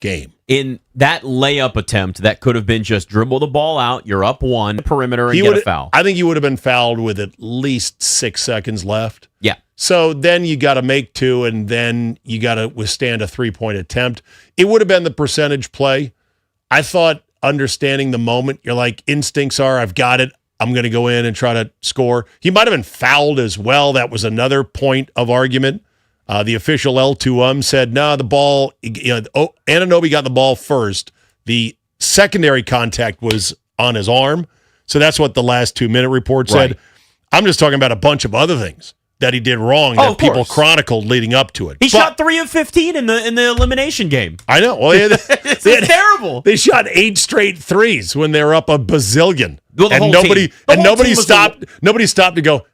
game. In that layup attempt, that could have been just dribble the ball out, you're up one, perimeter, and get a foul. I think he would have been fouled with at least 6 seconds left. Yeah. So then you got to make 2, and then you got to withstand a 3-point attempt. It would have been the percentage play. I thought, understanding the moment, you're like, instincts are, I've got it. I'm going to go in and try to score. He might have been fouled as well. That was another point of argument. The official L2M said, no, the ball, Anunoby got the ball first. The secondary contact was on his arm. So that's what the last 2-minute report said. Right. I'm just talking about a bunch of other things that he did wrong that people chronicled leading up to it. He shot 3 of 15 in the elimination game. I know. Well, it's terrible. They shot 8 straight threes when they were up a bazillion. Well, and nobody stopped to go,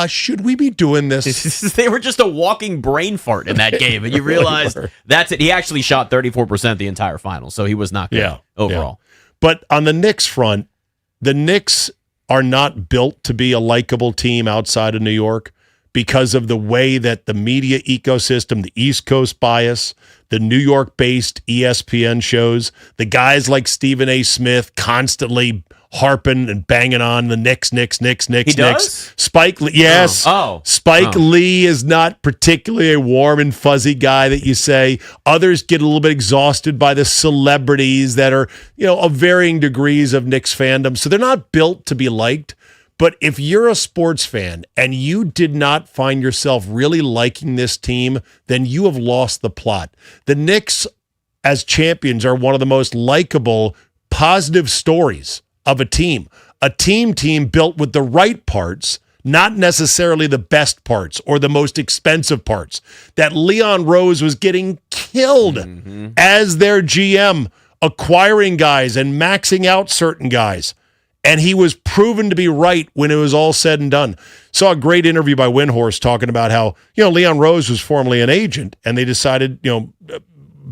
should we be doing this? They were just a walking brain fart in that game, and you realized that's it. He actually shot 34% the entire final, so he was not good overall. Yeah. But on the Knicks front, the Knicks are not built to be a likable team outside of New York because of the way that the media ecosystem, the East Coast bias, the New York-based ESPN shows, the guys like Stephen A. Smith constantly harping and banging on the Knicks. He does? Spike Lee, yes. Spike Lee is not particularly a warm and fuzzy guy that you say. Others get a little bit exhausted by the celebrities that are, of varying degrees of Knicks fandom. So they're not built to be liked. But if you're a sports fan and you did not find yourself really liking this team, then you have lost the plot. The Knicks, as champions, are one of the most likable, positive stories of a team. A team built with the right parts, not necessarily the best parts or the most expensive parts. That Leon Rose was getting killed as their GM, acquiring guys and maxing out certain guys. And he was proven to be right when it was all said and done. Saw a great interview by Windhorst talking about how, Leon Rose was formerly an agent, and they decided,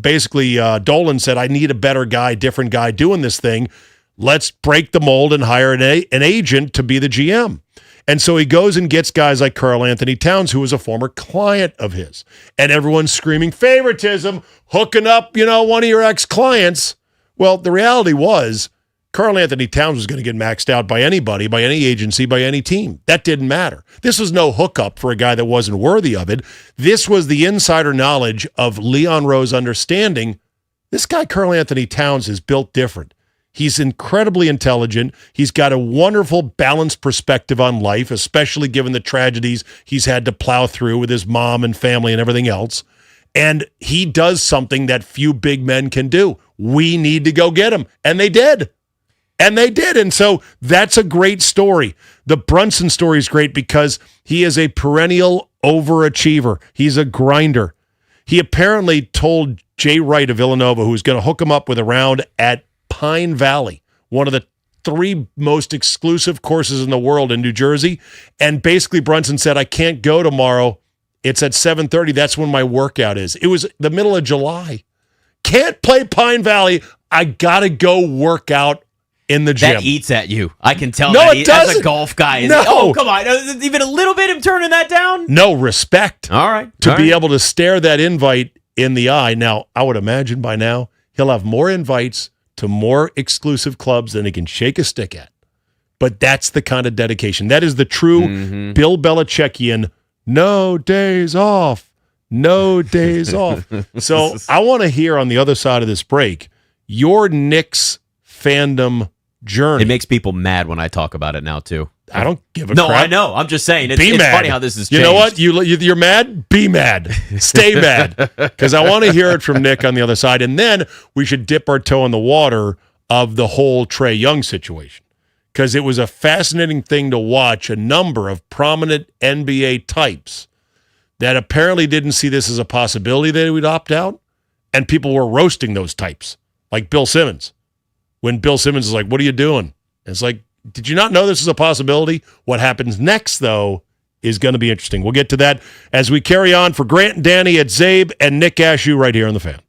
basically Dolan said, I need a better guy, different guy doing this thing. Let's break the mold and hire an agent to be the GM. And so he goes and gets guys like Karl Anthony Towns, who was a former client of his. And everyone's screaming favoritism, hooking up, one of your ex-clients. Well, the reality was, Karl Anthony Towns was going to get maxed out by anybody, by any agency, by any team. That didn't matter. This was no hookup for a guy that wasn't worthy of it. This was the insider knowledge of Leon Rose understanding this guy, Karl Anthony Towns, is built different. He's incredibly intelligent. He's got a wonderful, balanced perspective on life, especially given the tragedies he's had to plow through with his mom and family and everything else. And he does something that few big men can do. We need to go get him. And they did. And so that's a great story. The Brunson story is great because he is a perennial overachiever. He's a grinder. He apparently told Jay Wright of Villanova, who's going to hook him up with a round at Pine Valley, one of the 3 most exclusive courses in the world in New Jersey. And basically Brunson said, I can't go tomorrow. It's at 7:30. That's when my workout is. It was the middle of July. Can't play Pine Valley. I got to go work out in the gym. That eats at you. I can tell no, that it doesn't. As a golf guy. No. Oh, come on. Even a little bit of turning that down? No, respect. All right. To be able to stare that invite in the eye. Now, I would imagine by now he'll have more invites to more exclusive clubs than he can shake a stick at. But that's the kind of dedication. That is the true Bill Belichickian, no days off. No days off. So I want to hear on the other side of this break your Knicks fandom journey. It makes people mad when I talk about it now, too. I don't give a crap. No, I know. I'm just saying. It's funny how this has changed. You know what? You're mad? Be mad. Stay mad. Because I want to hear it from Nick on the other side. And then we should dip our toe in the water of the whole Trae Young situation. Because it was a fascinating thing to watch a number of prominent NBA types that apparently didn't see this as a possibility that he would opt out. And people were roasting those types, like Bill Simmons. When Bill Simmons is like, what are you doing? And it's like, did you not know this is a possibility? What happens next, though, is going to be interesting. We'll get to that as we carry on. For Grant and Danny at Czabe and Nick Ashooh right here on The Fan.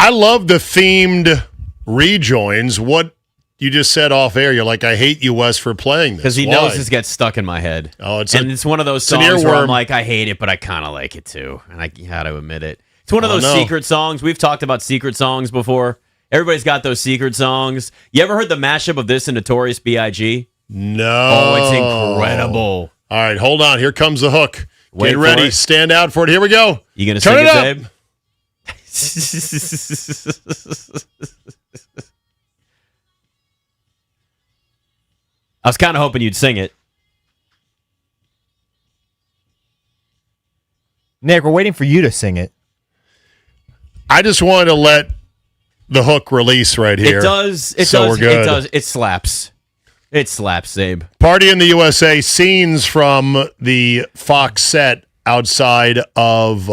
I love the themed rejoins. What you just said off air, you're like, I hate you, Wes, for playing this. Because he knows this gets stuck in my head. Oh, it's one of those songs where I'm like, I hate it, but I kind of like it too. And I had to admit it. It's one of those secret songs. We've talked about secret songs before. Everybody's got those secret songs. You ever heard the mashup of this and Notorious B.I.G.? No. Oh, it's incredible. All right, hold on. Here comes the hook. Wait Get ready. it. Stand out for it. Here we go. You going to sing it, Czabe? I was kind of hoping you'd sing it. Nick, we're waiting for you to sing it. I just wanted to let the hook release right here. It does. We're good. It does. It slaps. It slaps, Czabe. Party in the USA, scenes from the Fox set outside of,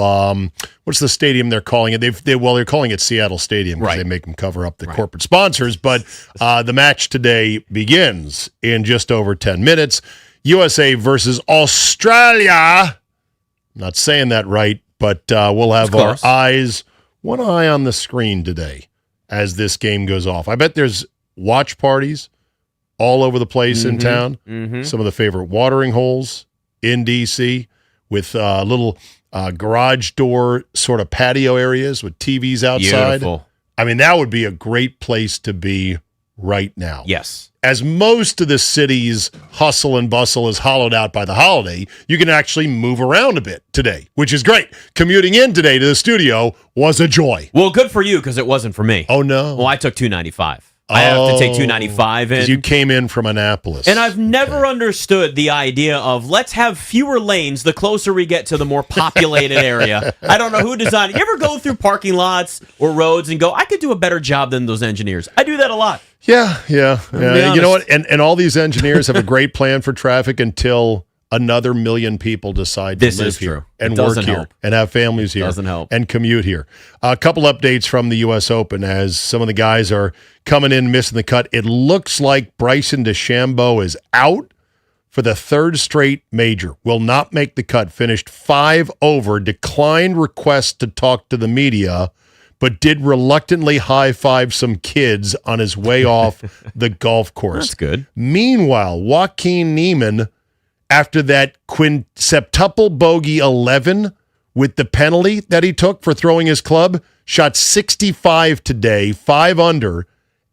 what's the stadium they're calling it? They're calling it Seattle Stadium because they make them cover up the corporate sponsors. But the match today begins in just over 10 minutes. USA versus Australia. I'm not saying that right, but we'll have our one eye on the screen today as this game goes off. I bet there's watch parties all over the place in town. Some of the favorite watering holes in D.C. with little garage door sort of patio areas with TVs outside. Beautiful. I mean, that would be a great place to be right now. Yes. As most of the city's hustle and bustle is hollowed out by the holiday, you can actually move around a bit today, which is great. Commuting in today to the studio was a joy. Well, good for you because it wasn't for me. Oh, no. Well, I took 295. I have to take 295 in. You came in from Annapolis. And I've never understood the idea of let's have fewer lanes the closer we get to the more populated area. I don't know who designed it. You ever go through parking lots or roads and go, I could do a better job than those engineers? I do that a lot. Yeah. You know what? And all these engineers have a great plan for traffic until another million people decide to live here and work here and have families here and commute here. A couple updates from the U.S. Open as some of the guys are coming in missing the cut. It looks like Bryson DeChambeau is out for the third straight major. Will not make the cut. Finished 5 over. Declined requests to talk to the media, but did reluctantly high-five some kids on his way off the golf course. That's good. Meanwhile, Joaquin Niemann, after that quintuple bogey 11 with the penalty that he took for throwing his club, shot 65 today, 5 under,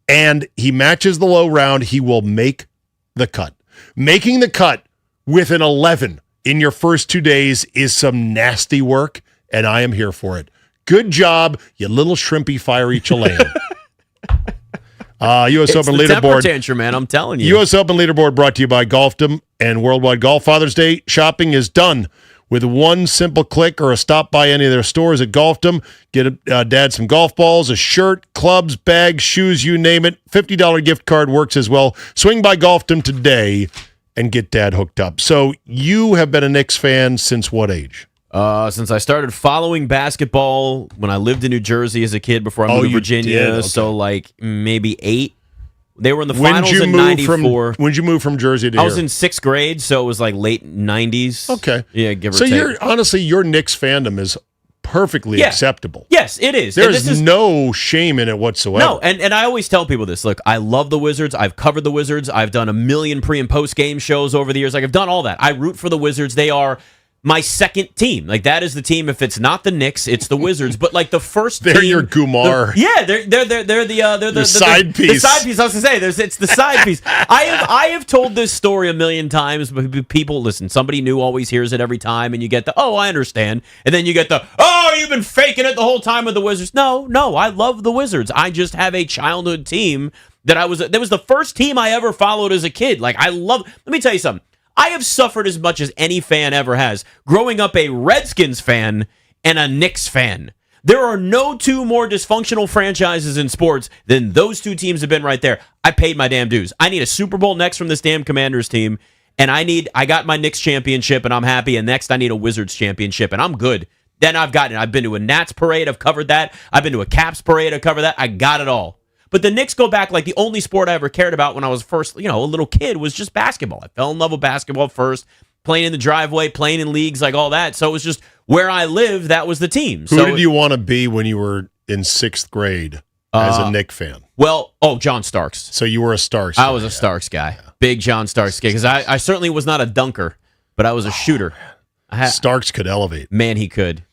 and he matches the low round. He will make the cut. Making the cut with an 11 in your first 2 days is some nasty work, and I am here for it. Good job, you little shrimpy fiery Chilean. U.S. Open leaderboard. Tantrum, man, I'm telling you. U.S. Open leaderboard brought to you by Golfdom and Worldwide Golf. Father's Day shopping is done with one simple click or a stop by any of their stores at Golfdom. Get Dad some golf balls, a shirt, clubs, bags, shoes, you name it. $50 gift card works as well. Swing by Golfdom today and get Dad hooked up. So you have been a Knicks fan since what age? Since I started following basketball when I lived in New Jersey as a kid before I moved to Virginia, okay. So like maybe 8. They were in the finals in 94. When did you move from Jersey to here? I was in 6th grade, so it was like late 90s. Okay. Yeah, give or take. So honestly, your Knicks fandom is perfectly acceptable. Yes, it is. There's no shame in it whatsoever. No, and I always tell people this. Look, I love the Wizards. I've covered the Wizards. I've done a million pre- and post-game shows over the years. Like, I've done all that. I root for the Wizards. They are my second team. Like, that is the team. If it's not the Knicks, it's the Wizards. But like the first they're team, your Gumar. They're the side piece. The side piece. I was gonna say it's the side piece. I have told this story a million times, but people listen. Somebody new always hears it every time, and you get the I understand, and then you get the you've been faking it the whole time with the Wizards. No, I love the Wizards. I just have a childhood team that was the first team I ever followed as a kid. Like, I love. Let me tell you something. I have suffered as much as any fan ever has, growing up a Redskins fan and a Knicks fan. There are no two more dysfunctional franchises in sports than those two teams have been right there. I paid my damn dues. I need a Super Bowl next from this damn Commanders team, and I got my Knicks championship, and I'm happy, and next I need a Wizards championship, and I'm good. Then I've gotten it. I've been to a Nats parade. I've covered that. I've been to a Caps parade. I've covered that. I got it all. But the Knicks go back, like, the only sport I ever cared about when I was first, a little kid was just basketball. I fell in love with basketball first, playing in the driveway, playing in leagues, like all that. So it was just where I lived, that was the team. Who did you want to be when you were in 6th grade as a Knick fan? Well, John Starks. So you were a Starks. I was a Starks guy. Yeah. Big John Starks guy. Because I certainly was not a dunker, but I was a shooter. Starks could elevate. Man, he could.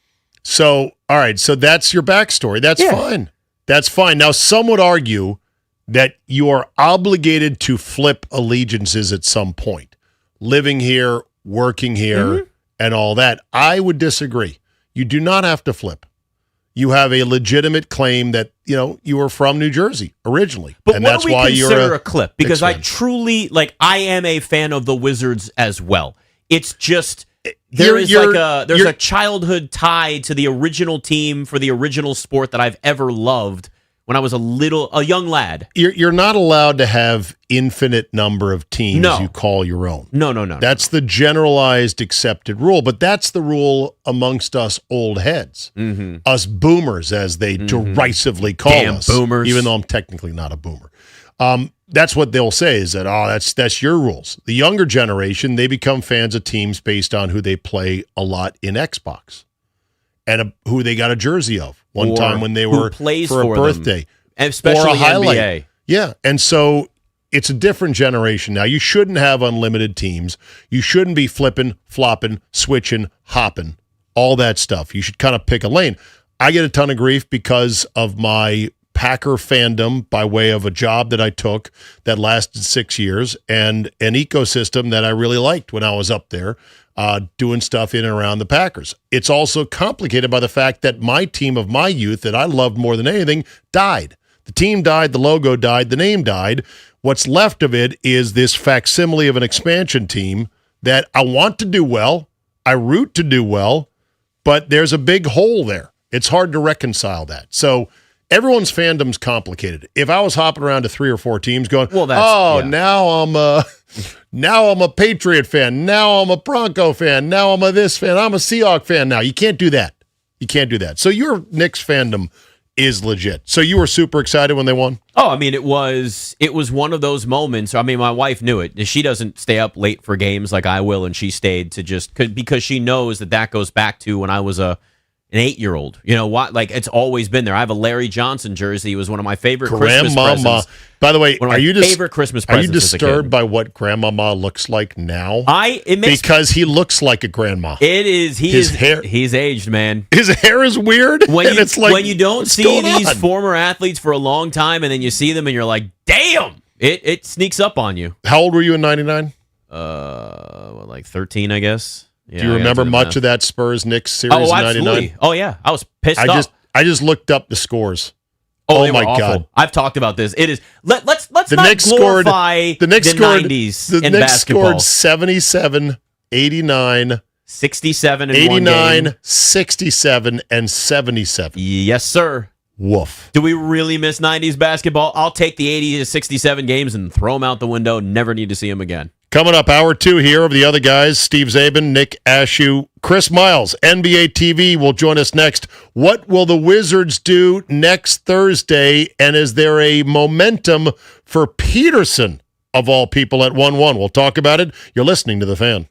So, all right. So that's your backstory. That's fine. That's fine. Now, some would argue that you are obligated to flip allegiances at some point. Living here, working here, and all that. I would disagree. You do not have to flip. You have a legitimate claim that, you were from New Jersey originally. But and what that's do we why consider you're a clip? Because I truly, I am a fan of the Wizards as well. It's just, there's a childhood tie to the original team for the original sport that I've ever loved when I was a young lad. You're not allowed to have infinite number of teams you call your own. No. That's the generalized accepted rule, but that's the rule amongst us old heads, us boomers, as they derisively call us. Boomers. Even though I'm technically not a boomer. That's what they'll say is that, that's your rules. The younger generation, they become fans of teams based on who they play a lot in Xbox and who they got a jersey of one time when they were for a birthday. And especially or a highlight. NBA. Yeah, and so it's a different generation now. You shouldn't have unlimited teams. You shouldn't be flipping, flopping, switching, hopping, all that stuff. You should kind of pick a lane. I get a ton of grief because of my Packer fandom by way of a job that I took that lasted 6 years and an ecosystem that I really liked when I was up there doing stuff in and around the Packers. It's also complicated by the fact that my team of my youth that I loved more than anything died. The team died, the logo died, the name died. What's left of it is this facsimile of an expansion team that I want to do well, I root to do well, but there's a big hole there. It's hard to reconcile that. So everyone's fandom's complicated. If I was hopping around to 3 or 4 teams going, now I'm a Patriot fan, now I'm a Bronco fan, now I'm a this fan, I'm a Seahawk fan now. You can't do that. You can't do that. So your Knicks fandom is legit. So you were super excited when they won? Oh, I mean, it was one of those moments. I mean, my wife knew it. She doesn't stay up late for games like I will, and she stayed because she knows that goes back to when I was an 8-year-old. You know what? It's always been there. I have a Larry Johnson jersey. It was one of my favorite Christmas presents. By the way, favorite Christmas presents? Are you disturbed by what Grandmama looks like now? Because he looks like a grandma. It is. His hair. He's aged, man. His hair is weird. When you don't see these former athletes for a long time, and then you see them, and you're like, damn! It sneaks up on you. How old were you in '99? 13, I guess. Yeah, do you remember much of that Spurs-Knicks series in '99? Oh, yeah. I was pissed off. I just looked up the scores. Oh my God! I've talked about this. It is. Let's not glorify the 90s the in Knicks basketball. Scored 77, 89, 67, and 89, 67, and 77. Yes, sir. Woof. Do we really miss 90s basketball? I'll take the 80 to 67 games and throw them out the window. Never need to see them again. Coming up, hour 2 here of the other guys, Steve Czabe, Nick Ashooh, Chris Miles, NBA TV will join us next. What will the Wizards do next Thursday? And is there a momentum for Peterson, of all people, at 1-1? We'll talk about it. You're listening to The Fan.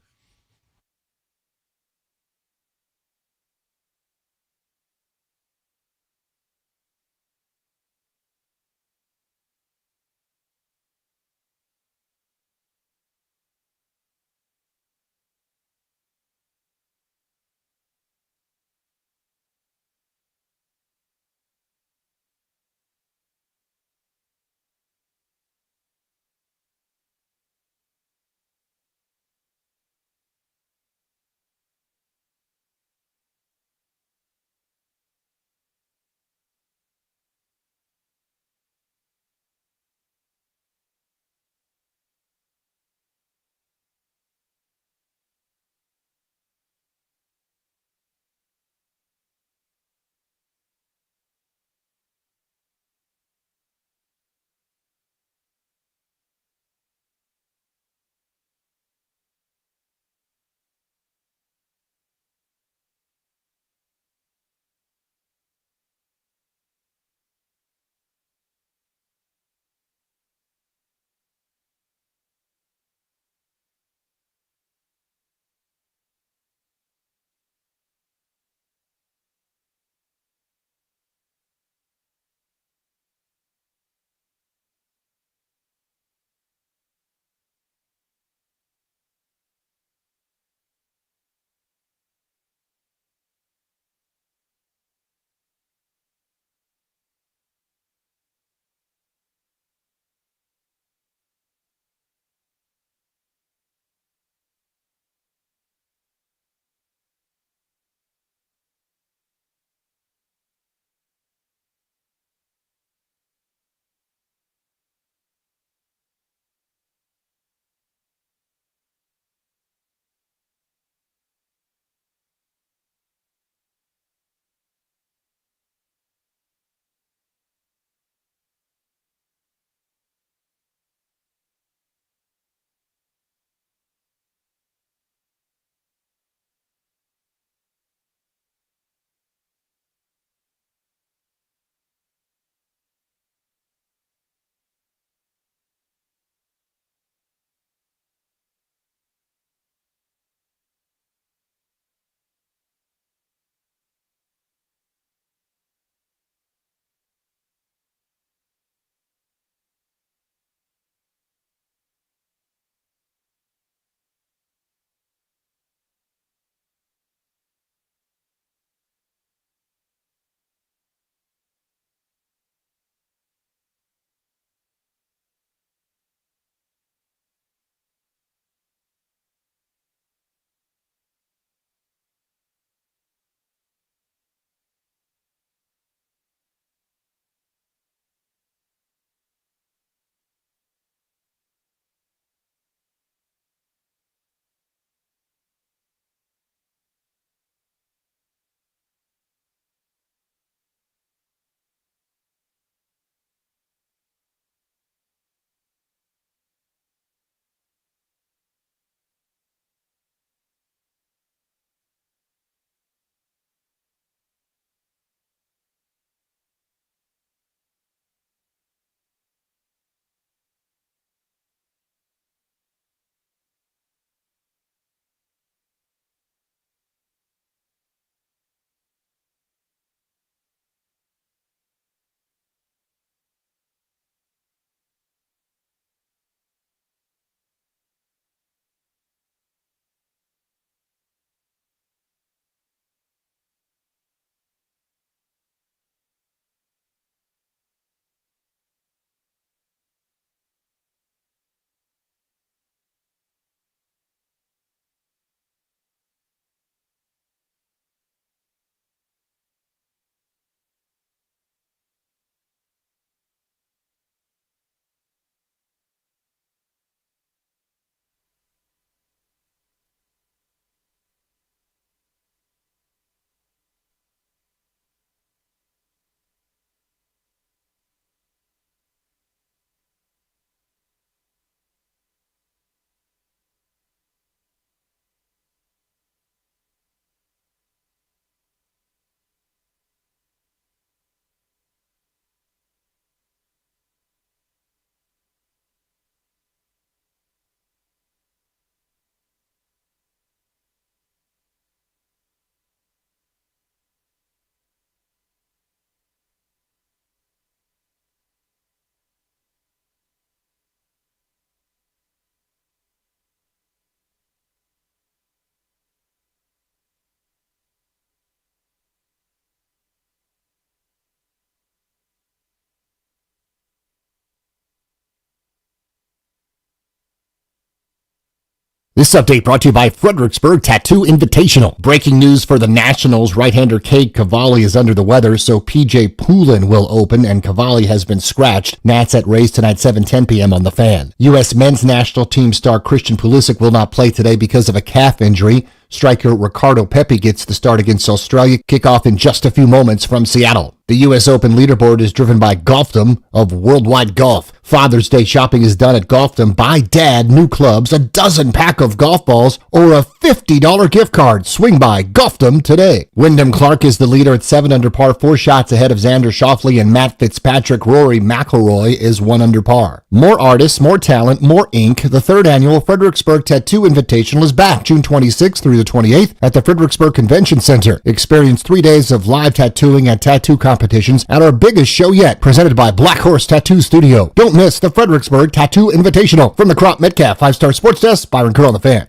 This update brought to you by Fredericksburg Tattoo Invitational. Breaking news for the Nationals. Right-hander Cade Cavalli is under the weather, so P.J. Poulin will open, and Cavalli has been scratched. Nats at Rays tonight, 7:10 p.m. on The Fan. U.S. men's national team star Christian Pulisic will not play today because of a calf injury. Striker Ricardo Pepi gets the start against Australia. Kickoff in just a few moments from Seattle. The U.S. Open leaderboard is driven by Golfdom of Worldwide Golf. Father's Day shopping is done at Golfdom. Buy Dad new clubs, a dozen pack of golf balls, or a $50 gift card. Swing by Golfdom today. Wyndham Clark is the leader at 7 under par, 4 shots ahead of Xander Schauffele and Matt Fitzpatrick. Rory McIlroy is 1 under par. More artists, more talent, more ink. The 3rd annual Fredericksburg Tattoo Invitational is back June 26th through the 28th at the Fredericksburg Convention Center. Experience 3 days of live tattooing and tattoo competitions at our biggest show yet, presented by Black Horse Tattoo Studio. Don't miss the Fredericksburg Tattoo Invitational. From the Crop Metcalf 5-Star Sports Desk, Byron Kerr on The Fan.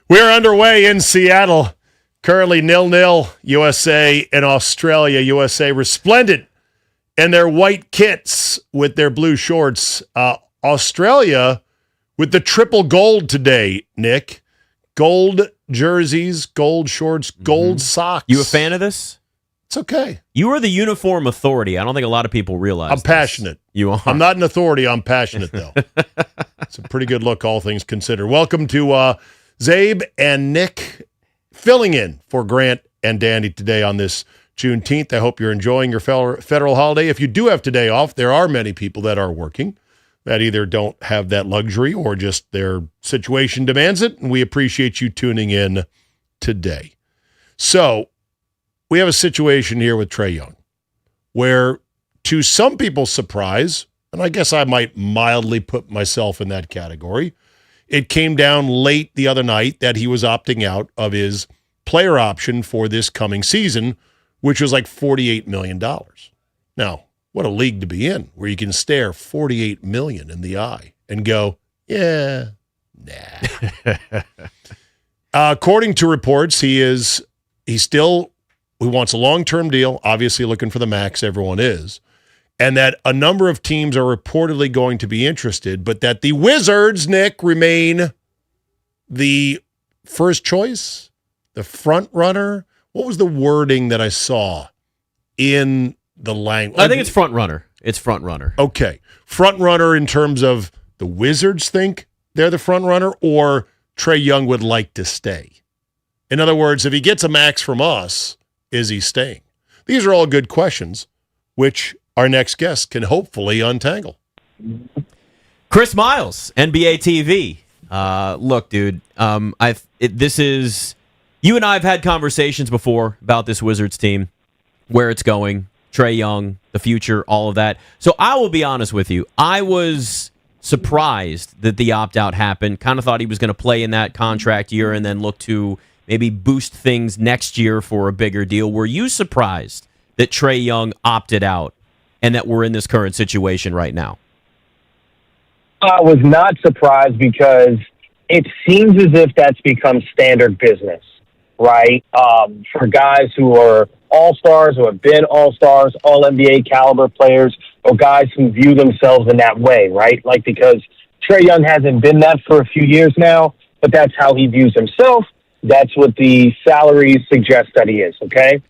We're underway in Seattle. Currently 0-0, USA and Australia. USA resplendent in their white kits with their blue shorts. Australia with the triple gold today, Nick. Gold jerseys, gold shorts, gold socks. You a fan of this? It's okay. You are the uniform authority. I don't think a lot of people realize I'm passionate. You are. I'm not an authority. I'm passionate, though. It's a pretty good look, all things considered. Welcome to Czabe and Nick filling in for Grant and Danny today on this Juneteenth. I hope you're enjoying your federal holiday. If you do have today off, there are many people that are working that either don't have that luxury or just their situation demands it, and we appreciate you tuning in today. So we have a situation here with Trae Young where, to some people's surprise, and I guess I might mildly put myself in that category, it came down late the other night that he was opting out of his player option for this coming season, which was like $48 million. Now, what a league to be in, where you can stare $48 million in the eye and go, yeah, nah. According to reports, he wants a long-term deal, obviously looking for the max, everyone is, and that a number of teams are reportedly going to be interested, but that the Wizards, Nick, remain the first choice, the front runner. What was the wording that I saw in the language? I think it's front runner. It's front runner. Okay. Front runner in terms of the Wizards think they're the front runner, or Trae Young would like to stay. In other words, if he gets a max from us, is he staying? These are all good questions, which our next guest can hopefully untangle. Chris Miles, NBA TV. Look, dude, this is, you and I have had conversations before about this Wizards team, where it's going, Trae Young, the future, all of that. So I will be honest with you. I was surprised that the opt-out happened. Kind of thought he was going to play in that contract year and then look to maybe boost things next year for a bigger deal. Were you surprised that Trae Young opted out and that we're in this current situation right now? I was not surprised because it seems as if that's become standard business, right? For guys who are all-stars or have been all-stars, all-NBA caliber players, or guys who view themselves in that way, right? Like, because Trae Young hasn't been that for a few years now, but that's how he views himself. That's what the salaries suggest that he is, okay?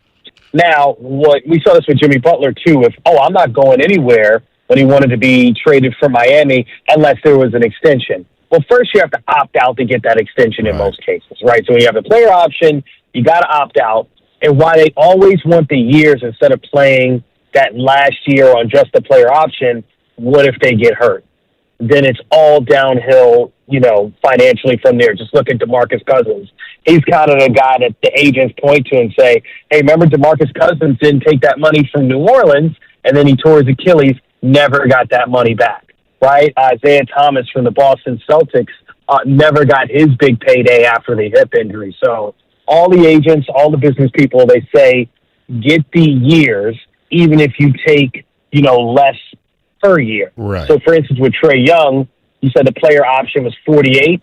Now, what we saw this with Jimmy Butler, too. I'm not going anywhere, when he wanted to be traded from Miami unless there was an extension. Well, first you have to opt out to get that extension in most cases, right? So when you have a player option, you got to opt out. And why they always want the years instead of playing that last year on just the player option, what if they get hurt? Then it's all downhill, financially from there. Just look at DeMarcus Cousins. He's kind of the guy that the agents point to and say, hey, remember DeMarcus Cousins didn't take that money from New Orleans, and then he tore his Achilles, never got that money back, right? Isaiah Thomas from the Boston Celtics never got his big payday after the hip injury. So all the agents, all the business people, they say, get the years, even if you take, less per year. Right. So, for instance, with Trae Young, you said the player option was 48.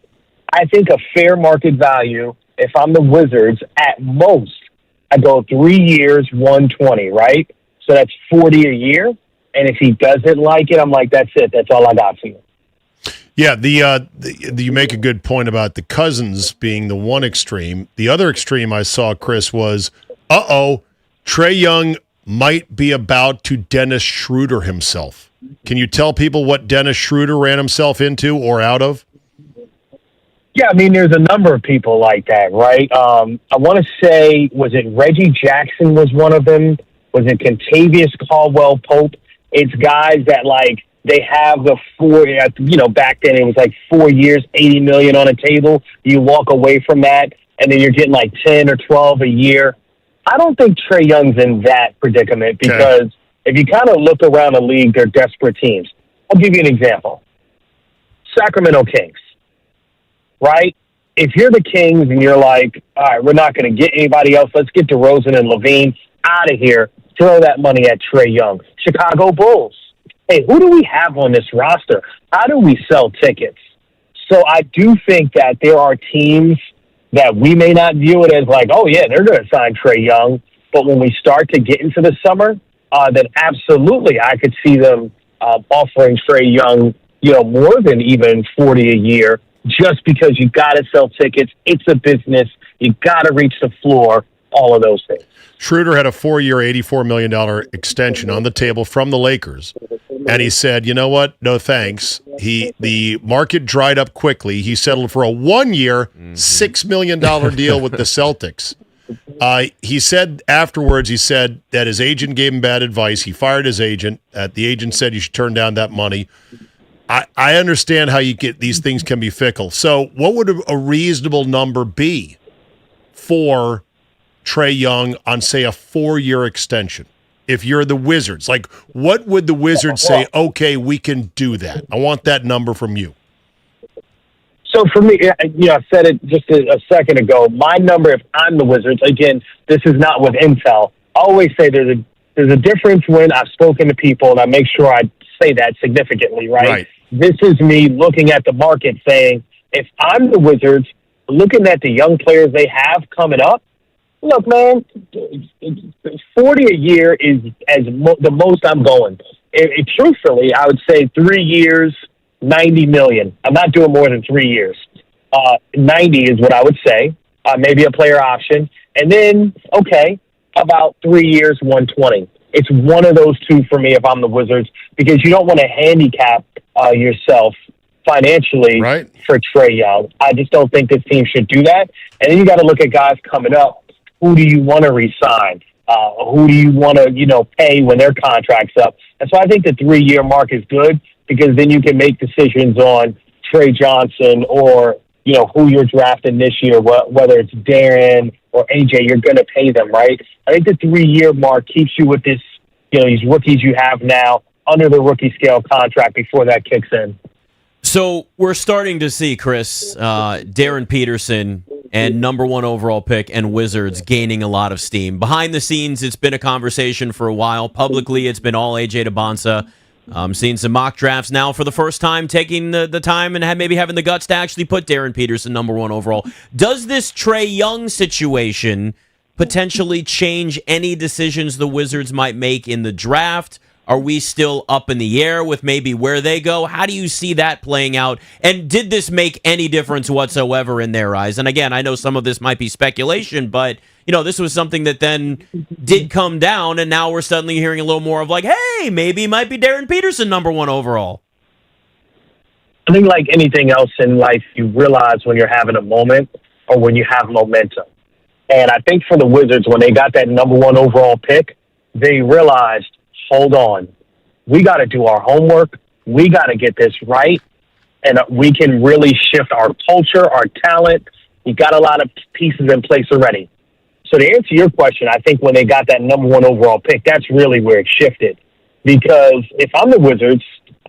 I think a fair market value, if I'm the Wizards, at most, I go 3 years, 120, right? So that's 40 a year. And if he doesn't like it, I'm like, that's it. That's all I got for you. Yeah, you make a good point about the Cousins being the one extreme. The other extreme I saw, Chris, was, Trae Young might be about to Dennis Schroeder himself. Can you tell people what Dennis Schroeder ran himself into or out of? Yeah, I mean, there's a number of people like that, right? I want to say, was it Reggie Jackson was one of them? Was it Contavious Caldwell-Pope? It's guys that, like, they have the back then it was like 4 years, $80 million on a table. You walk away from that, and then you're getting like 10 or 12 a year. I don't think Trae Young's in that predicament because if you kind of look around the league, they're desperate teams. I'll give you an example. Sacramento Kings, right? If you're the Kings and you're like, all right, we're not going to get anybody else. Let's get DeRozan and Levine out of here. Throw that money at Trae Young. Chicago Bulls. Hey, who do we have on this roster? How do we sell tickets? So I do think that there are teams that we may not view it as like, oh, yeah, they're going to sign Trae Young. But when we start to get into the summer, then absolutely I could see them offering Trae Young, more than even 40 a year just because you got to sell tickets. It's a business. You got to reach the floor, all of those things. Schroeder had a 4-year, $84 million extension on the table from the Lakers. And he said, you know what? No, thanks. The market dried up quickly. He settled for a 1-year, $6 million deal with the Celtics. He said afterwards, that his agent gave him bad advice. He fired his agent. The agent said you should turn down that money. I understand how these things can be fickle. So what would a reasonable number be for Trae Young on, say, a 4-year extension? If you're the Wizards, like, what would the Wizards say, okay, we can do that? I want that number from you. So for me, I said it just a second ago. My number, if I'm the Wizards, again, this is not with intel. I always say there's a difference when I've spoken to people, and I make sure I say that significantly, right? This is me looking at the market saying, if I'm the Wizards, looking at the young players they have coming up, look, man, 40 a year is the most I'm going. Truthfully, I would say 3 years, $90 million. I'm not doing more than 3 years. 90 is what I would say. Maybe a player option. And then, about 3 years, 120. It's one of those two for me if I'm the Wizards because you don't want to handicap yourself financially for Trae Young. I just don't think this team should do that. And then you got to look at guys coming up. Who do you want to re-sign? Who do you want to, pay when their contract's up? And so I think the 3-year mark is good because then you can make decisions on Trey Johnson or, who you're drafting this year, whether it's Darren or AJ, you're going to pay them, right? I think the 3-year mark keeps you with this, these rookies you have now under the rookie scale contract before that kicks in. So we're starting to see, Chris, Darren Peterson and number 1 overall pick and Wizards gaining a lot of steam. Behind the scenes, it's been a conversation for a while. Publicly, it's been all AJ Debonsa. I'm seeing some mock drafts now for the first time, taking the time and maybe having the guts to actually put Darren Peterson number 1 overall. Does this Trae Young situation potentially change any decisions the Wizards might make in the draft? Are we still up in the air with maybe where they go? How do you see that playing out? And did this make any difference whatsoever in their eyes? And again, I know some of this might be speculation, but this was something that then did come down, and now we're suddenly hearing a little more of like, hey, maybe it might be Darren Peterson number 1 overall. I think like anything else in life, you realize when you're having a moment or when you have momentum. And I think for the Wizards, when they got that number 1 overall pick, they realized, hold on, we got to do our homework. We got to get this right. And we can really shift our culture, our talent. We got a lot of pieces in place already. So to answer your question, I think when they got that number 1 overall pick, that's really where it shifted. Because if I'm the Wizards,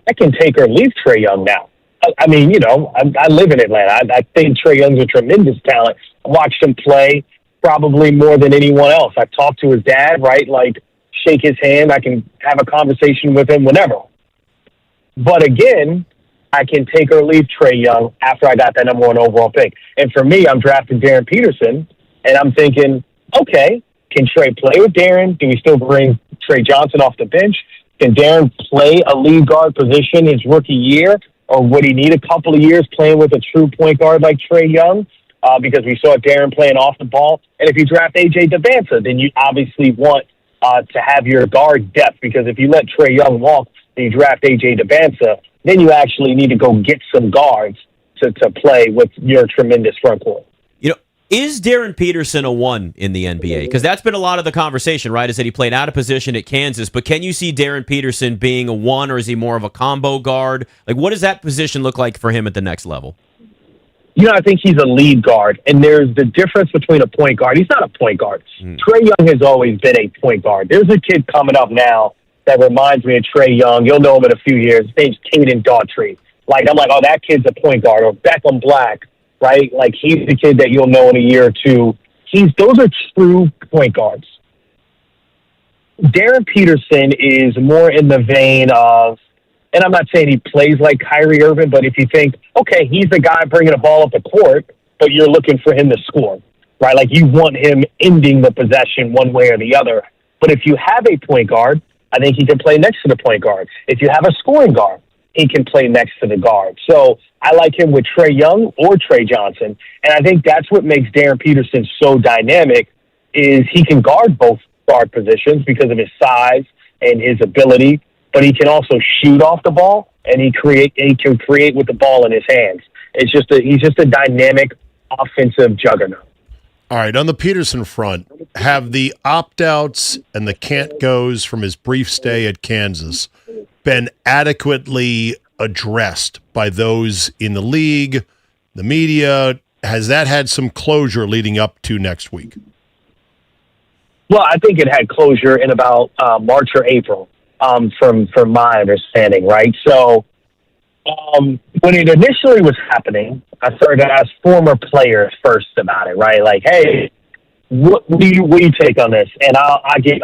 I can take or leave Trae Young now. I mean, I live in Atlanta. I think Trae Young's a tremendous talent. I watched him play probably more than anyone else. I've talked to his dad, right? Like, shake his hand. I can have a conversation with him whenever. But again, I can take or leave Trae Young after I got that number 1 overall pick. And for me, I'm drafting Darren Peterson, and I'm thinking, okay, can Trae play with Darren? Do we still bring Trae Johnson off the bench? Can Darren play a lead guard position his rookie year? Or would he need a couple of years playing with a true point guard like Trae Young? Because we saw Darren playing off the ball. And if you draft A.J. Debanza, then you obviously want to have your guard depth. Because if you let Trae Young walk and you draft A.J. Debanza, then you actually need to go get some guards to play with your tremendous front court. Is Darren Peterson a 1 in the NBA? Because that's been a lot of the conversation, right? Is that he played out of position at Kansas, but can you see Darren Peterson being a 1, or is he more of a combo guard? Like, what does that position look like for him at the next level? I think he's a lead guard, and there's the difference between a point guard. He's not a point guard. Trae Young has always been a point guard. There's a kid coming up now that reminds me of Trae Young. You'll know him in a few years. His name's Caden Daughtry. I'm like, oh, that kid's a point guard. Or Beckham Black. Right? Like, he's the kid that you'll know in a year or two. Those are true point guards. Darren Peterson is more in the vein of, and I'm not saying he plays like Kyrie Irving, but if you think, okay, he's the guy bringing the ball up the court, but you're looking for him to score, right? Like, you want him ending the possession one way or the other. But if you have a point guard, I think he can play next to the point guard. If you have a scoring guard, he can play next to the guard. So I like him with Trae Young or Trae Johnson. And I think that's what makes Darren Peterson so dynamic, is he can guard both guard positions because of his size and his ability, but he can also shoot off the ball, and he can create with the ball in his hands. He's just a dynamic offensive juggernaut. All right, on the Peterson front, have the opt-outs and the can't-goes from his brief stay at Kansas been adequately addressed by those in the league, the media? Has that had some closure leading up to next week? Well, I think it had closure in about March or April, from my understanding, right? So when it initially was happening, I started to ask former players first about it, right? Like, hey, what do you take on this? And I'll give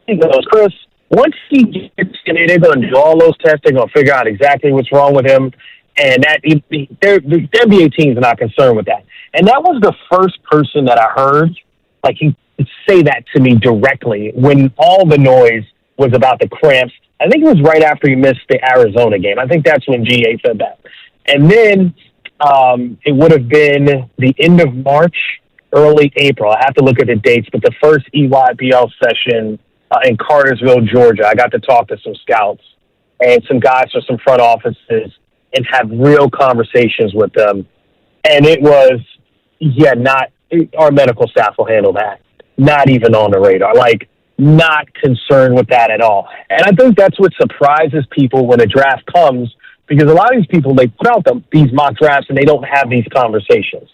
he goes, Chris, once he gets in, they're going to do all those tests. They're going to figure out exactly what's wrong with him. And the NBA teams are not concerned with that. And that was the first person that I heard, like, he could say that to me directly when all the noise was about the cramps. I think it was right after he missed the Arizona game. I think that's when GA said that. And then it would have been the end of March, early April. I have to look at the dates, but the first EYBL session in Cartersville, Georgia, I got to talk to some scouts and some guys from some front offices and have real conversations with them. And it was, our medical staff will handle that. Not even on the radar. Like, not concerned with that at all. And I think that's what surprises people when a draft comes, because a lot of these people, they put out these mock drafts and they don't have these conversations.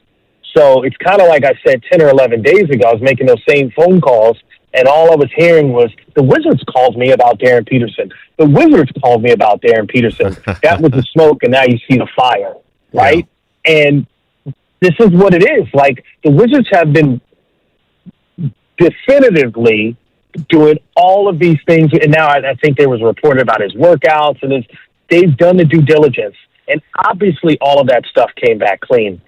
So it's kind of like I said 10 or 11 days ago, I was making those same phone calls, and all I was hearing was, the Wizards called me about Darren Peterson. The Wizards called me about Darren Peterson. That was the smoke, and now you see the fire, right? Yeah. And this is what it is. Like, the Wizards have been definitively doing all of these things, and now I think there was reported about his workouts, and they've done the due diligence, and obviously all of that stuff came back clean.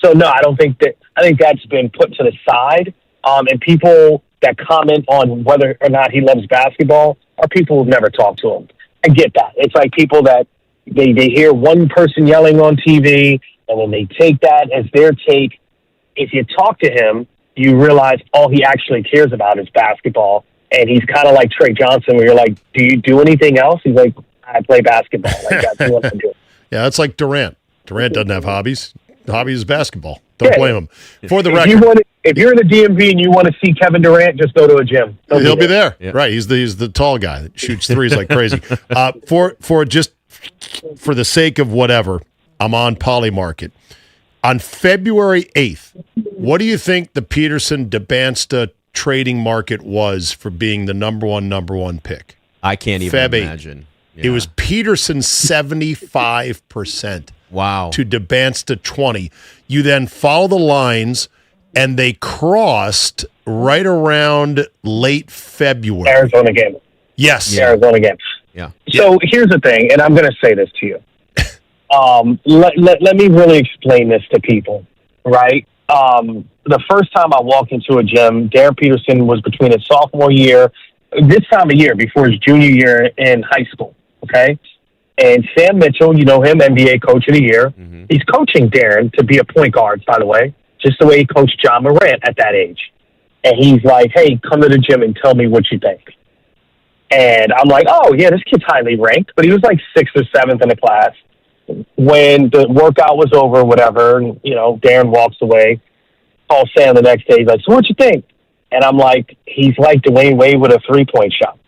So no, I think that's been put to the side, and people that comment on whether or not he loves basketball are people who've never talked to him. I get that. It's like people that they hear one person yelling on TV, and then they take that as their take. If you talk to him, you realize all he actually cares about is basketball. And he's kind of like Trae Johnson, where you're like, do you do anything else? He's like, I play basketball. Like, that's what I do. Yeah, that's like Durant. Durant doesn't have hobbies. The hobby is basketball. Don't blame him. For the record, if you're in the DMV and you want to see Kevin Durant, just go to a gym. He'll be there. Yeah. Right. He's the tall guy that shoots threes like crazy. For the sake of whatever, I'm on Polymarket. On February 8th, what do you think the Peterson DeBansta trading market was for being the number one pick? I can't even imagine. Yeah. It was Peterson 75%. Wow. To DeBansta 20. You then follow the lines, and they crossed right around late February. Arizona game. Yes. Arizona game. Yeah. So here's the thing, and I'm going to say this to you. Let me really explain this to people, right? The first time I walked into a gym, Darren Peterson was between his sophomore year, this time of year, before his junior year in high school, okay? And Sam Mitchell, you know him, NBA Coach of the Year. Mm-hmm. He's coaching Darren to be a point guard, by the way, just the way he coached John Morant at that age. And he's like, hey, come to the gym and tell me what you think. And I'm like, oh, yeah, this kid's highly ranked. But he was like 6th or 7th in the class. When the workout was over, whatever, and, you know, Darren walks away, calls Sam the next day. He's like, so what you think? And I'm like, he's like Dwayne Wade with a three-point shot.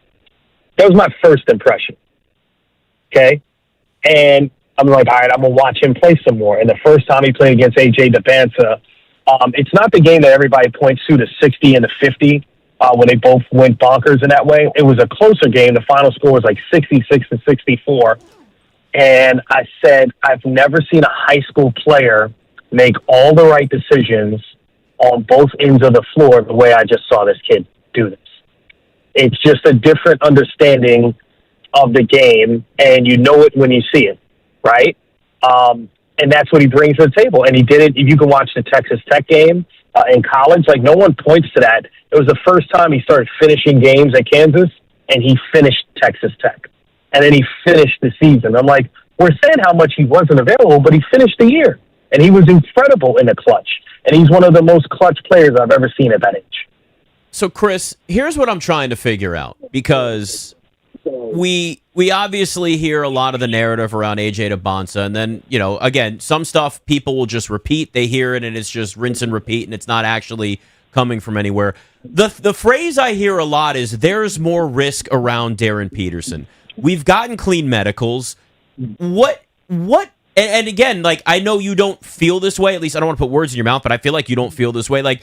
That was my first impression. Okay? And I'm like, all right, I'm going to watch him play some more. And the first time he played against A.J. DeBanza, it's not the game that everybody points to, the 60 and the 50, when they both went bonkers in that way. It was a closer game. The final score was like 66-64. And I said, I've never seen a high school player make all the right decisions on both ends of the floor the way I just saw this kid do this. It's just a different understanding of the game, and you know it when you see it, right? And that's what he brings to the table. And he did it. You can watch the Texas Tech game in college. Like, no one points to that. It was the first time he started finishing games at Kansas, and he finished Texas Tech. And then he finished the season. I'm like, we're saying how much he wasn't available, but he finished the year. And he was incredible in the clutch. And he's one of the most clutch players I've ever seen at that age. So, Chris, here's what I'm trying to figure out, because we obviously hear a lot of the narrative around AJ DeBanza, and then, you know, again, some stuff people will just repeat. They hear it, and it's just rinse and repeat, and it's not actually coming from anywhere. The phrase I hear a lot is there's more risk around Darren Peterson. We've gotten clean medicals. What? And again, like, I know you don't feel this way. At least I don't want to put words in your mouth, but I feel like you don't feel this way. Like,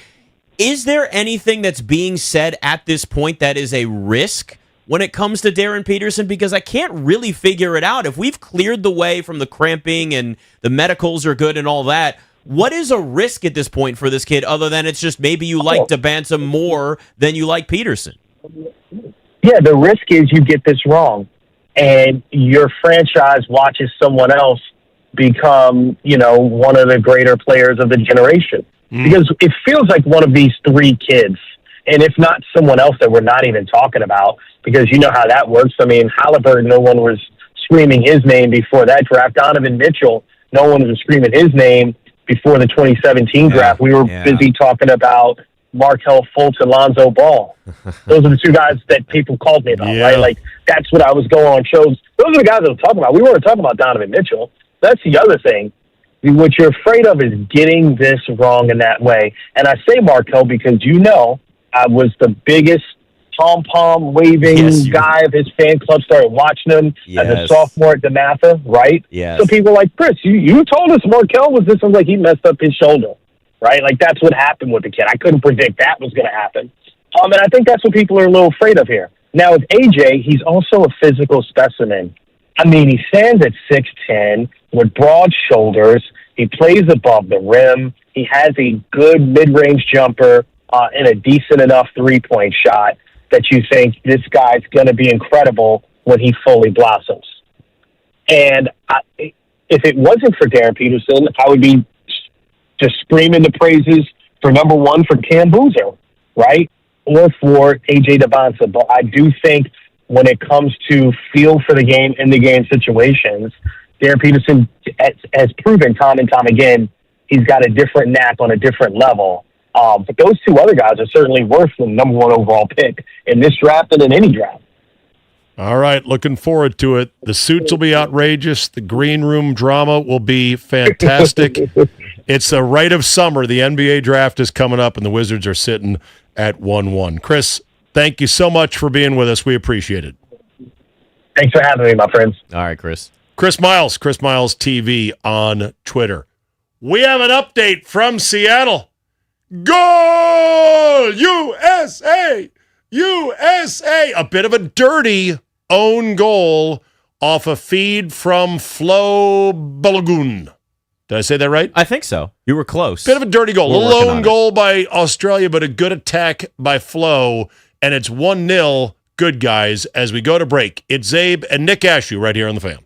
is there anything that's being said at this point that is a risk when it comes to Darren Peterson? Because I can't really figure it out. If we've cleared the way from the cramping and the medicals are good and all that, what is a risk at this point for this kid other than it's just maybe you like DeBanza more than you like Peterson? Yeah, the risk is you get this wrong and your franchise watches someone else become, you know, one of the greater players of the generation. Because it feels like one of these three kids, and if not someone else that we're not even talking about, because you know how that works. I mean, Halliburton, no one was screaming his name before that draft. Donovan Mitchell, no one was screaming his name before the 2017 draft. We were busy talking about Markelle Fultz and Lonzo Ball. Those are the two guys that people called me about, right? Like, that's what I was going on shows. Those are the guys I was talking about. We weren't talking about Donovan Mitchell. That's the other thing. What you're afraid of is getting this wrong in that way. And I say Markelle because, you know, I was the biggest pom-pom waving guy of his fan club, started watching him as a sophomore at DeMatha, right? So people are like, Chris, you told us Markelle was this. I was like, he messed up his shoulder, right? Like, that's what happened with the kid. I couldn't predict that was going to happen. And I think that's what people are a little afraid of here. Now, with AJ, he's also a physical specimen. I mean, he stands at 6'10", with broad shoulders. He plays above the rim. He has a good mid-range jumper and a decent enough three-point shot that you think this guy's going to be incredible when he fully blossoms. And if it wasn't for Darren Peterson, I would be just screaming the praises for number one for Cam Boozer, right? Or for A.J. DeBanza. But I do think when it comes to feel for the game, in the game situations, Darren Peterson has proven time and time again he's got a different knack on a different level. But those two other guys are certainly worth the number one overall pick in this draft and in any draft. All right, looking forward to it. The suits will be outrageous. The green room drama will be fantastic. It's a rite of summer. The NBA draft is coming up, and the Wizards are sitting at 1-1. Chris, thank you so much for being with us. We appreciate it. Thanks for having me, my friends. All right, Chris. Chris Miles TV on Twitter. We have an update from Seattle. Goal! USA! USA! A bit of a dirty own goal off a feed from Flo Balogun. Did I say that right? I think so. You were close. Bit of a dirty goal. We're A working lone on it. goal by Australia, but a good attack by Flo. And it's 1-0. Good guys. As we go to break, it's Czabe and Nick Ashooh right here on the Fan.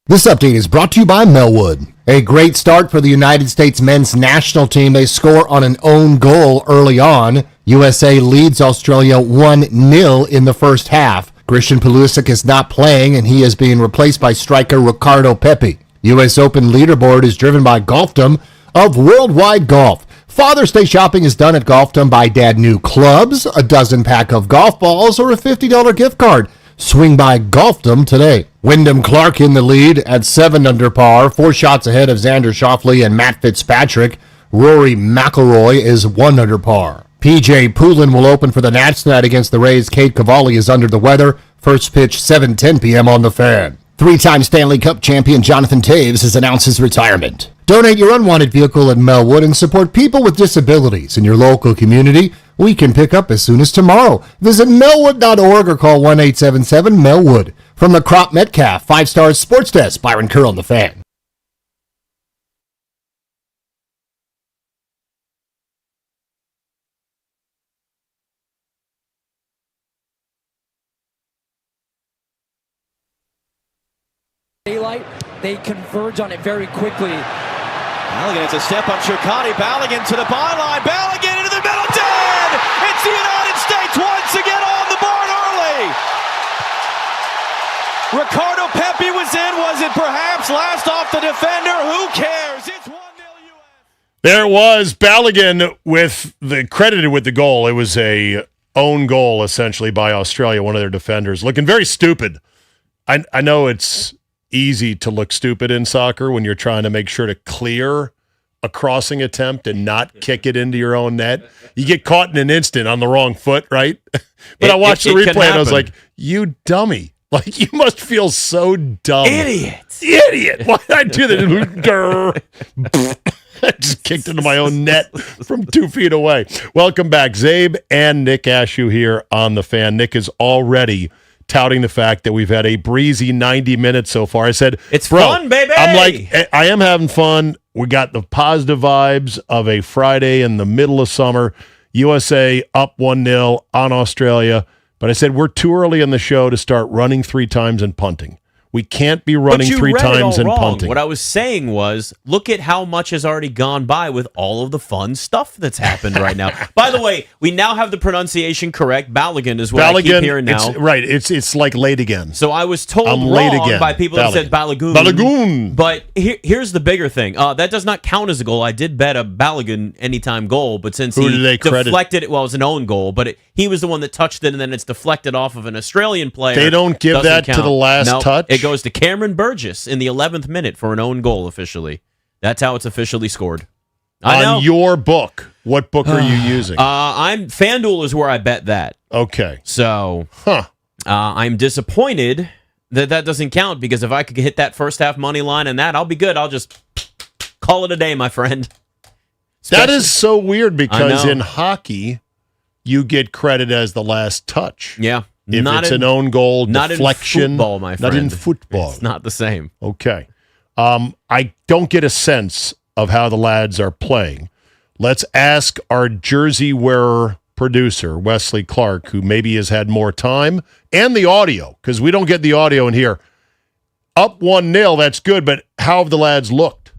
This update is brought to you by Melwood. A great start for the United States men's national team. They score on an own goal early on. USA leads Australia 1-0 in the first half. Christian Pulisic is not playing, and he is being replaced by striker Ricardo Pepi. U.S. Open leaderboard is driven by Golfdom of Worldwide Golf. Father's Day shopping is done at Golfdom. Buy Dad new clubs, a dozen pack of golf balls, or a $50 gift card. Swing by Golfdom today. Wyndham Clark in the lead at 7 under par, 4 shots ahead of Xander Schauffele and Matt Fitzpatrick. Rory McIlroy is 1 under par. PJ Poulin will open for the Nats tonight against the Rays. Cade Cavalli is under the weather. First pitch 7:10 p.m. on the Fan. 3-time Stanley Cup champion Jonathan Toews has announced his retirement. Donate your unwanted vehicle at Melwood and support people with disabilities in your local community. We can pick up as soon as tomorrow. Visit melwood.org or call 1-877-MELWOOD. From the Crop Metcalf 5-Star Sports Desk, Byron Kerr on the Fan. Daylight, they converge on it very quickly. Balogun, it's a step on Shirkani. Balogun to the byline. Balogun into the middle. Dead! It's the United States once again on the board early. Ricardo Pepi was in. Was it perhaps last off the defender? Who cares? It's 1-0 U.S. There was Balogun credited with the goal. It was a own goal, essentially, by Australia, one of their defenders. Looking very stupid. I know it's easy to look stupid in soccer when you're trying to make sure to clear a crossing attempt and not kick it into your own net. You get caught in an instant on the wrong foot, right? But I watched the replay and I was like, you dummy. Like, you must feel so dumb. Idiot. Why did I do that? I just kicked into my own net from 2 feet away. Welcome back. Czabe and Nick Ashooh here on The Fan. Nick is already touting the fact that we've had a breezy 90 minutes so far. I said, it's fun, baby. I'm like, I am having fun. We got the positive vibes of a Friday in the middle of summer. USA up 1-0 on Australia. But I said, we're too early in the show to start running 3 times and punting. We can't be running 3 times and punting. What I was saying was, look at how much has already gone by with all of the fun stuff that's happened right now. By the way, we now have the pronunciation correct. Balogun is what I keep hearing now. It's like late again. So I was told wrong by people that said Balogun. Balogun. But here's the bigger thing. That does not count as a goal. I did bet a Balogun anytime goal, but since he deflected it, well, it was an own goal, but he was the one that touched it, and then it's deflected off of an Australian player. They don't give that to the last touch? It goes to Cameron Burgess in the 11th minute for an own goal officially. That's how it's officially scored. On your book, what book are you using? FanDuel is where I bet that. Okay. So I'm disappointed that doesn't count, because if I could hit that first half money line and that, I'll be good. I'll just call it a day, my friend. That is so weird, because in hockey, you get credit as the last touch. Yeah. If it's an own goal, deflection. Not in football, my friend. Not in football. It's not the same. Okay. I don't get a sense of how the lads are playing. Let's ask our jersey wearer producer, Wesley Clark, who maybe has had more time, and the audio, because we don't get the audio in here. Up 1-0, that's good, but how have the lads looked?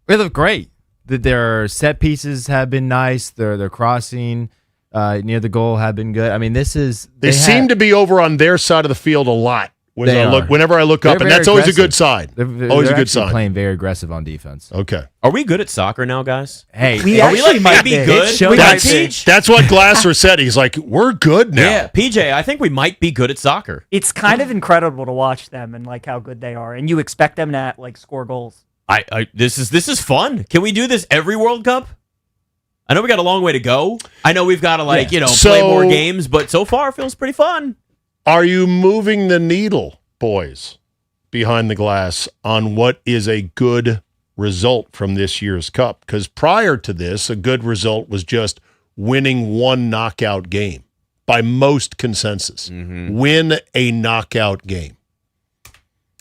They look great. Their set pieces have been nice. Their crossing near the goal have been good. I mean, they seem to be over on their side of the field a lot. Whenever I look up, and that's always a good sign. Always a good sign. Playing very aggressive on defense. Okay. Are we good at soccer now, guys? Hey, are we maybe good? That's what Glasser said. He's like, we're good now. Yeah, PJ, I think we might be good at soccer. It's kind of incredible to watch them and like how good they are, and you expect them to like score goals. This is fun. Can we do this every World Cup? I know we got a long way to go. I know we've got to play more games, but so far it feels pretty fun. Are you moving the needle, boys, behind the glass on what is a good result from this year's Cup? Because prior to this, a good result was just winning one knockout game by most consensus. Mm-hmm. Win a knockout game.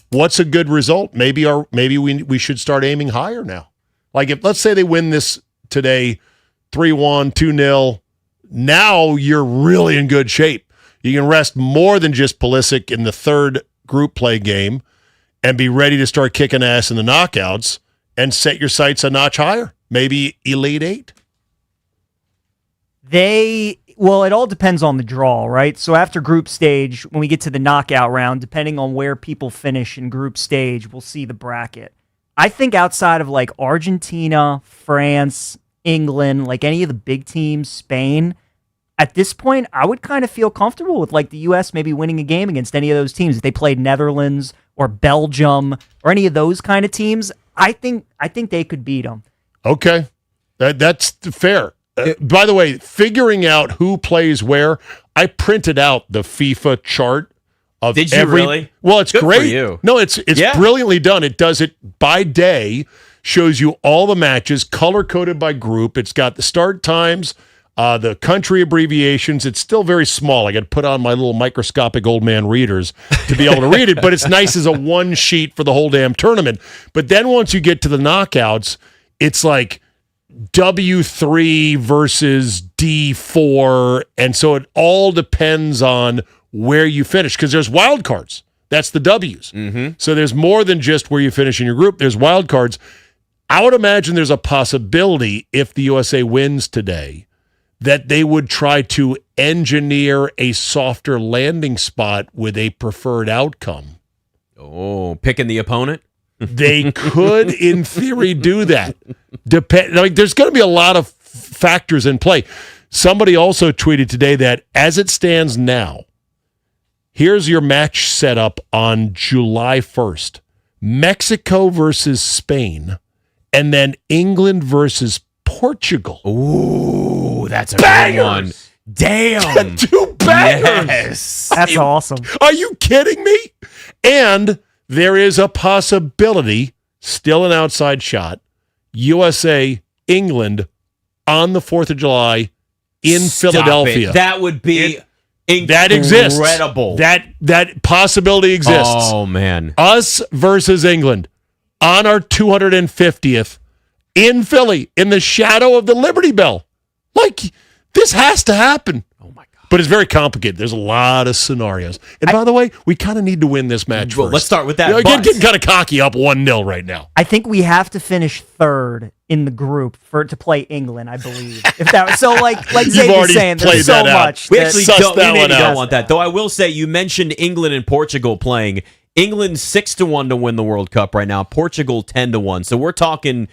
What's a good result? Maybe we should start aiming higher now. Like, if let's say they win this today 3-1, 2-0, now you're really in good shape. You can rest more than just Pulisic in the third group play game, and be ready to start kicking ass in the knockouts and set your sights a notch higher. Maybe Elite Eight. Well, it all depends on the draw, right? So after group stage, when we get to the knockout round, depending on where people finish in group stage, we'll see the bracket. I think outside of like Argentina, France, England, like any of the big teams, Spain, at this point, I would kind of feel comfortable with like the U.S. maybe winning a game against any of those teams. If they played Netherlands or Belgium or any of those kind of teams, I think they could beat them. Okay, that's fair. By the way, figuring out who plays where, I printed out the FIFA chart of Did you really? Well, it's Good great. for you. No, it's brilliantly done. It does it by day, shows you all the matches, color-coded by group. It's got the start times, the country abbreviations. It's still very small. I got to put on my little microscopic old man readers to be able to read it, but it's nice as a one sheet for the whole damn tournament. But then once you get to the knockouts, it's like W3 versus D4, and so it all depends on where you finish, because there's wild cards. That's the W's. Mm-hmm. So there's more than just where you finish in your group. There's wild cards. I would imagine there's a possibility, if the USA wins today, that they would try to engineer a softer landing spot with a preferred outcome. Oh, picking the opponent? They could, in theory, do that. There's going to be a lot of factors in play. Somebody also tweeted today that as it stands now, here's your match setup on July 1st. Mexico versus Spain, and then England versus Portugal. Ooh, that's a Bangers! good one. Damn. 2 bangers. Yes. That's awesome. Are you kidding me? And there is a possibility, still an outside shot, USA, England on the 4th of July in Stop Philadelphia. it. That would be incredible. That exists. That possibility exists. Oh, man. Us versus England on our 250th in Philly in the shadow of the Liberty Bell. Like, this has to happen. Oh, my God. But it's very complicated. There's a lot of scenarios. And by the way, we kind of need to win this match Well, first. let's start with that. Getting kind of cocky, up 1-0 right now. I think we have to finish third in the group for it to play England, I believe. If that so like Czabe was saying, there's so much. We actually Suss that one don't out. want that. Though I will say, you mentioned England and Portugal playing. England's 6-1 to win the World Cup right now. Portugal 10-1. So we're talking.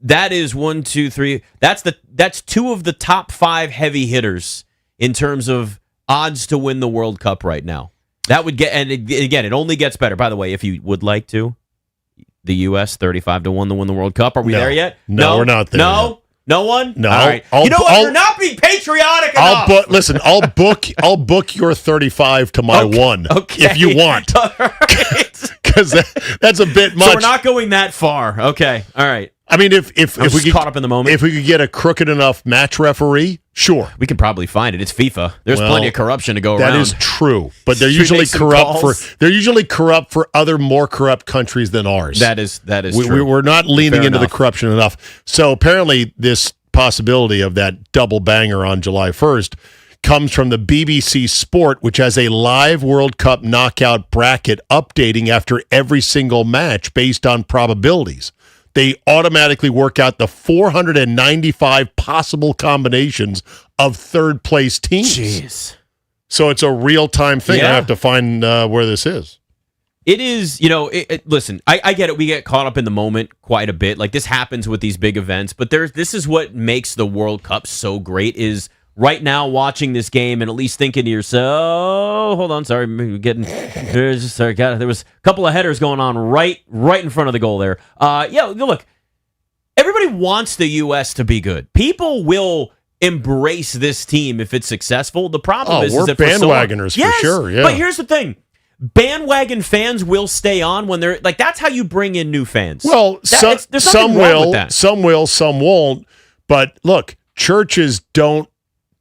That is 1, 2, 3. That's 2 of the top 5 heavy hitters in terms of odds to win the World Cup right now. That would get, and again, it only gets better. By the way, if you would like to, the U.S. 35-1 to win the World Cup. Are we there yet? No, we're not there. No, yet. No one. No. All right. You know what? You're not being patriotic enough. I'll book your 35 to my 1 if you want. All right. Because that's a bit much. So we're not going that far. Okay. All right. I mean, if we get caught up in the moment, if we could get a crooked enough match referee, sure, we could probably find it. It's FIFA. There's plenty of corruption to go around. That is true, but they're usually corrupt for other more corrupt countries than ours. That is true. We're not leaning into the corruption enough. So apparently, this possibility of that double banger on July 1st comes from the BBC Sport, which has a live World Cup knockout bracket updating after every single match based on probabilities. They automatically work out the 495 possible combinations of third-place teams. Jeez. So it's a real-time thing. Yeah. I have to find where this is. It is, listen, I get it. We get caught up in the moment quite a bit. Like, this happens with these big events. But this is what makes the World Cup so great is right now watching this game and at least thinking to yourself, hold on, sorry, there was a couple of headers going on right in front of the goal there. Look, everybody wants the U.S. to be good. People will embrace this team if it's successful. The problem is we're that bandwagoners for sure. Yeah. But here's the thing. Bandwagon fans will stay on when they're like, that's how you bring in new fans. Well, there's some wrong will, with that. some will, some won't. But look, churches don't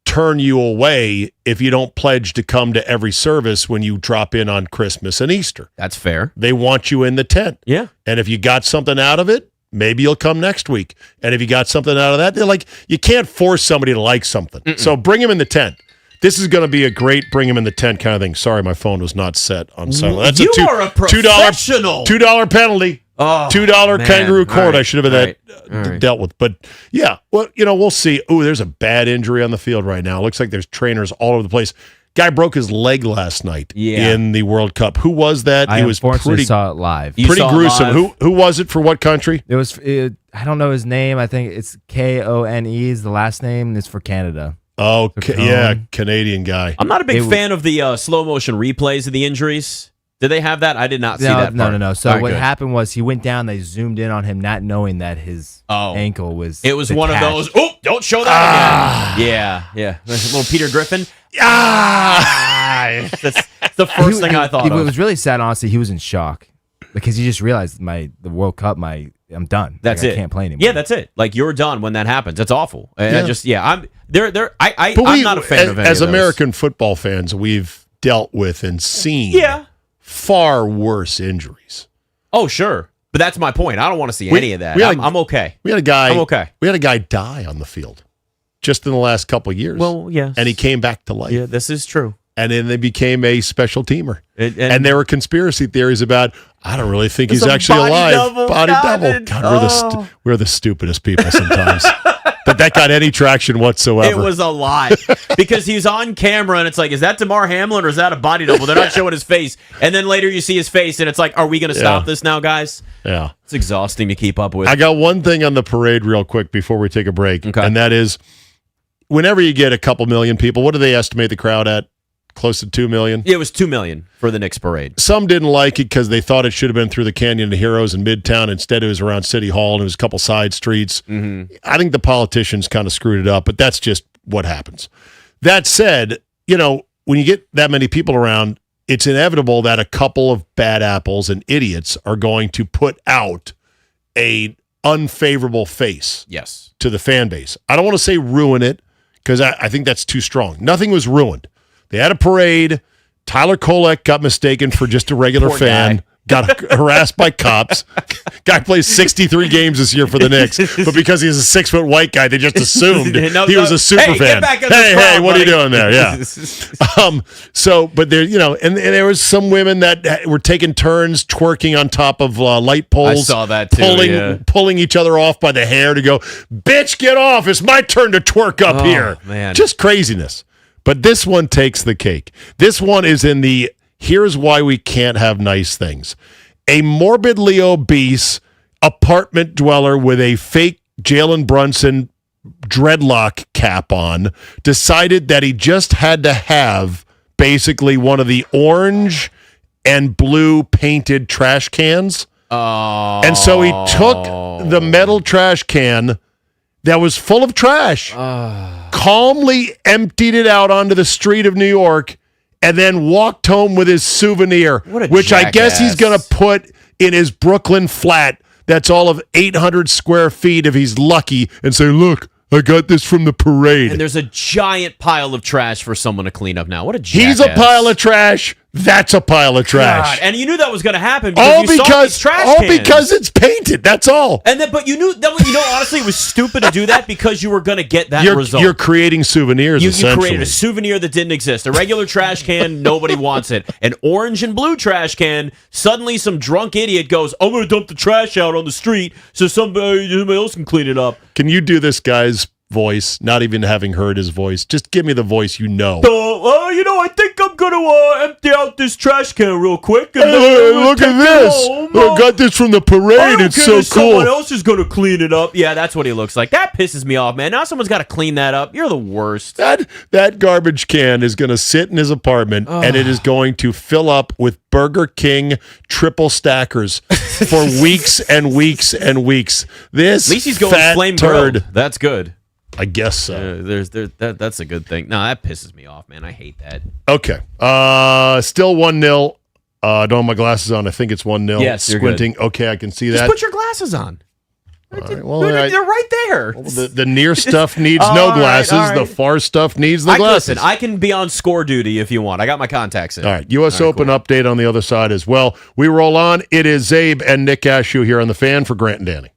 turn you away if you don't pledge to come to every service when you drop in on Christmas and Easter. That's fair. They want you in the tent. Yeah. And if you got something out of it, maybe you'll come next week. And if you got something out of that, they're like, you can't force somebody to like something. So bring them in the tent. This is going to be a great bring him in the tent kind of thing. Sorry, my phone was not set on silent. That's are a professional. $2 penalty. Oh, $2 man. kangaroo court. Right. I should have that dealt with. But yeah, well, we'll see. Ooh, there's a bad injury on the field right now. Looks like there's trainers all over the place. Guy broke his leg last night in the World Cup. Who was that? I unfortunately saw it live. Pretty gruesome. Who was it for what country? It was. I don't know his name. I think it's Kone is the last name. It's for Canada. Oh, yeah, Canadian guy. I'm not a big fan of the slow motion replays of the injuries. Did they have that? I did not see that part. No. So what happened was he went down. They zoomed in on him, not knowing that his ankle was. It was one of those. Oh, don't show that again. Yeah. There's a little Peter Griffin. That's the first thing I thought of. It was really sad, honestly. He was in shock because he just realized the World Cup. I'm done. That's it. I can't play anymore. Yeah, that's it. Like you're done when that happens. That's awful. I'm not a fan of any as of those. American football fans, we've dealt with and seen far worse injuries. Oh, sure. But that's my point. I don't want to see any of that. I'm okay. We had a guy. I'm okay. We had a guy die on the field just in the last couple of years. Well, yes. And he came back to life. Yeah, this is true. And then they became a special teamer. And there were conspiracy theories about, I don't really think he's actually alive. Body double. God, we're the stupidest people sometimes. that got any traction whatsoever. It was a lot. Because he's on camera and it's like, is that Damar Hamlin or is that a body double? They're not showing his face. And then later you see his face and it's like, are we going to stop this now, guys? Yeah. It's exhausting to keep up with. I got one thing on the parade real quick before we take a break. Okay. And that is, whenever you get a couple million people, what do they estimate the crowd at? Close to 2 million? It was 2 million for the Knicks parade. Some didn't like it because they thought it should have been through the Canyon of Heroes in Midtown. Instead, it was around City Hall and it was a couple side streets. Mm-hmm. I think the politicians kind of screwed it up, but that's just what happens. That said, when you get that many people around, it's inevitable that a couple of bad apples and idiots are going to put out a unfavorable face to the fan base. I don't want to say ruin it because I think that's too strong. Nothing was ruined. They had a parade. Tyler Kolek got mistaken for just a regular fan. Got harassed by cops. Guy plays 63 games this year for the Knicks, but because he's a 6-foot white guy, they just assumed he was a super fan. Hey, what are you doing there? Yeah. But there, and there was some women that were taking turns twerking on top of light poles. I saw that too. Pulling each other off by the hair to go, bitch, get off! It's my turn to twerk up here. Man, just craziness. But this one takes the cake. This one is in the here's why we can't have nice things. A morbidly obese apartment dweller with a fake Jalen Brunson dreadlock cap on decided that he just had to have basically one of the orange and blue painted trash cans. Oh. And so he took the metal trash can that was full of trash, calmly emptied it out onto the street of New York, and then walked home with his souvenir, which I guess he's going to put in his Brooklyn flat that's all of 800 square feet if he's lucky, and say, look, I got this from the parade. And there's a giant pile of trash for someone to clean up now. What a jackass. He's a pile of trash. That's a pile of trash. God. And you knew that was going to happen because you saw these trash cans. Because it's painted. That's all. But you knew that. Honestly, it was stupid to do that because you were going to get that result. You're creating souvenirs. You created a souvenir that didn't exist. A regular trash can, nobody wants it. An orange and blue trash can. Suddenly, some drunk idiot goes, "I'm going to dump the trash out on the street so somebody else can clean it up." Can you do this guy's voice, not even having heard his voice? Just give me the voice you know. I think I'm going to empty out this trash can real quick. And look at this. I got this from the parade. It's so cool. Someone else is going to clean it up. Yeah, that's what he looks like. That pisses me off, man. Now someone's got to clean that up. You're the worst. That garbage can is going to sit in his apartment, and it is going to fill up with Burger King triple stackers for weeks and weeks and weeks. This at least he's going flame grilled. That's good. I guess so. That's a good thing. No, that pisses me off, man. I hate that. Okay. Still 1-0. Don't have my glasses on. I think it's 1-0. Yes, you're squinting. Good. Okay, I can see that. Just put your glasses on. Right, they're right there. Well, the near stuff needs no glasses. Right. The far stuff needs the glasses. Listen, I can be on score duty if you want. I got my contacts in. All right. U.S. Open update on the other side as well. We roll on. It is Czabe and Nick Ashooh here on The Fan for Grant and Danny.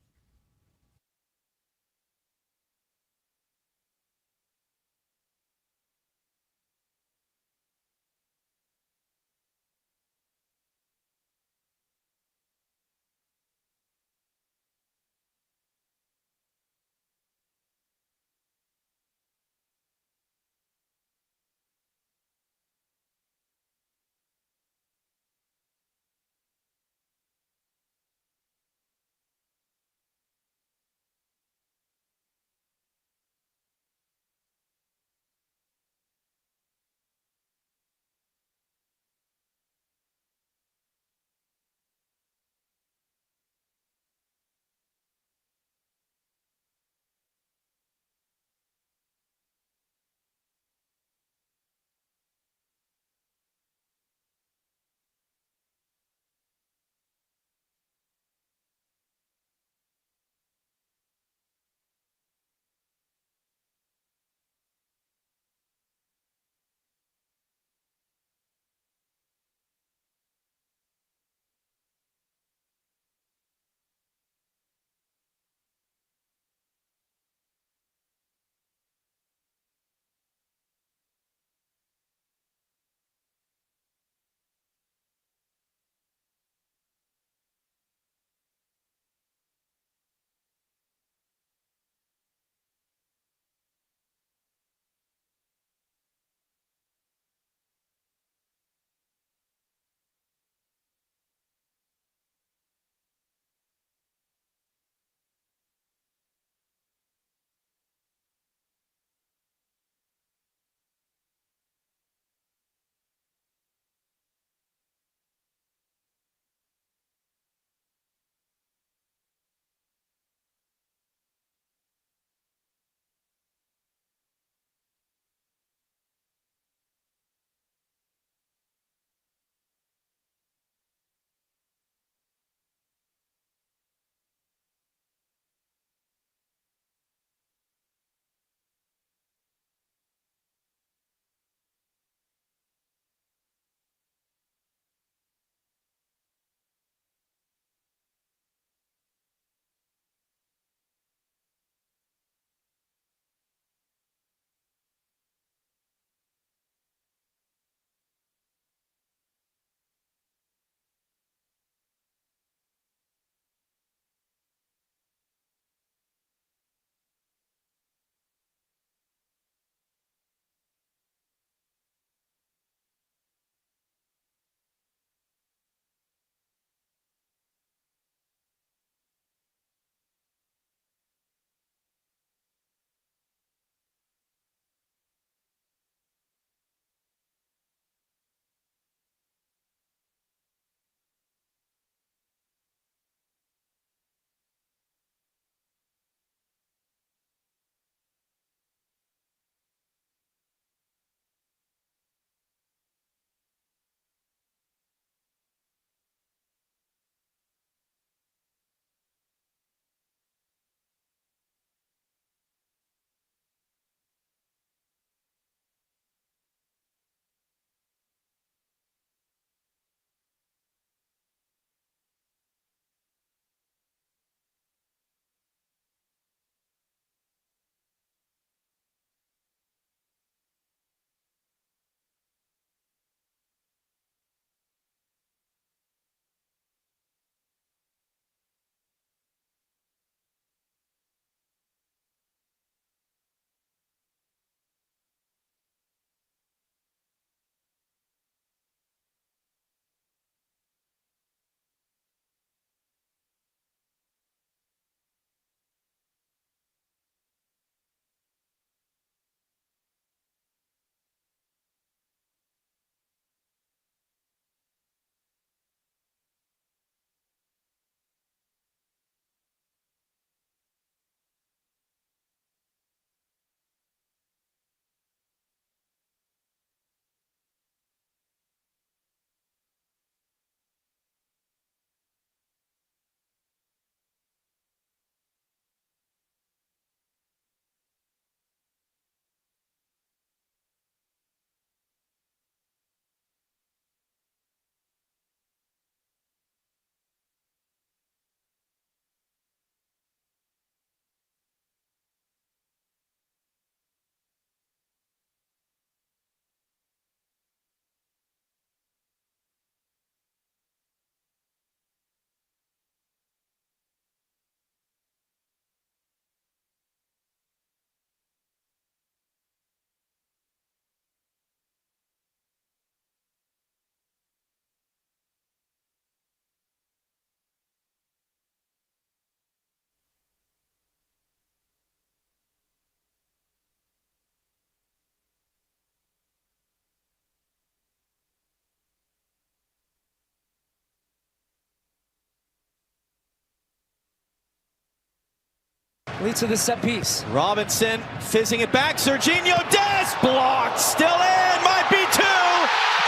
Leads to the set piece. Robinson fizzing it back. Serginho Dest blocked. Still in. Might be two.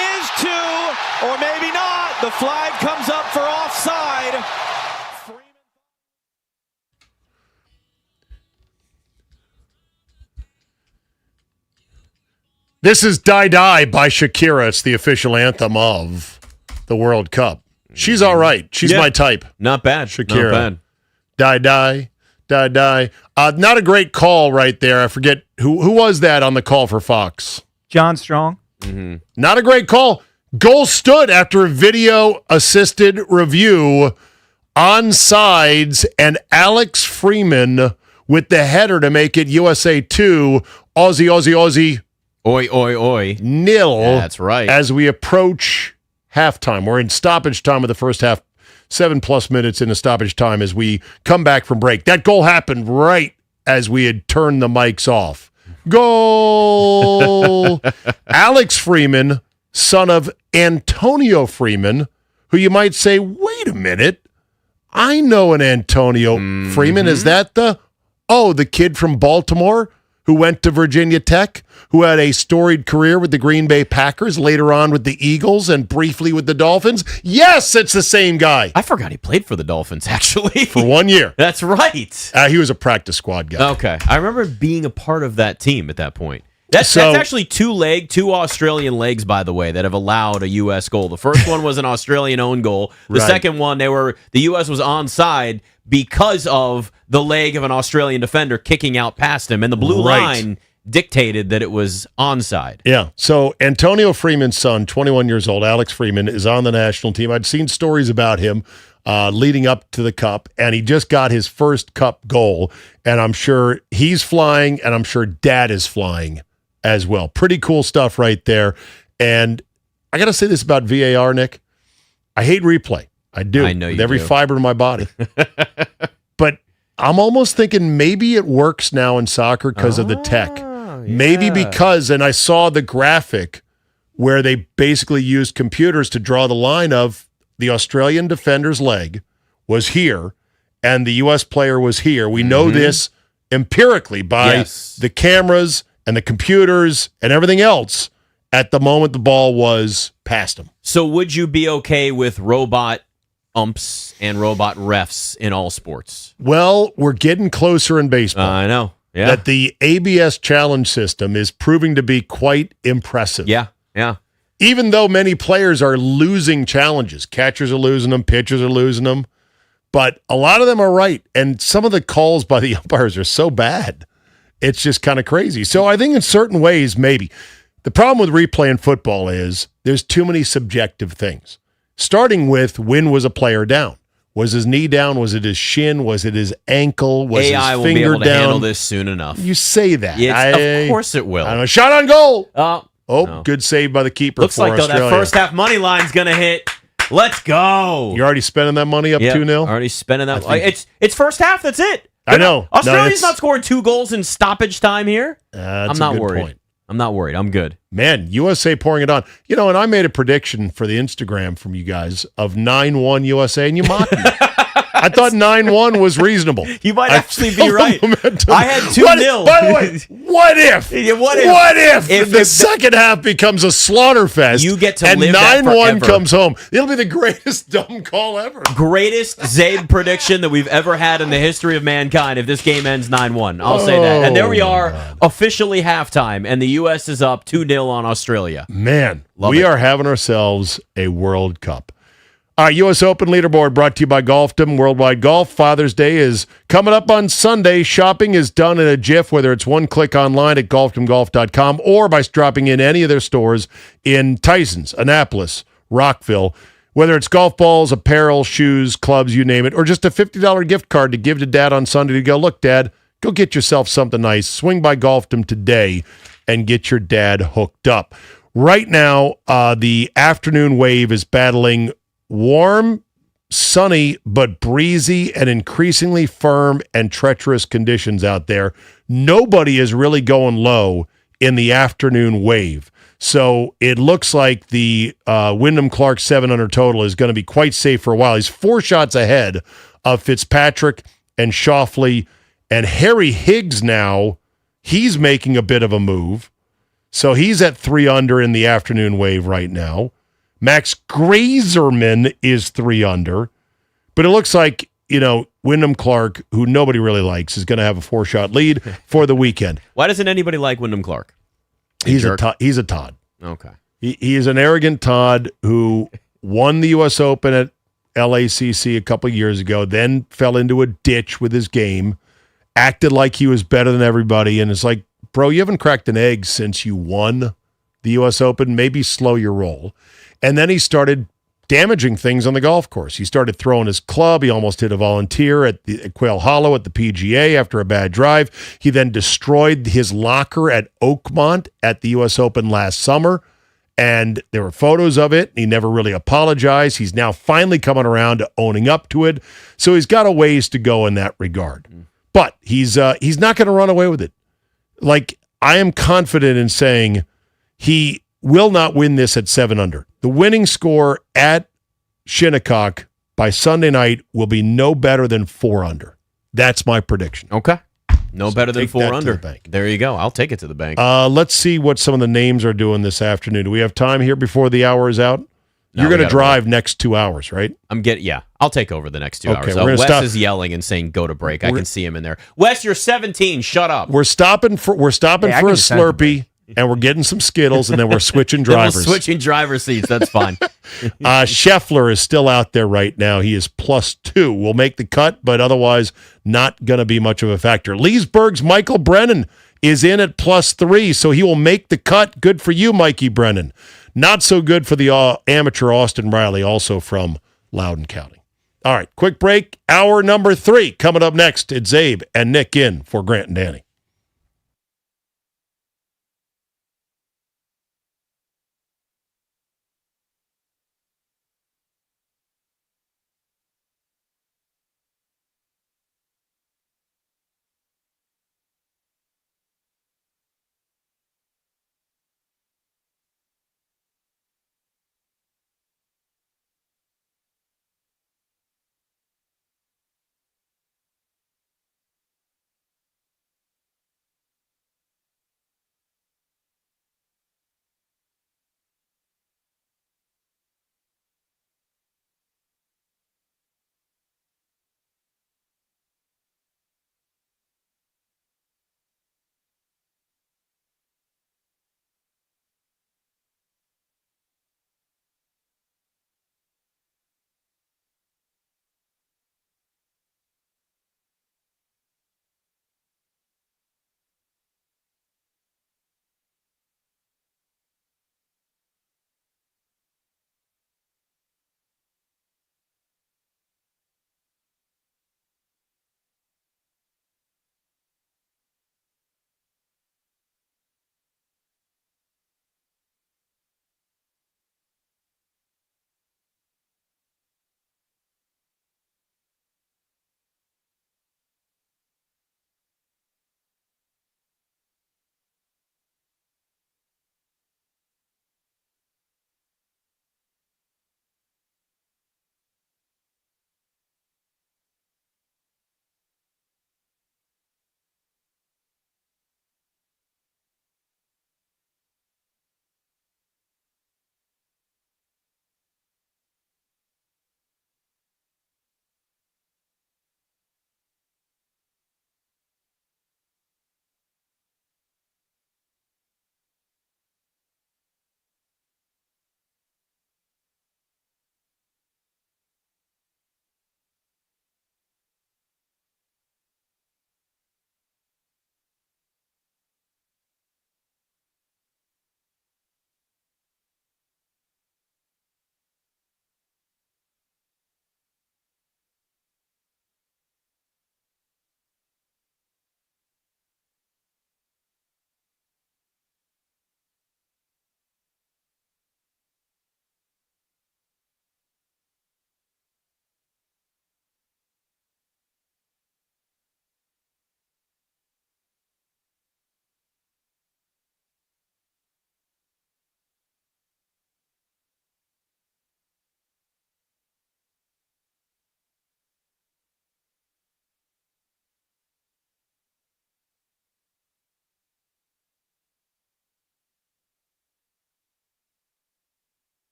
Is two. Or maybe not. The flag comes up for offside. This is Die Die by Shakira. It's the official anthem of the World Cup. She's all right. She's my type. Not bad. Shakira. Not bad. Die Die. Die Die. Not a great call right there. I forget who was that on the call for Fox. John Strong. Mm-hmm. Not a great call. Goal stood after a video-assisted review. Onside, and Alex Freeman with the header to make it USA 2, Aussie. Oi, oi, oi. Nil. Yeah, that's right. As we approach halftime. We're in stoppage time of the first half, 7+ minutes into stoppage time as we come back from break. That goal happened right as we had turned the mics off. Goal! Alex Freeman, son of Antonio Freeman, who you might say, wait a minute, I know an Antonio Freeman. Is that the kid from Baltimore who went to Virginia Tech, who had a storied career with the Green Bay Packers, later on with the Eagles, and briefly with the Dolphins? Yes, it's the same guy. I forgot he played for the Dolphins, actually. For 1 year. That's right. He was a practice squad guy. Okay. I remember being a part of that team at that point. That's actually two Australian legs, by the way, that have allowed a U.S. goal. The first one was an Australian own goal. The second one, the U.S. was onside because of the leg of an Australian defender kicking out past him, and the blue line dictated that it was onside. Yeah. So Antonio Freeman's son, 21 years old, Alex Freeman, is on the national team. I'd seen stories about him leading up to the Cup, and he just got his first Cup goal, and I'm sure he's flying, and I'm sure Dad is flying as well. Pretty cool stuff right there. And I got to say this about VAR, Nick. I hate replay. I do. I know you with every do. fiber in my body. But I'm almost thinking maybe it works now in soccer because of the tech. Maybe because, and I saw the graphic where they basically used computers to draw the line of the Australian defender's leg was here and the U.S. player was here. We know this empirically by the cameras and the computers and everything else at the moment the ball was past him. So would you be okay with robot umps and robot refs in all sports? Well, we're getting closer in baseball. I know. Yeah. That the ABS challenge system is proving to be quite impressive. Yeah. Even though many players are losing challenges. Catchers are losing them, pitchers are losing them. But a lot of them are right. And some of the calls by the umpires are so bad. It's just kind of crazy. So I think in certain ways, maybe. The problem with replay in football is there's too many subjective things. Starting with, when was a player down? Was his knee down? Was it his shin? Was it his ankle? Was AI his will finger be able to down? handle this soon enough. You say that. Of course it will. I don't know. Shot on goal. No. Good save by the keeper. Looks for like, though, Australia. that first half money line's going to hit. Let's go. You're already spending that money up 2-0? Already spending that. It's first half. That's it. I know. Australia's not scoring 2 goals in stoppage time here. That's I'm not a good worried. point. I'm not worried. I'm good. Man, USA pouring it on. You know, and I made a prediction for the Instagram from you guys of 9-1 USA, and you mocked me. I thought 9-1 was reasonable. You might actually be right. I had 2-0. By the way, what if? What if the second half becomes a slaughter fest? You get to and live that 9-1 forever. comes home. It'll be the greatest dumb call ever. Greatest Czabe prediction that we've ever had in the history of mankind if this game ends 9-1. I'll say that. And there we are, officially halftime, and the U.S. is up 2-0 on Australia. Man, Love we it. are having ourselves a World Cup. Our U.S. Open leaderboard brought to you by Golfdom Worldwide Golf. Father's Day is coming up on Sunday. Shopping is done in a jiff, whether it's one click online at golfdomgolf.com or by dropping in any of their stores in Tysons, Annapolis, Rockville. Whether it's golf balls, apparel, shoes, clubs, you name it, or just a $50 gift card to give to Dad on Sunday to go, look, Dad, go get yourself something nice. Swing by Golfdom today and get your dad hooked up. Right now, the afternoon wave is battling warm, sunny, but breezy and increasingly firm and treacherous conditions out there. Nobody is really going low in the afternoon wave. So it looks like the Wyndham Clark 700 total is going to be quite safe for a while. He's 4 shots ahead of Fitzpatrick and Schauffele And Harry Higgs now, he's making a bit of a move. So he's at 3 under in the afternoon wave right now. Max Grazerman is 3 under. But it looks like, Wyndham Clark, who nobody really likes, is going to have a 4-shot lead for the weekend. Why doesn't anybody like Wyndham Clark? He's a Todd. Okay. He is an arrogant Todd who won the U.S. Open at LACC a couple of years ago, then fell into a ditch with his game, acted like he was better than everybody, and it's like, bro, you haven't cracked an egg since you won the U.S. Open. Maybe slow your roll. And then he started damaging things on the golf course. He started throwing his club. He almost hit a volunteer at Quail Hollow at the PGA after a bad drive. He then destroyed his locker at Oakmont at the U.S. Open last summer. And there were photos of it. He never really apologized. He's now finally coming around to owning up to it. So he's got a ways to go in that regard. But he's not going to run away with it. Like, I am confident in saying he will not win this at 7 under. The winning score at Shinnecock by Sunday night will be no better than 4 under. That's my prediction. Okay. No better than take 4 that to under. the bank. There you go. I'll take it to the bank. Let's see what some of the names are doing this afternoon. Do we have time here before the hour is out? No, You're we going to gotta drive next 2 hours, right? I'll take over the next 2 Okay, hours. we're gonna Wes stop. is yelling and saying, go to break. I can see him in there. Wes, you're 17. Shut up. We're stopping for Hey, I a can decide to Slurpee, and we're getting some Skittles, and then we're switching Then we'll drivers. switching driver seats. That's fine. Scheffler is still out there right now. He is +2. Will make the cut, but otherwise not going to be much of a factor. Leesburg's Michael Brennan is in at +3, so he will make the cut. Good for you, Mikey Brennan. Not so good for the amateur Austin Riley, also from Loudoun County. All right, quick break. Hour number 3 coming up next. It's Czabe and Nick in for Grant and Danny.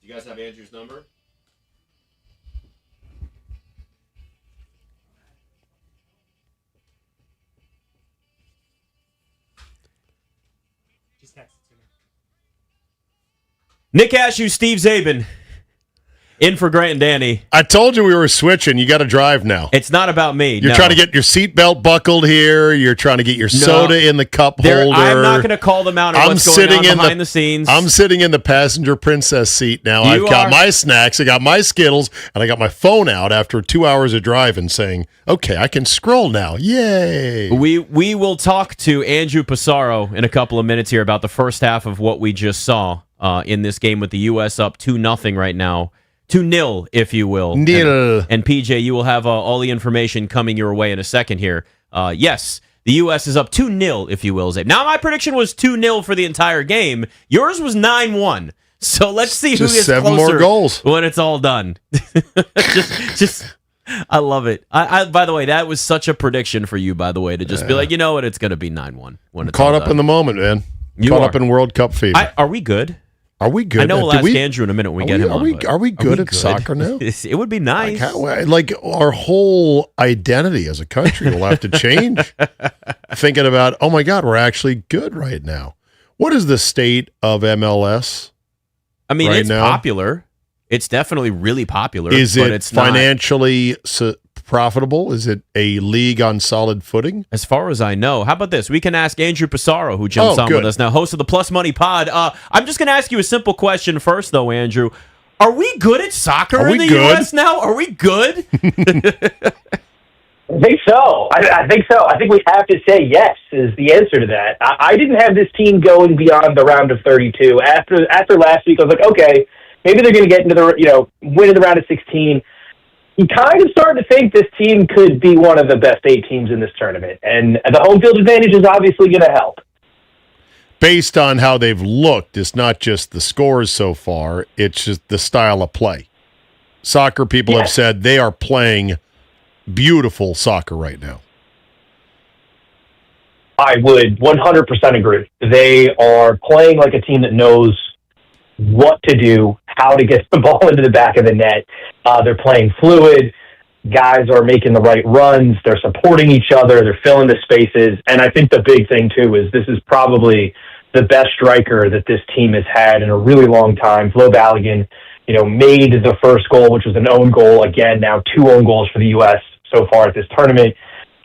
You guys have Andrew's number? Nick Ashooh, Steve Czabe, in for Grant and Danny. I told you we were switching. You got to drive now. It's not about me. You're trying to get your seatbelt buckled here. You're trying to get your soda in the cup holder. I'm not going to call them out on what's going on behind the scenes. I'm sitting in the passenger princess seat now. I've got my snacks. I got my Skittles, and I got my phone out after 2 hours of driving saying, okay, I can scroll now. Yay. We will talk to Andrew Pissarro in a couple of minutes here about the first half of what we just saw in this game with the U.S. up 2-0 right now. 2-0, if you will. Nil. And PJ, you will have all the information coming your way in a second here. Yes, the U.S. is up 2-0, if you will, Czabe. Now, my prediction was 2-0 for the entire game. Yours was 9-1. So let's see who gets 7 closer more goals when it's all done. I love it. I by the way, that was such a prediction for you, by the way, to just be like, you know what, it's going to be 9-1 when it's caught all up done. in the moment, man. Caught up in World Cup fever. Are we good? Are we good? I know we'll ask Andrew in a minute when we get him on. Are we good at soccer now? It would be nice. Like our whole identity as a country will have to change. Thinking about, oh my God, we're actually good right now. What is the state of MLS? I mean, right it's now? popular. It's definitely really popular. Is but it it's financially profitable? Is it a league on solid footing? As far as I know. How about this? We can ask Andrew Pissarro, who jumps on with us now, host of the Plus Money Pod. I'm just going to ask you a simple question first, though, Andrew. Are we good at soccer in the U.S. now? Are we good? I think so. I think so. I think we have to say yes is the answer to that. I didn't have this team going beyond the round of 32. After last week, I was like, okay, maybe they're going to get into the, win in the round of 16. You kind of starting to think this team could be one of the best 8 teams in this tournament. And the home field advantage is obviously going to help. Based on how they've looked, it's not just the scores so far, it's just the style of play. Soccer people have said they are playing beautiful soccer right now. I would 100% agree. They are playing like a team that knows what to do, how to get the ball into the back of the net. They're playing fluid. Guys are making the right runs. They're supporting each other. They're filling the spaces. And I think the big thing, too, is this is probably the best striker that this team has had in a really long time. Flo Balogun, made the first goal, which was an own goal. Again, now 2 own goals for the U.S. so far at this tournament.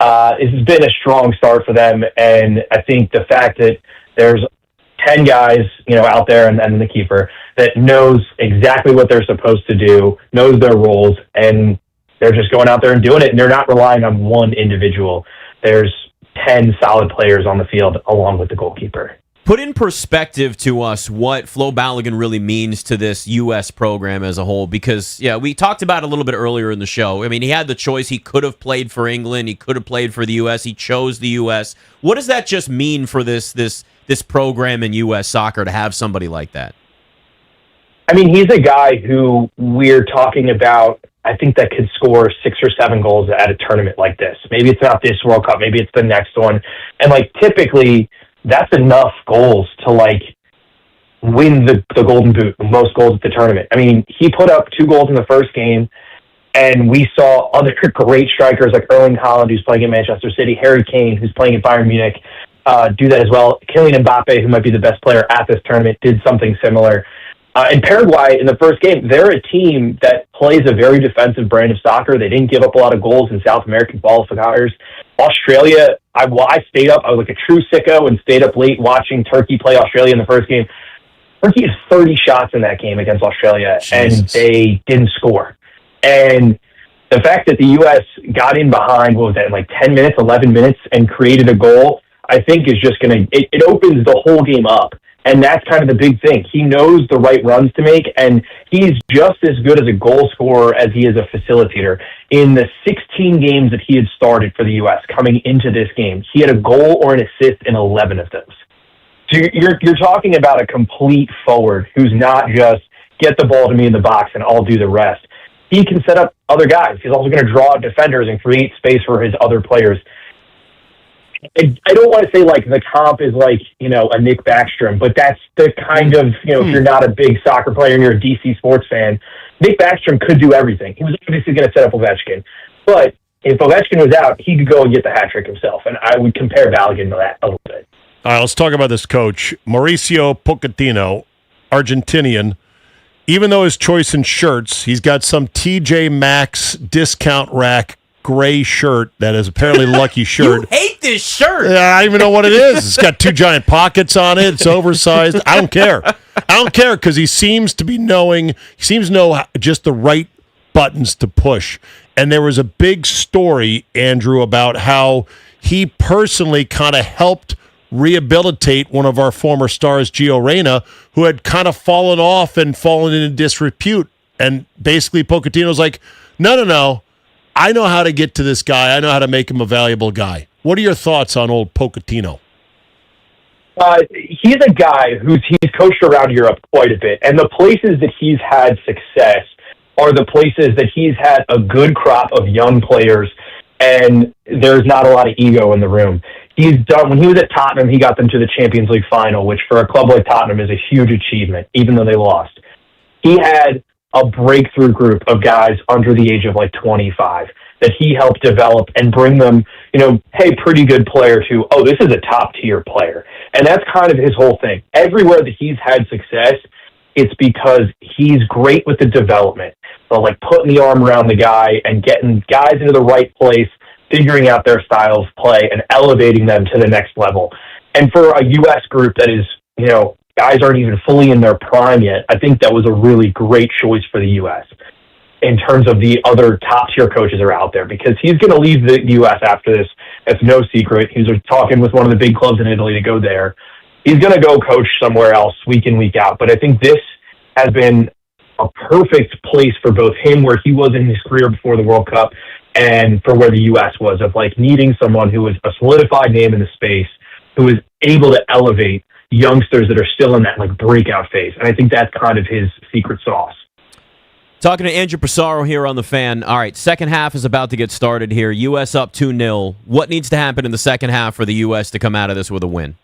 This has been a strong start for them. And I think the fact that there's 10 guys, out there and the keeper that knows exactly what they're supposed to do, knows their roles, and they're just going out there and doing it, and they're not relying on one individual. There's 10 solid players on the field along with the goalkeeper. Put in perspective to us what Flo Balogun really means to this U.S. program as a whole, because, we talked about it a little bit earlier in the show. I mean, he had the choice. He could have played for England. He could have played for the U.S. He chose the U.S. What does that just mean for this program in U.S. soccer to have somebody like that? I mean, he's a guy who we're talking about, I think, that could score 6 or 7 goals at a tournament like this. Maybe it's not this World Cup. Maybe it's the next one. And, typically, that's enough goals to, win the Golden Boot, most goals at the tournament. I mean, he put up 2 goals in the first game, and we saw other great strikers like Erling Haaland, who's playing at Manchester City, Harry Kane, who's playing at Bayern Munich, do that as well. Kylian Mbappe, who might be the best player at this tournament, did something similar. And Paraguay, in the first game, they're a team that plays a very defensive brand of soccer. They didn't give up a lot of goals in South American qualifiers. Australia, I stayed up. I was like a true sicko and stayed up late watching Turkey play Australia in the first game. Turkey had 30 shots in that game against Australia, and they didn't score. And the fact that the U.S. got in behind, 10 minutes, 11 minutes, and created a goal, I think is just going to, it opens the whole game up. And that's kind of the big thing. He knows the right runs to make, and he's just as good as a goal scorer as he is a facilitator. In the 16 games that he had started for the U.S. coming into this game, he had a goal or an assist in 11 of those. So you're talking about a complete forward who's not just get the ball to me in the box and I'll do the rest. He can set up other guys. He's also going to draw out defenders and create space for his other players. I don't want to say like the comp is like, a Nick Backstrom, but that's the kind of, if you're not a big soccer player and you're a DC sports fan, Nick Backstrom could do everything. He was obviously going to set up Ovechkin, but if Ovechkin was out, he could go and get the hat trick himself, and I would compare Balogun to that a little bit. All right, let's talk about this coach, Mauricio Pochettino, Argentinian. Even though his choice in shirts, he's got some TJ Maxx discount rack gray shirt that is apparently Lucky shirt. You hate this shirt. I don't even know what it is. It's got 2 giant pockets on it. It's oversized. I don't care. Because he seems to know just the right buttons to push. And there was a big story, Andrew, about how he personally kind of helped rehabilitate one of our former stars, Gio Reyna, who had kind of fallen off and fallen into disrepute. And basically Pochettino's like, no. I know how to get to this guy. I know how to make him a valuable guy. What are your thoughts on old Pochettino? He's a guy he's coached around Europe quite a bit. And the places that he's had success are the places that he's had a good crop of young players and there's not a lot of ego in the room. When he was at Tottenham, he got them to the Champions League final, which for a club like Tottenham is a huge achievement, even though they lost. He had a breakthrough group of guys under the age of 25 that he helped develop and bring them, hey, pretty good player to, oh, this is a top tier player. And that's kind of his whole thing. Everywhere that he's had success, it's because he's great with the development. So putting the arm around the guy and getting guys into the right place, figuring out their styles of play and elevating them to the next level. And for a U.S. group that is, guys aren't even fully in their prime yet, I think that was a really great choice for the U.S. in terms of the other top-tier coaches that are out there, because he's going to leave the U.S. after this. That's no secret. He's talking with one of the big clubs in Italy to go there. He's going to go coach somewhere else week in, week out. But I think this has been a perfect place for both him, where he was in his career before the World Cup, and for where the U.S. was, of needing someone who was a solidified name in the space, who is able to elevate youngsters that are still in that breakout phase. And I think that's kind of his secret sauce. Talking to Andrew Pissarro here on The Fan. All right, second half is about to get started here. U.S. up 2-0. What needs to happen in the second half for the U.S. to come out of this with a win?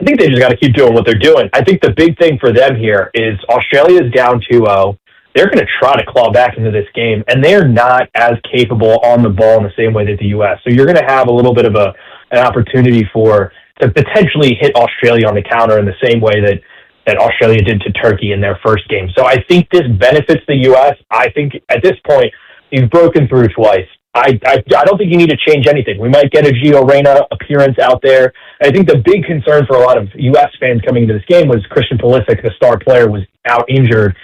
I think they just got to keep doing what they're doing. I think the big thing for them here is Australia's down 2-0. They're going to try to claw back into this game, and they're not as capable on the ball in the same way that the U.S. So you're going to have a little bit of an opportunity to potentially hit Australia on the counter in the same way that Australia did to Turkey in their first game. So I think this benefits the U.S. I think at this point, you've broken through twice. I don't think you need to change anything. We might get a Gio Reyna appearance out there. I think the big concern for a lot of U.S. fans coming into this game was Christian Pulisic, the star player, was out injured,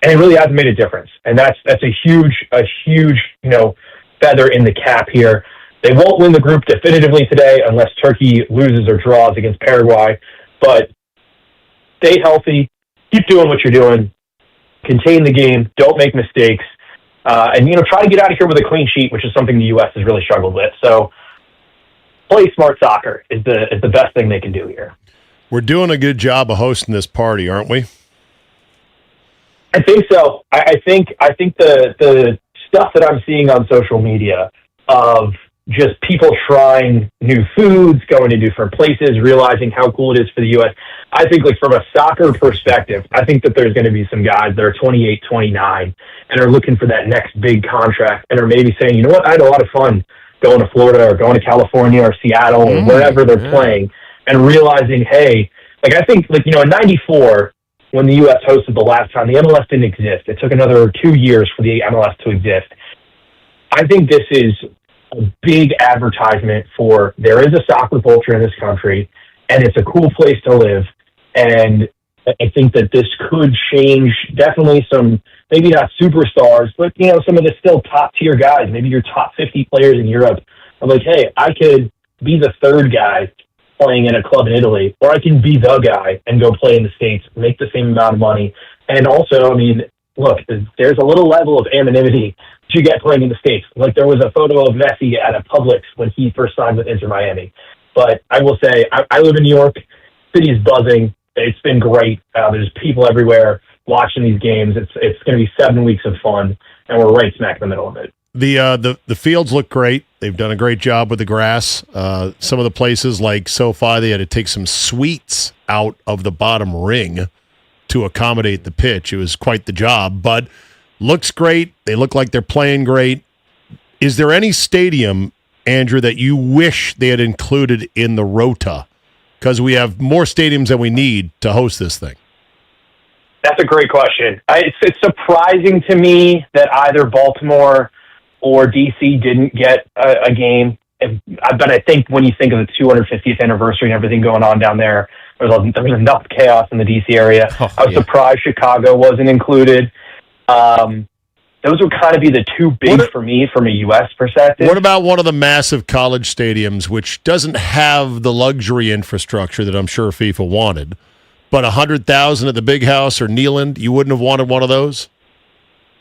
and it really hasn't made a difference. And that's a huge feather in the cap here. They won't win the group definitively today unless Turkey loses or draws against Paraguay. But stay healthy, keep doing what you're doing, contain the game, don't make mistakes, and try to get out of here with a clean sheet, which is something the U.S. has really struggled with. So play smart soccer is the best thing they can do here. We're doing a good job of hosting this party, aren't we? I think so. I think the stuff that I'm seeing on social media of just people trying new foods, going to different places, realizing how cool it is for the U.S. I think from a soccer perspective, I think that there's going to be some guys that are 28, 29 and are looking for that next big contract and are maybe saying, you know what, I had a lot of fun going to Florida or going to California or Seattle or wherever they're playing, and realizing, hey, I think in 94, when the U.S. hosted the last time, the MLS didn't exist. It took another 2 years for the MLS to exist. I think this is a big advertisement for there is a soccer culture in this country, and it's a cool place to live. And I think that this could change definitely some, maybe not superstars, but, some of the still top-tier guys, maybe your top 50 players in Europe are like, hey, I could be the third guy playing in a club in Italy, or I can be the guy and go play in the States, make the same amount of money. And also, look, there's a little level of anonymity that you get playing in the States. There was a photo of Messi at a Publix when he first signed with Inter Miami. But I will say, I live in New York. City is buzzing. It's been great. There's people everywhere watching these games. It's going to be 7 weeks of fun, and we're right smack in the middle of it. The fields look great. They've done a great job with the grass. Some of the places like SoFi, they had to take some suites out of the bottom ring to accommodate the pitch. It was quite the job, but looks great. They look like they're playing great. Is there any stadium, Andrew, that you wish they had included in the rota? Because we have more stadiums than we need to host this thing. That's a great question. It's surprising to me that either Baltimore or DC didn't get a game. But I think when you think of the 250th anniversary and everything going on down there, there was enough chaos in the DC area. I was surprised Chicago wasn't included. Those would kind of be the two big for me from a U.S. perspective. What about one of the massive college stadiums, which doesn't have the luxury infrastructure that I'm sure FIFA wanted, but 100,000 at the Big House or Neyland, you wouldn't have wanted one of those?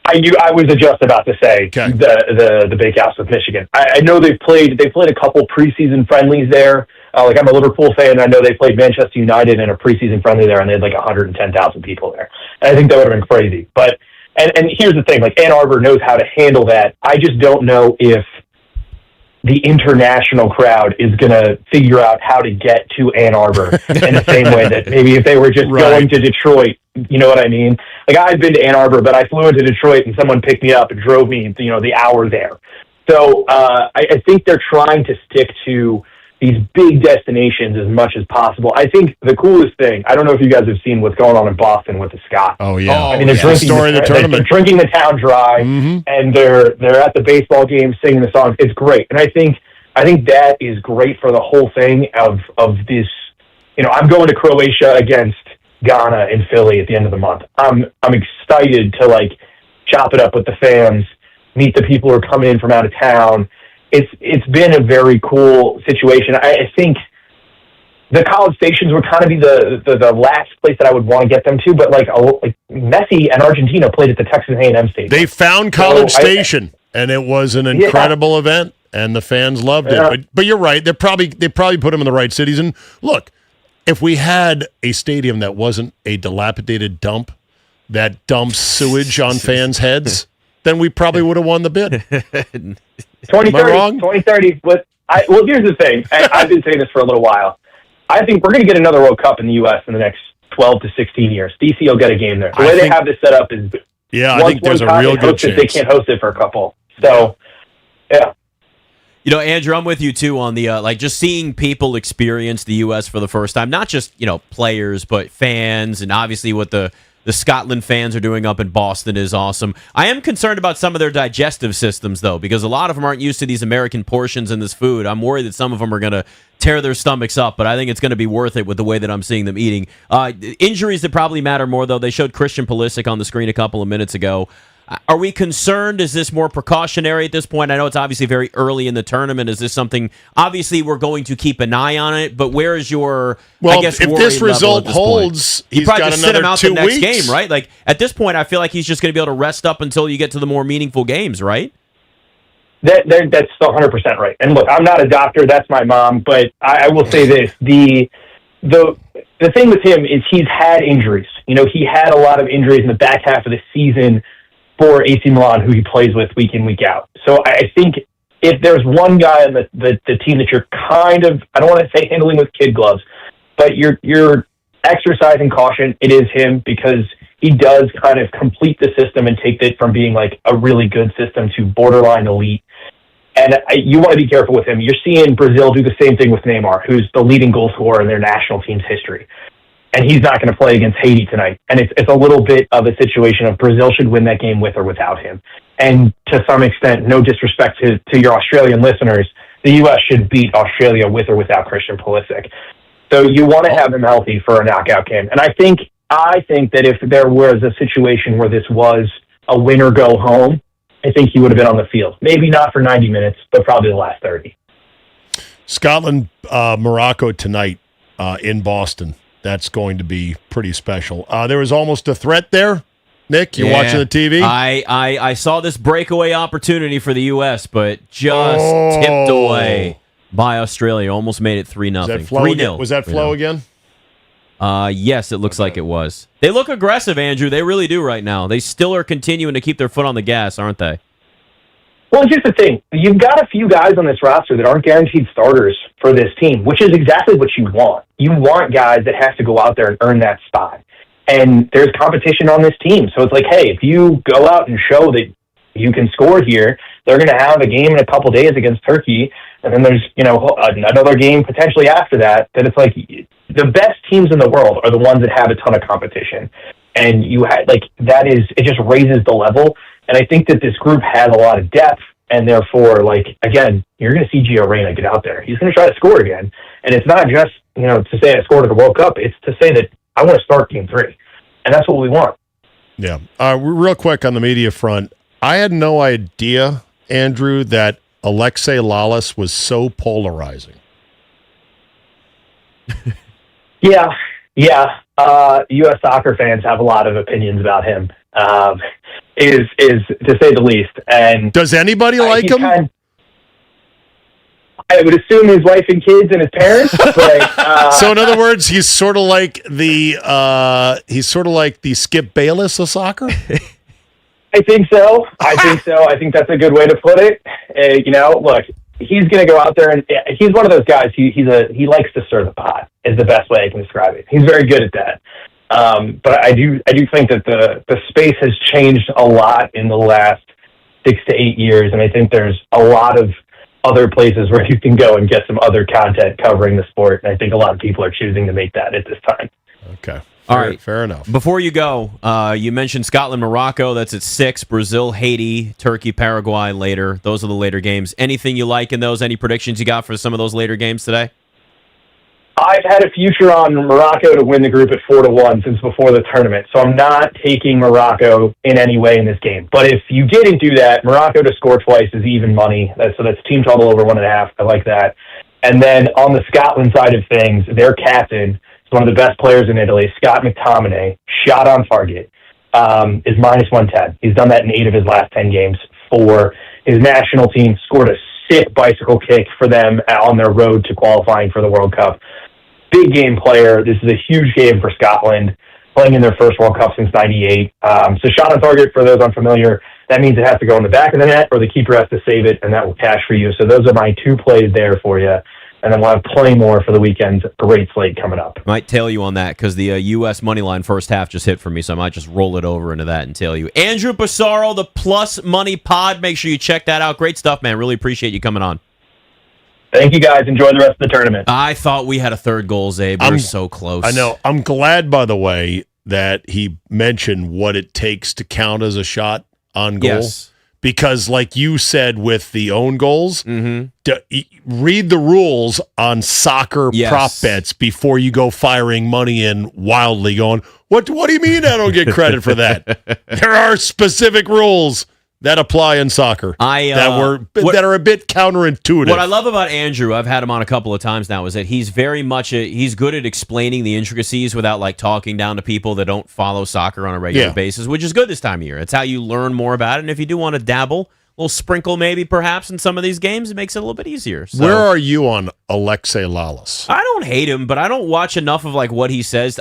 I was just about to say the Big House of Michigan. I know they played a couple preseason friendlies there. Like I'm a Liverpool fan, and I know they played Manchester United in a preseason friendly there, and they had like 110,000 people there. And I think that would have been crazy. But and here's the thing: like Ann Arbor knows how to handle that. I just don't know if the international crowd is going to figure out how to get to Ann Arbor in the same way that maybe if they were just going to Detroit, you know what I mean? Like I've been to Ann Arbor, but I flew into Detroit and someone picked me up and drove me, the hour there. So I think they're trying to stick to these big destinations as much as possible. I think the coolest thing, I don't know if you guys have seen what's going on in Boston with the Scott. Oh, yeah. I mean, they're drinking the town dry, and they're at the baseball game singing the songs. It's great. And I think that is great for the whole thing of this. I'm going to Croatia against Ghana in Philly at the end of the month. I'm excited to chop it up with the fans, meet the people who are coming in from out of town. It's been a very cool situation. I think the college stations would kind of be the last place that I would want to get them to, but like Messi and Argentina played at the Texas A&M Stadium. They found College Station, and it was an incredible event, and the fans loved it. But you're right; they probably put them in the right cities. And look, if we had a stadium that wasn't a dilapidated dump that dumps sewage on fans' heads, then we probably would have won the bid. 2030. Well, here's the thing. I've been saying this for a little while. I think we're going to get another World Cup in the U.S. in the next 12 to 16 years. DC will get a game there. The way they have this set up is I think there's a real good chance. They can't host it for a couple. So, yeah. Andrew, I'm with you too on the just seeing people experience the U.S. for the first time. Not just players, but fans, and obviously what the Scotland fans are doing up in Boston is awesome. I am concerned about some of their digestive systems, though, because a lot of them aren't used to these American portions in this food. I'm worried that some of them are going to tear their stomachs up, but I think it's going to be worth it with the way that I'm seeing them eating. Injuries that probably matter more, though. They showed Christian Pulisic on the screen a couple of minutes ago. Are we concerned? Is this more precautionary at this point? I know it's obviously very early in the tournament. Is this something, obviously we're going to keep an eye on it, but where is your, if this result holds, he's probably got just sit him another out 2 the next weeks. game, right? Like at this point, I feel like he's just going to be able to rest up until you get to the more meaningful games, right? That's 100% right. And look, I'm not a doctor. That's my mom. But I will say this. The thing with him is he's had injuries. He had a lot of injuries in the back half of the season for AC Milan, who he plays with week in, week out. So I think if there's one guy on the team that you're kind of, I don't want to say handling with kid gloves, but you're exercising caution, it is him, because he does kind of complete the system and take it from being like a really good system to borderline elite. And you want to be careful with him. You're seeing Brazil do the same thing with Neymar, who's the leading goal scorer in their national team's history. And he's not going to play against Haiti tonight. And it's a little bit of a situation of Brazil should win that game with or without him. And to some extent, no disrespect to your Australian listeners, the U.S. should beat Australia with or without Christian Pulisic. So you want to have him healthy for a knockout game. And I think that if there was a situation where this was a win or go home, I think he would have been on the field. Maybe not for 90 minutes, but probably the last 30. Scotland, Morocco tonight in Boston. That's going to be pretty special. There was almost a threat there. Nick, you're watching the TV? I saw this breakaway opportunity for the U.S., but just tipped away by Australia. Almost made it 3-0. 3-0. Was that Flo again? Yes, it looks like it was. They look aggressive, Andrew. They really do right now. They still are continuing to keep their foot on the gas, aren't they? Well, here's the thing. You've got a few guys on this roster that aren't guaranteed starters for this team, which is exactly what you want. You want guys that have to go out there and earn that spot. And there's competition on this team. So it's like, hey, if you go out and show that you can score here, they're going to have a game in a couple days against Turkey. And then there's, another game potentially after that, that it's like the best teams in the world are the ones that have a ton of competition. And it just raises the level. And I think that this group has a lot of depth, and therefore, again, you're going to see Gio Reyna get out there. He's going to try to score again. And it's not just, to say I scored at the World Cup. It's to say that I want to start Game 3. And that's what we want. Yeah. Real quick on the media front, I had no idea, Andrew, that Alexei Lalas was so polarizing. Yeah. U.S. soccer fans have a lot of opinions about him. Is to say the least. And does anybody like him? I would assume his wife and kids and his parents. But, so in other words, he's sort of like the Skip Bayless of soccer. I think so. I think that's a good way to put it. Look, he's going to go out there and he's one of those guys. He likes to stir the pot. Is the best way I can describe it. He's very good at that. But I do think that the space has changed a lot in the last 6 to 8 years, and I think there's a lot of other places where you can go and get some other content covering the sport, and I think a lot of people are choosing to make that at this time. Okay. All right. Fair enough. Before you go, you mentioned Scotland, Morocco. That's at 6. Brazil, Haiti, Turkey, Paraguay later. Those are the later games. Anything you like in those? Any predictions you got for some of those later games today? I've had a future on Morocco to win the group at 4-1 since before the tournament, so I'm not taking Morocco in any way in this game. But if you didn't do that, Morocco to score twice is even money. That's team total over 1.5. I like that. And then on the Scotland side of things, their captain is one of the best players in Italy, Scott McTominay, shot on target, is -110. He's done that in 8 of his last 10 games for his national team, scored a sick bicycle kick for them on their road to qualifying for the World Cup. Big game player. This is a huge game for Scotland, playing in their first World Cup since '98. So shot on target, for those unfamiliar, that means it has to go in the back of the net or the keeper has to save it, and that will cash for you. So those are my 2 plays there for you. And then we'll have plenty more for the weekend's great slate coming up. Might tail you on that because the U.S. money line first half just hit for me, so I might just roll it over into that and tail you. Andrew Passaro, the Plus Money Pod. Make sure you check that out. Great stuff, man. Really appreciate you coming on. Thank you, guys. Enjoy the rest of the tournament. I thought we had a third goal, Czabe. We're so close. I know. I'm glad, by the way, that he mentioned what it takes to count as a shot on goal. Yes. Because like you said with the own goals, read the rules on soccer prop bets before you go firing money in wildly going, what do you mean I don't get credit for that? There are specific rules that apply in soccer that are a bit counterintuitive. What I love about Andrew, I've had him on a couple of times now, is that he's very much he's good at explaining the intricacies without talking down to people that don't follow soccer on a regular basis, which is good this time of year. It's how you learn more about it. And if you do want to dabble, a little sprinkle maybe perhaps in some of these games, it makes it a little bit easier. So, where are you on Alexei Lalas? I don't hate him, but I don't watch enough of what he says.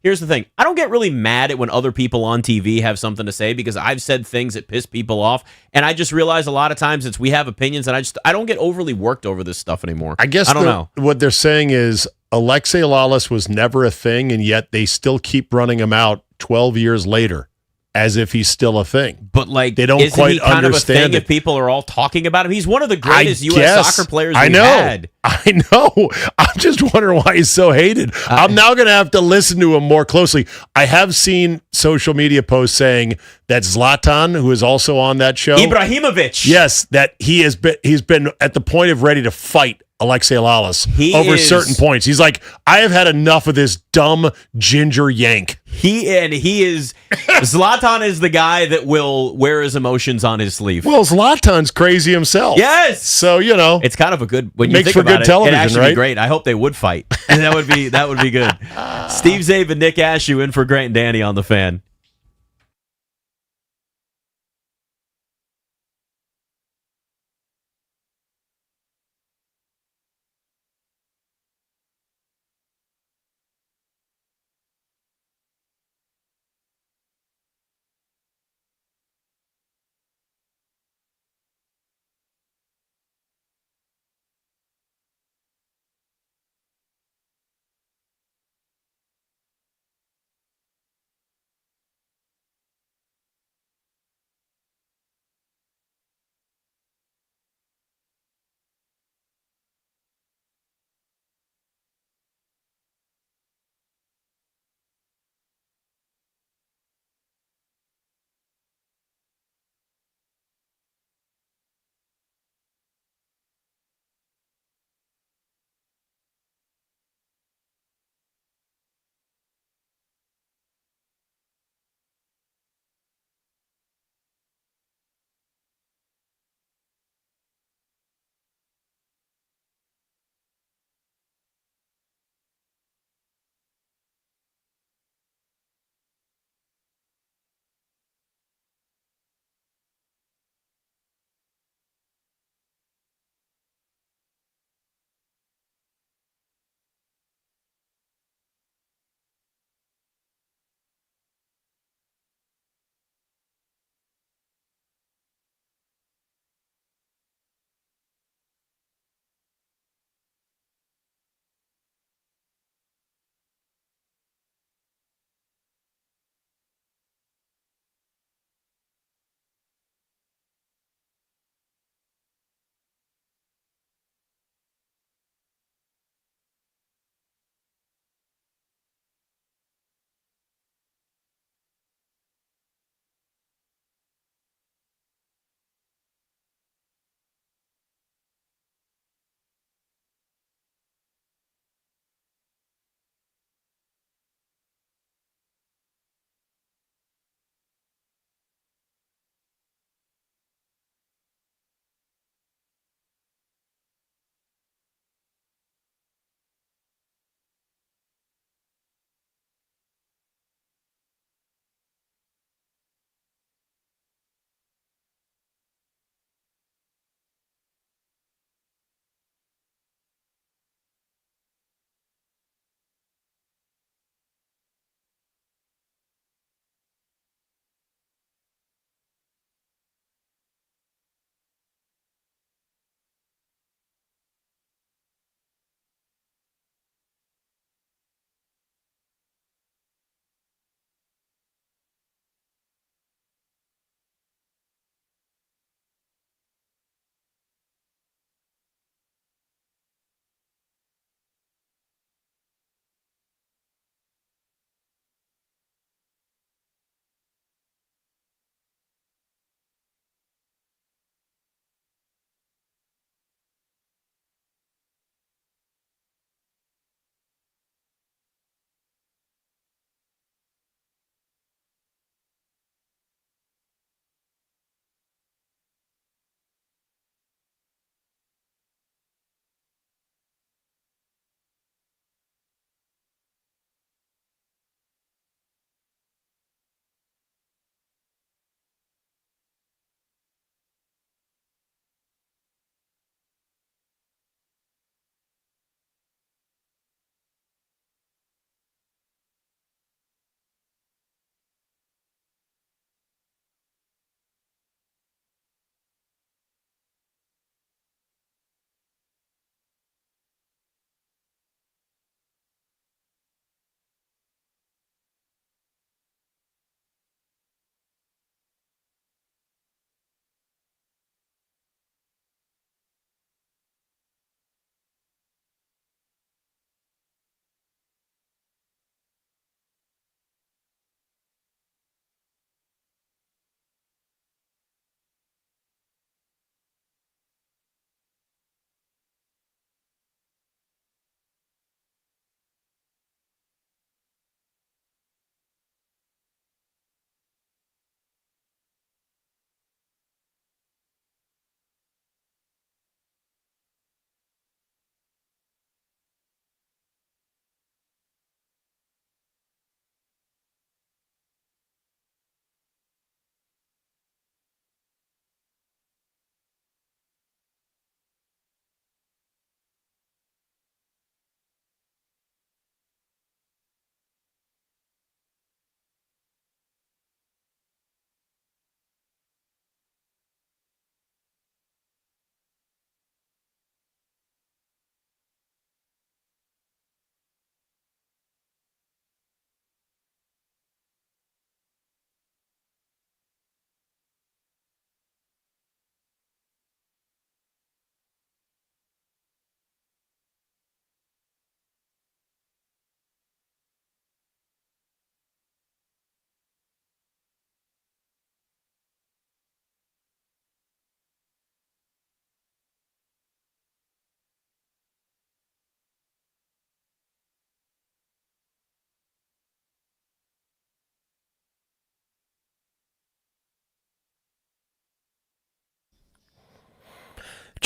Here's the thing. I don't get really mad at when other people on TV have something to say because I've said things that piss people off, and I just realize a lot of times we have opinions, and I don't get overly worked over this stuff anymore. I guess I don't know. What they're saying is Alexei Lalas was never a thing, and yet they still keep running him out 12 years later as if he's still a thing. But they don't isn't quite he kind understand of a thing it. if people are all talking about him? He's one of the greatest U.S. soccer players we've had. I know. I'm just wondering why he's so hated. I'm now going to have to listen to him more closely. I have seen social media posts saying that Zlatan, who is also on that show, Ibrahimovic, yes, that he's been at the point of ready to fight Alexei Lalas over certain points. He's like, I have had enough of this dumb ginger yank. Zlatan is the guy that will wear his emotions on his sleeve. Well, Zlatan's crazy himself. Yes. So, it's kind of a good, when you makes think for about good it, television, it'd actually right? be great. I hope they would fight. And that would be good. Steve Czabe and Nick Ashooh in for Grant and Danny on The Fan.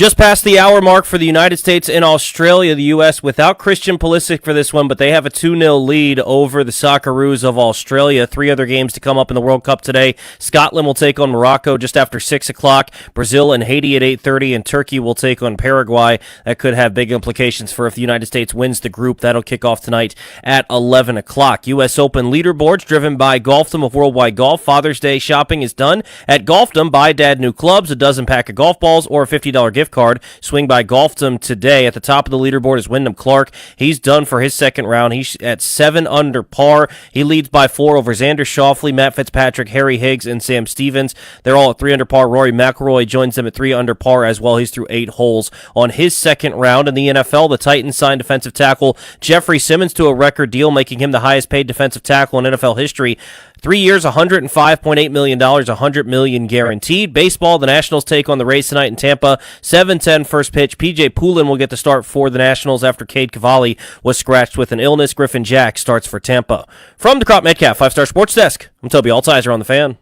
Just past the hour mark for the United States and Australia. The U.S. without Christian Pulisic for this one, but they have a 2-0 lead over the Socceroos of Australia. 3 other games to come up in the World Cup today. Scotland will take on Morocco just after 6 o'clock. Brazil and Haiti at 8:30, and Turkey will take on Paraguay. That could have big implications for if the United States wins the group. That'll kick off tonight at 11 o'clock. U.S. Open leaderboards driven by Golfdom of Worldwide Golf. Father's Day shopping is done at Golfdom. Buy Dad new clubs, a dozen pack of golf balls, or a $50 gift card. Swing by Golfdom today. At the top of the leaderboard is Wyndham Clark. He's done for his second round. He's at 7 under par. He leads by 4 over Xander Schauffele, Matt Fitzpatrick, Harry Higgs, and Sam Stevens. They're all at 3 under par. Rory McIlroy joins them at 3 under par as well. He's through 8 holes on his second round. In the NFL, the Titans signed defensive tackle Jeffrey Simmons to a record deal, making him the highest paid defensive tackle in NFL history. 3 years, $105.8 million, $100 million guaranteed. Baseball, the Nationals take on the Rays tonight in Tampa. 7:10 first pitch. P.J. Poulin will get the start for the Nationals after Cade Cavalli was scratched with an illness. Griffin Jack starts for Tampa. From the Crop Metcalf 5-Star Sports Desk, I'm Toby Altizer on the Fan.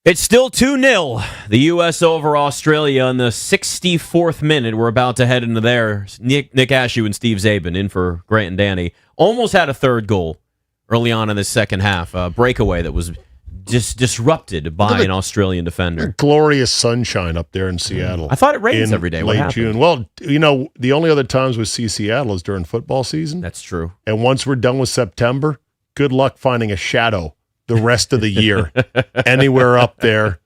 It's still 2-0. The U.S. over Australia in the 64th minute. We're about to head into there. Nick Ashooh and Steve Czabe in for Grant and Danny. Almost had a third goal early on in the second half. A breakaway that was just disrupted by an Australian defender. Glorious sunshine up there in Seattle. I thought it rains every day. What Late happened? June. Well, the only other times we see Seattle is during football season. That's true. And once we're done with September, good luck finding a shadow the rest of the year anywhere up there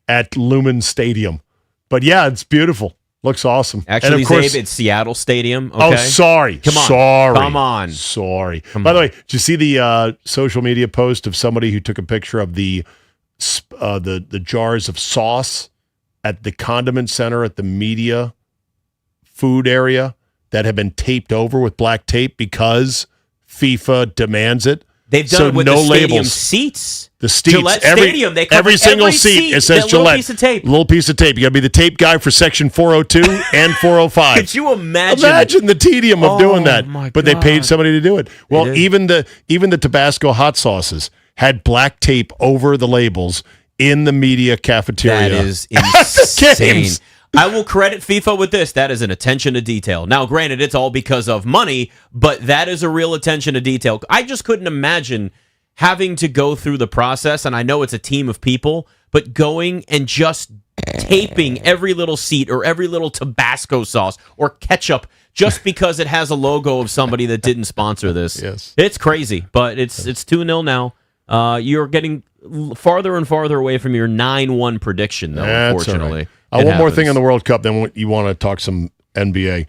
at Lumen Stadium. But yeah, it's beautiful. Looks awesome. Actually, and of course, Czabe, it's Seattle Stadium. Okay? Oh, sorry. Come on. Sorry. Come on. Sorry. By the way, did you see the social media post of somebody who took a picture of the jars of sauce at the condiment center at the media food area that have been taped over with black tape because FIFA demands it? They've done it with the stadium seats. The seats. Gillette Stadium. They cover every single seat. It says Gillette. Little piece of tape. Little piece of tape. You got to be the tape guy for section 402 and 405. Could you imagine? Imagine the tedium of doing that. My but they God. paid somebody to do it. Well, even the Tabasco hot sauces had black tape over the labels in the media cafeteria. That is insane. Games. I will credit FIFA with this. That is an attention to detail. Now, granted, it's all because of money, but that is a real attention to detail. I just couldn't imagine having to go through the process, and I know it's a team of people, but going and just taping every little seat or every little Tabasco sauce or ketchup just because it has a logo of somebody that didn't sponsor this. Yes. It's crazy, but it's 2-0 now. You're getting farther and farther away from your 9-1 prediction, though, That's unfortunately. All right. One more thing on the World Cup, then you want to talk some NBA.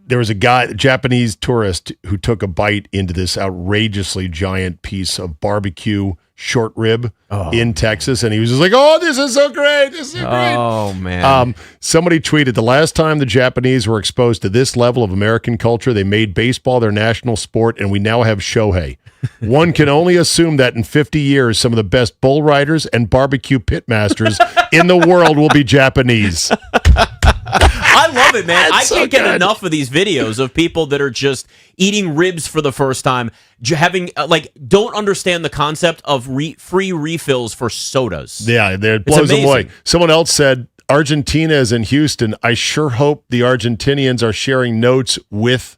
There was a Japanese tourist, who took a bite into this outrageously giant piece of barbecue short rib in Texas, and he was just like, "Oh, this is so great! This is so great!" Oh man! Somebody tweeted, "The last time the Japanese were exposed to this level of American culture, they made baseball their national sport, and we now have Shohei. One can only assume that in 50 years, some of the best bull riders and barbecue pitmasters in the world will be Japanese." I love it, man. I so can't get good. enough of these videos of people that are just eating ribs for the first time, having don't understand the concept of free refills for sodas. Yeah, it blows them away. Someone else said, Argentina is in Houston. I sure hope the Argentinians are sharing notes with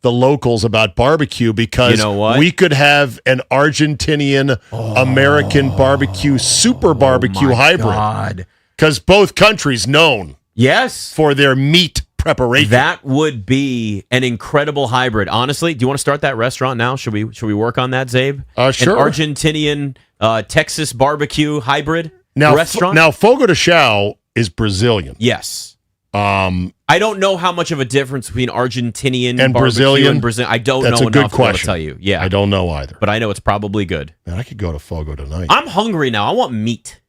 the locals about barbecue, because you know what? We could have an Argentinian American barbecue super barbecue hybrid. Because both countries known for their meat preparation. That would be an incredible hybrid. Honestly, do you want to start that restaurant now? Should we work on that, Czabe? Sure. An Argentinian Texas barbecue hybrid restaurant? Now, Fogo de Chão is Brazilian. Yes. I don't know how much of a difference between Argentinian and barbecue Brazilian. and Brazilian. I don't That's know a good enough to be able to question. tell you. Yeah, I don't know either. But I know it's probably good. Man, I could go to Fogo tonight. I'm hungry now. I want meat.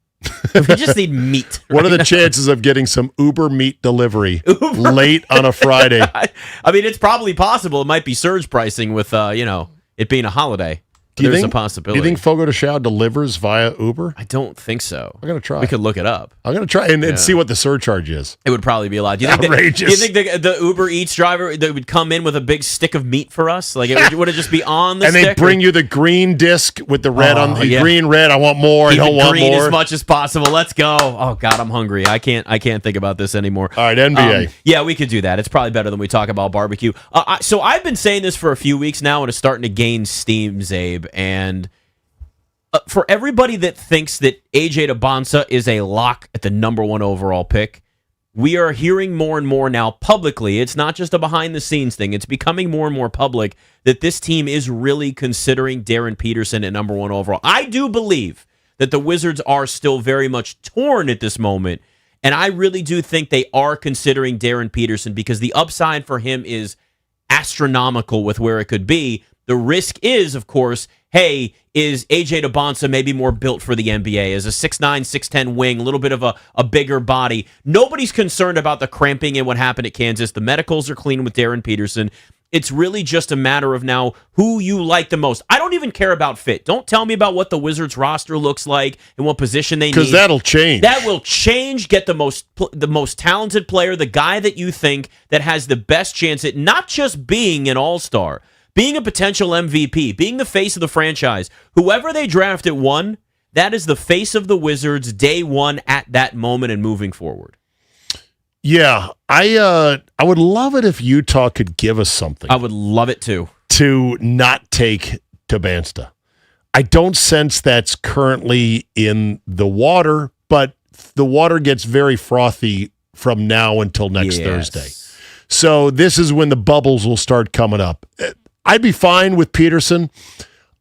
We just need meat. What are the chances of getting some Uber meat delivery late on a Friday? I mean, it's probably possible. It might be surge pricing with, it being a holiday. Do you There's think, a possibility. Do you think Fogo de Chão delivers via Uber? I don't think so. I'm going to try. We could look it up. I'm going to try and see what the surcharge is. It would probably be a lot. Do you think Outrageous. do you think the Uber Eats driver that would come in with a big stick of meat for us? Like, would it just be on the and stick? And they bring you the green disc with the red on the green, red. I want more. Keep I don't want green more. as much as possible. Let's go. Oh, God, I'm hungry. I can't think about this anymore. All right, NBA. Yeah, we could do that. It's probably better than we talk about barbecue. So I've been saying this for a few weeks now, and it's starting to gain steam, Czabe. And for everybody that thinks that AJ Debonsa is a lock at the number 1 overall pick, we are hearing more and more now publicly. It's not just a behind-the-scenes thing. It's becoming more and more public that this team is really considering Darren Peterson at number 1 overall. I do believe that the Wizards are still very much torn at this moment, and I really do think they are considering Darren Peterson because the upside for him is astronomical with where it could be. The risk is, of course, hey, is AJ Debonsa maybe more built for the NBA as a 6'9", 6'10 wing, a little bit of a bigger body? Nobody's concerned about the cramping and what happened at Kansas. The medicals are clean with Darren Peterson. It's really just a matter of now who you like the most. I don't even care about fit. Don't tell me about what the Wizards roster looks like and what position they need. Because that'll change. That will change. Get the most talented player, the guy that you think that has the best chance at not just being an all-star, being a potential MVP, being the face of the franchise. Whoever they draft at 1, that is the face of the Wizards day 1 at that moment and moving forward. Yeah, I would love it if Utah could give us something. I would love it too. To not take Debonsa. I don't sense that's currently in the water, but the water gets very frothy from now until next Thursday. So this is when the bubbles will start coming up. I'd be fine with Peterson.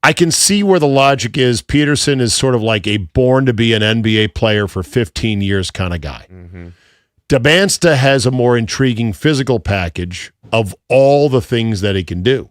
I can see where the logic is. Peterson is sort of like a born to be an NBA player for 15 years kind of guy. Mm-hmm. Debonsa has a more intriguing physical package of all the things that he can do.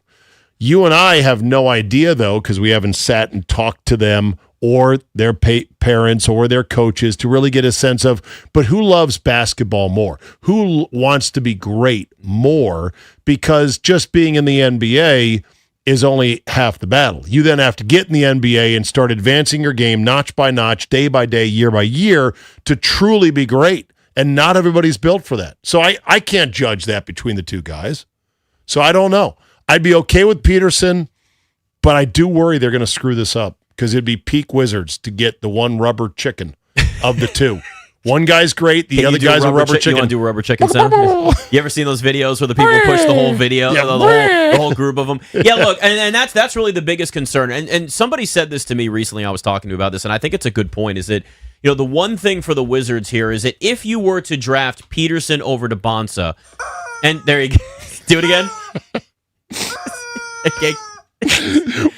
You and I have no idea, though, because we haven't sat and talked to them or their parents or their coaches to really get a sense of, but who loves basketball more? Who wants to be great more? Because just being in the NBA is only half the battle. You then have to get in the NBA and start advancing your game notch by notch, day by day, year by year to truly be great. And not everybody's built for that. So I can't judge that between the two guys. So I don't know. I'd be okay with Peterson, but I do worry they're going to screw this up because it'd be peak Wizards to get the one rubber chicken of the two. One guy's great, the other guy's a rubber chicken. You want to do a rubber chicken sound? You ever seen those videos where the people push the whole video, the whole group of them? Yeah, look, and that's really the biggest concern. And somebody said this to me recently. I was talking to about this, and I think it's a good point. Is that the one thing for the Wizards here is that if you were to draft Peterson over Debonsa, and there you go, do it again. Okay.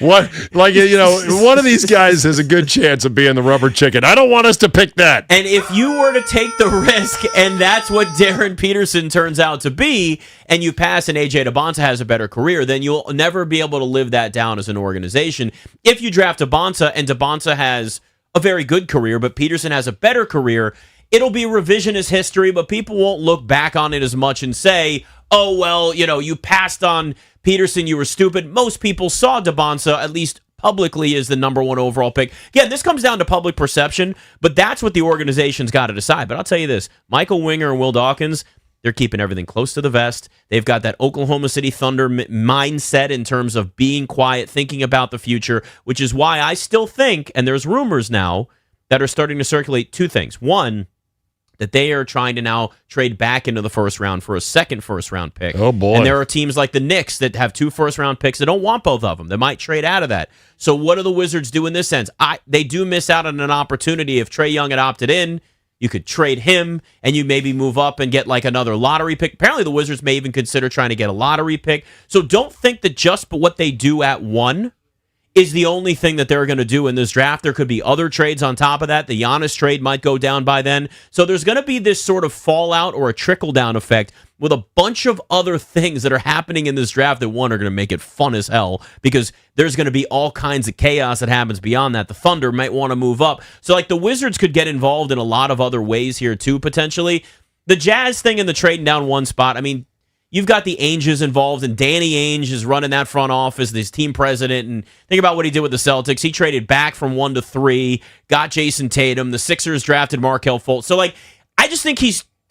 What, like, one of these guys has a good chance of being the rubber chicken. I don't want us to pick that. And if you were to take the risk, and that's what Darren Peterson turns out to be, and you pass and AJ Debonsa has a better career, then you'll never be able to live that down as an organization. If you draft Debonsa and Debonsa has a very good career, but Peterson has a better career, it'll be revisionist history, but people won't look back on it as much and say, oh, well, you passed on Peterson, you were stupid. Most people saw Debonsa, at least publicly, as the number 1 overall pick. Yeah, this comes down to public perception, but that's what the organization's got to decide. But I'll tell you this, Michael Winger and Will Dawkins, they're keeping everything close to the vest. They've got that Oklahoma City Thunder mindset in terms of being quiet, thinking about the future, which is why I still think, and there's rumors now that are starting to circulate, 2 things. One, that they are trying to now trade back into the first round for a second first-round pick. Oh, boy. And there are teams like the Knicks that have 2 first-round picks that don't want both of them. They might trade out of that. So what do the Wizards do in this sense? They do miss out on an opportunity. If Trae Young had opted in, you could trade him, and you maybe move up and get like another lottery pick. Apparently, the Wizards may even consider trying to get a lottery pick. So don't think that just what they do at 1 is the only thing that they're going to do in this draft. There could be other trades on top of that. The Giannis trade might go down by then. So there's going to be this sort of fallout or a trickle-down effect with a bunch of other things that are happening in this draft that, one, are going to make it fun as hell because there's going to be all kinds of chaos that happens beyond that. The Thunder might want to move up. So, like, the Wizards could get involved in a lot of other ways here, too, potentially. The Jazz thing and the trading down 1 spot, I mean, you've got the Ainges involved, and Danny Ainge is running that front office, this team president, and think about what he did with the Celtics. He traded back from 1 to 3, got Jason Tatum. The Sixers drafted Markelle Fultz. So, I just think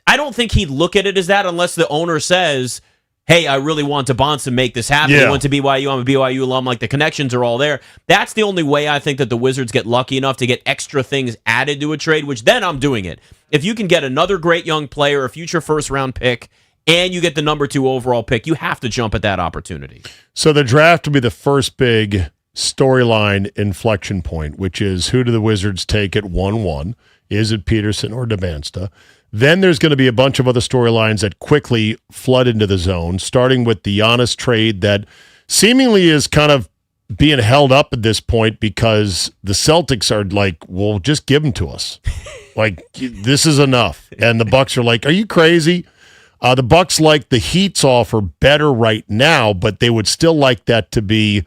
I don't think he'd look at it as that unless the owner says, hey, I really want to Bonson make this happen. Yeah. He went to BYU. I'm a BYU alum. The connections are all there. That's the only way I think that the Wizards get lucky enough to get extra things added to a trade, which then I'm doing it. If you can get another great young player, a future first-round pick, and you get the number 2 overall pick, you have to jump at that opportunity. So the draft will be the first big storyline inflection point, which is who do the Wizards take at 1-1? Is it Peterson or DeBansta? Then there's going to be a bunch of other storylines that quickly flood into the zone, starting with the Giannis trade that seemingly is kind of being held up at this point because the Celtics are like, well, just give them to us. This is enough. And the Bucks are like, are you crazy? The Bucks like the Heat's offer better right now, but they would still like that to be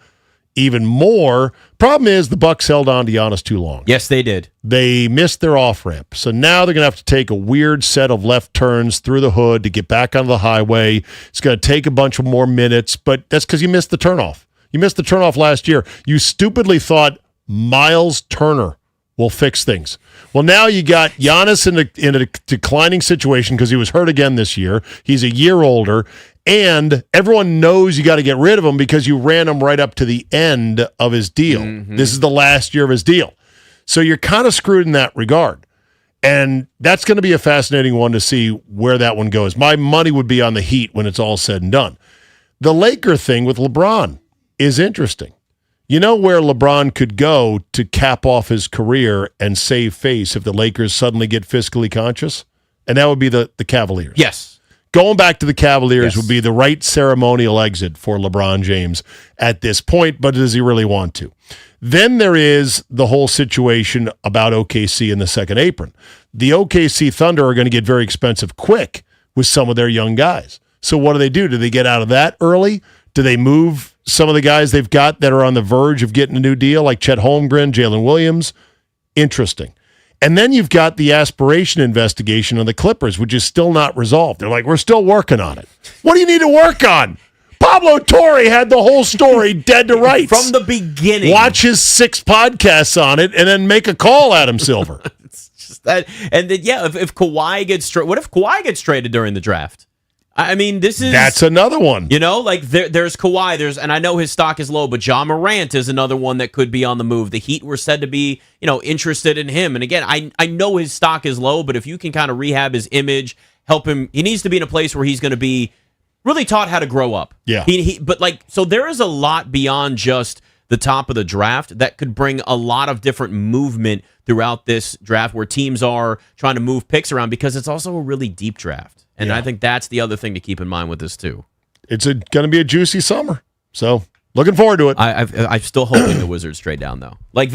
even more. Problem is the Bucks held on to Giannis too long. Yes, they did. They missed their off-ramp. So now they're going to have to take a weird set of left turns through the hood to get back onto the highway. It's going to take a bunch of more minutes, but that's because you missed the turnoff. You missed the turnoff last year. You stupidly thought Miles Turner will fix things. Well, now you got Giannis in a declining situation because he was hurt again this year. He's a year older, and everyone knows you got to get rid of him because you ran him right up to the end of his deal. Mm-hmm. This is the last year of his deal. So you're kind of screwed in that regard. And that's going to be a fascinating one to see where that one goes. My money would be on the Heat when it's all said and done. The Laker thing with LeBron is interesting. You know where LeBron could go to cap off his career and save face if the Lakers suddenly get fiscally conscious? And that would be the Cavaliers. Yes. Going back to the Cavaliers would be the right ceremonial exit for LeBron James at this point, but does he really want to? Then there is the whole situation about OKC in the second apron. The OKC Thunder are going to get very expensive quick with some of their young guys. So what do? Do they get out of that early? Do they move some of the guys they've got that are on the verge of getting a new deal, like Chet Holmgren, Jalen Williams? Interesting. And then you've got the aspiration investigation on the Clippers, which is still not resolved. They're like, we're still working on it. What do you need to work on? Pablo Torre had the whole story dead to rights. From the beginning. Watch his 6 podcasts on it and then make a call, Adam Silver. It's just that. And then, if Kawhi gets what if Kawhi gets traded during the draft? I mean, that's another one. There's Kawhi, and I know his stock is low, but Ja Morant is another one that could be on the move. The Heat were said to be, interested in him. And again, I know his stock is low, but if you can kind of rehab his image, help him, he needs to be in a place where he's going to be really taught how to grow up. Yeah. So there is a lot beyond just the top of the draft that could bring a lot of different movement throughout this draft where teams are trying to move picks around because it's also a really deep draft. And I think that's the other thing to keep in mind with this, too. It's going to be a juicy summer. So, looking forward to it. I'm still hoping the Wizards trade down, though. I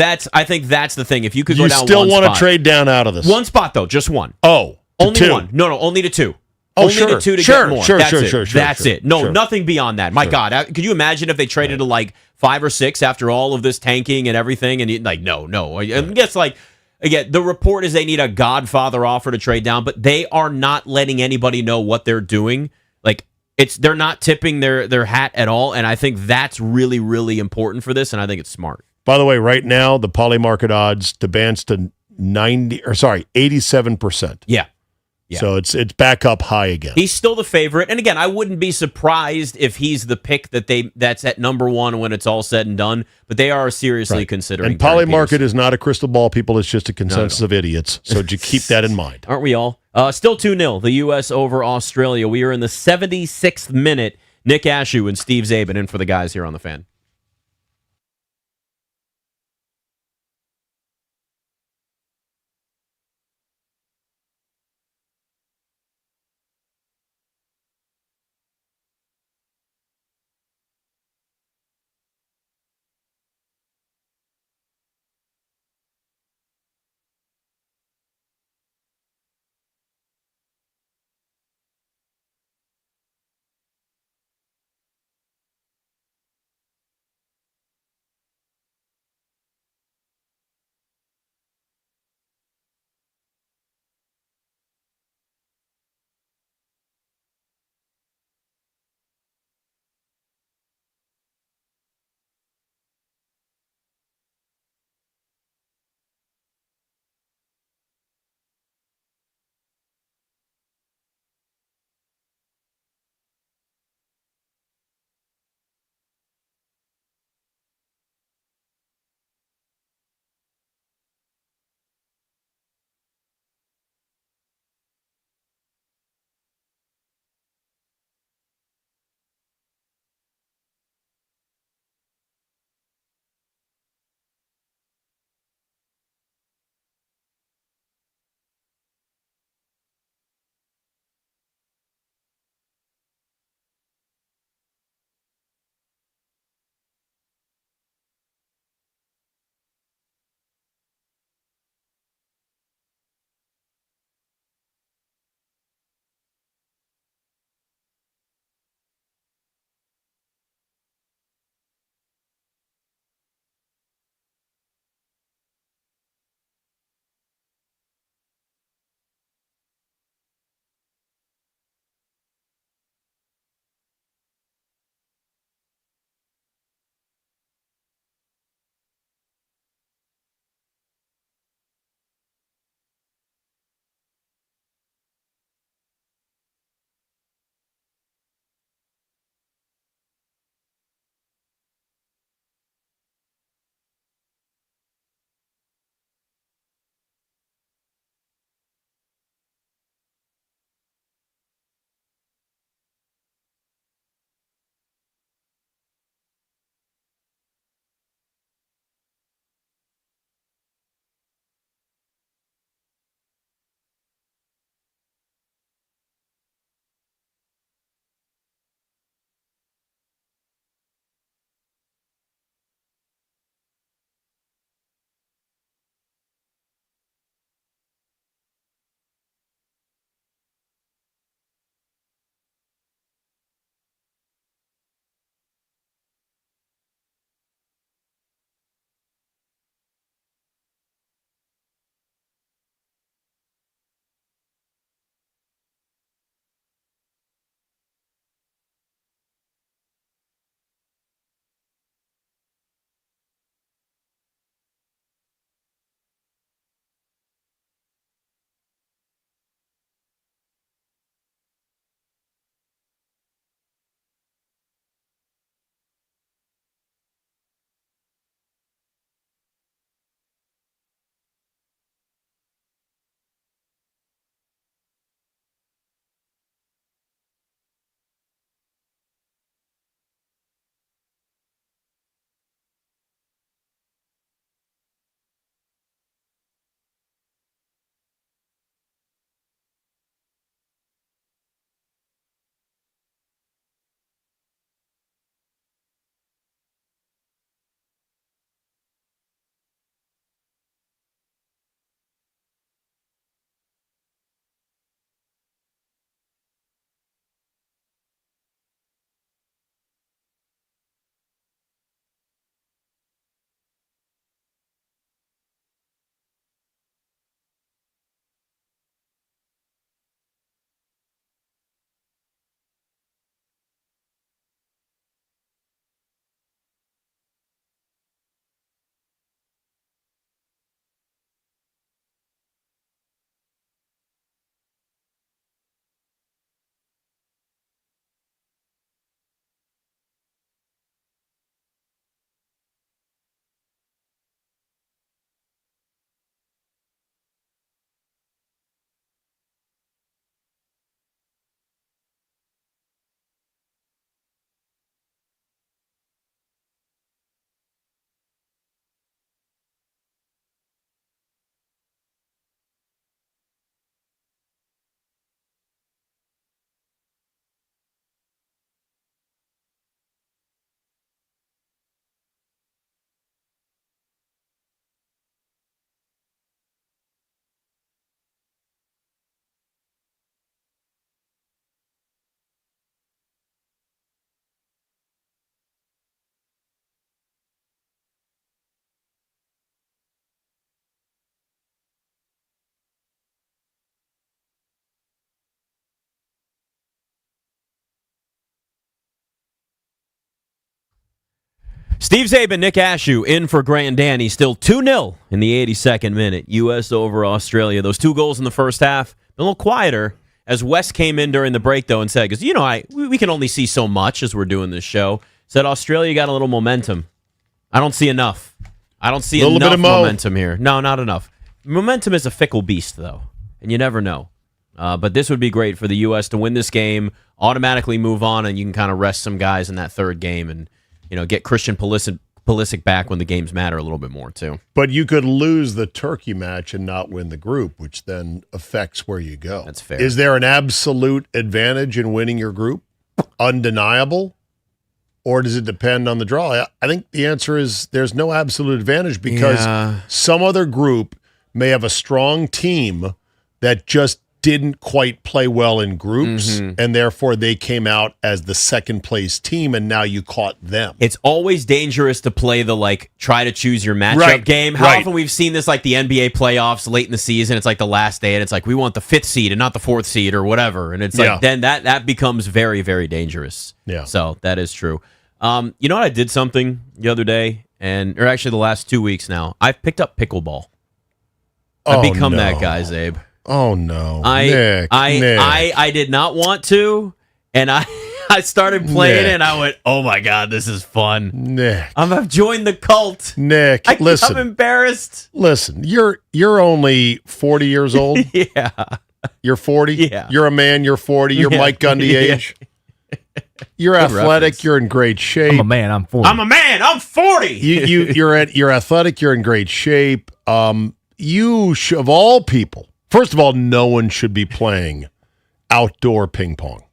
think that's the thing. If you could go down one spot. You still want to trade down out of this? One spot, though. Just one. Oh, only 2. one. No, only to 2. Oh, only sure. to 2 to sure, get more. Sure, That's it. No, sure. nothing beyond that. My God. Could you imagine if they traded to 5 or 6 after all of this tanking and everything? And no. I guess again, the report is they need a Godfather offer to trade down, but they are not letting anybody know what they're doing. They're not tipping their hat at all, and I think that's really, really important for this, and I think it's smart. By the way, right now the poly market odds advance to 87%. Yeah. So it's back up high again. He's still the favorite, and again, I wouldn't be surprised if he's the pick that's at number 1 when it's all said and done. But they are seriously considering. And poly market is not a crystal ball, people. It's just a consensus of idiots. So keep that in mind. Aren't we all? Still 2-0, the U.S. over Australia. We are in the 76th minute. Nick Ashooh and Steve Czabe in for the guys here on the Fan. Steve Czabe and Nick Ashooh in for Grant Danny. Still 2-0 in the 82nd minute. U.S. over Australia. Those 2 goals in the first half. A little quieter as Wes came in during the break, though, and said, because, we can only see so much as we're doing this show. Said Australia got a little momentum. I don't see enough. I don't see enough momentum here. No, not enough. Momentum is a fickle beast, though, and you never know. But this would be great for the U.S. to win this game, automatically move on, and you can kind of rest some guys in that third game and get Christian Pulisic back when the games matter a little bit more, too. But you could lose the Turkey match and not win the group, which then affects where you go. That's fair. Is there an absolute advantage in winning your group? Undeniable? Or does it depend on the draw? I think the answer is there's no absolute advantage because some other group may have a strong team that just didn't quite play well in groups, and therefore they came out as the second-place team, and now you caught them. It's always dangerous to play the, try to choose your matchup game. How often we've seen this, the NBA playoffs late in the season, it's the last day, and it's we want the 5th seed and not the 4th seed or whatever, and it's then that becomes very, very dangerous. Yeah. So that is true. You know what? I did something the other day, or actually the last 2 weeks now. I've picked up pickleball. I've become that guy, Czabe. Oh no, Nick. I did not want to, and I started playing it, and I went, "Oh my god, this is fun." Nick, I've joined the cult. Nick, listen, I'm embarrassed. Listen, you're only 40 years old. Yeah, you're 40. Yeah, you're a man. You're 40. You're Mike Gundy age. You're Good athletic. reference. You're in great shape. I'm a man. I'm 40. I'm a man. I'm 40. You're athletic. You're in great shape. Of all people. First of all, no one should be playing outdoor ping pong.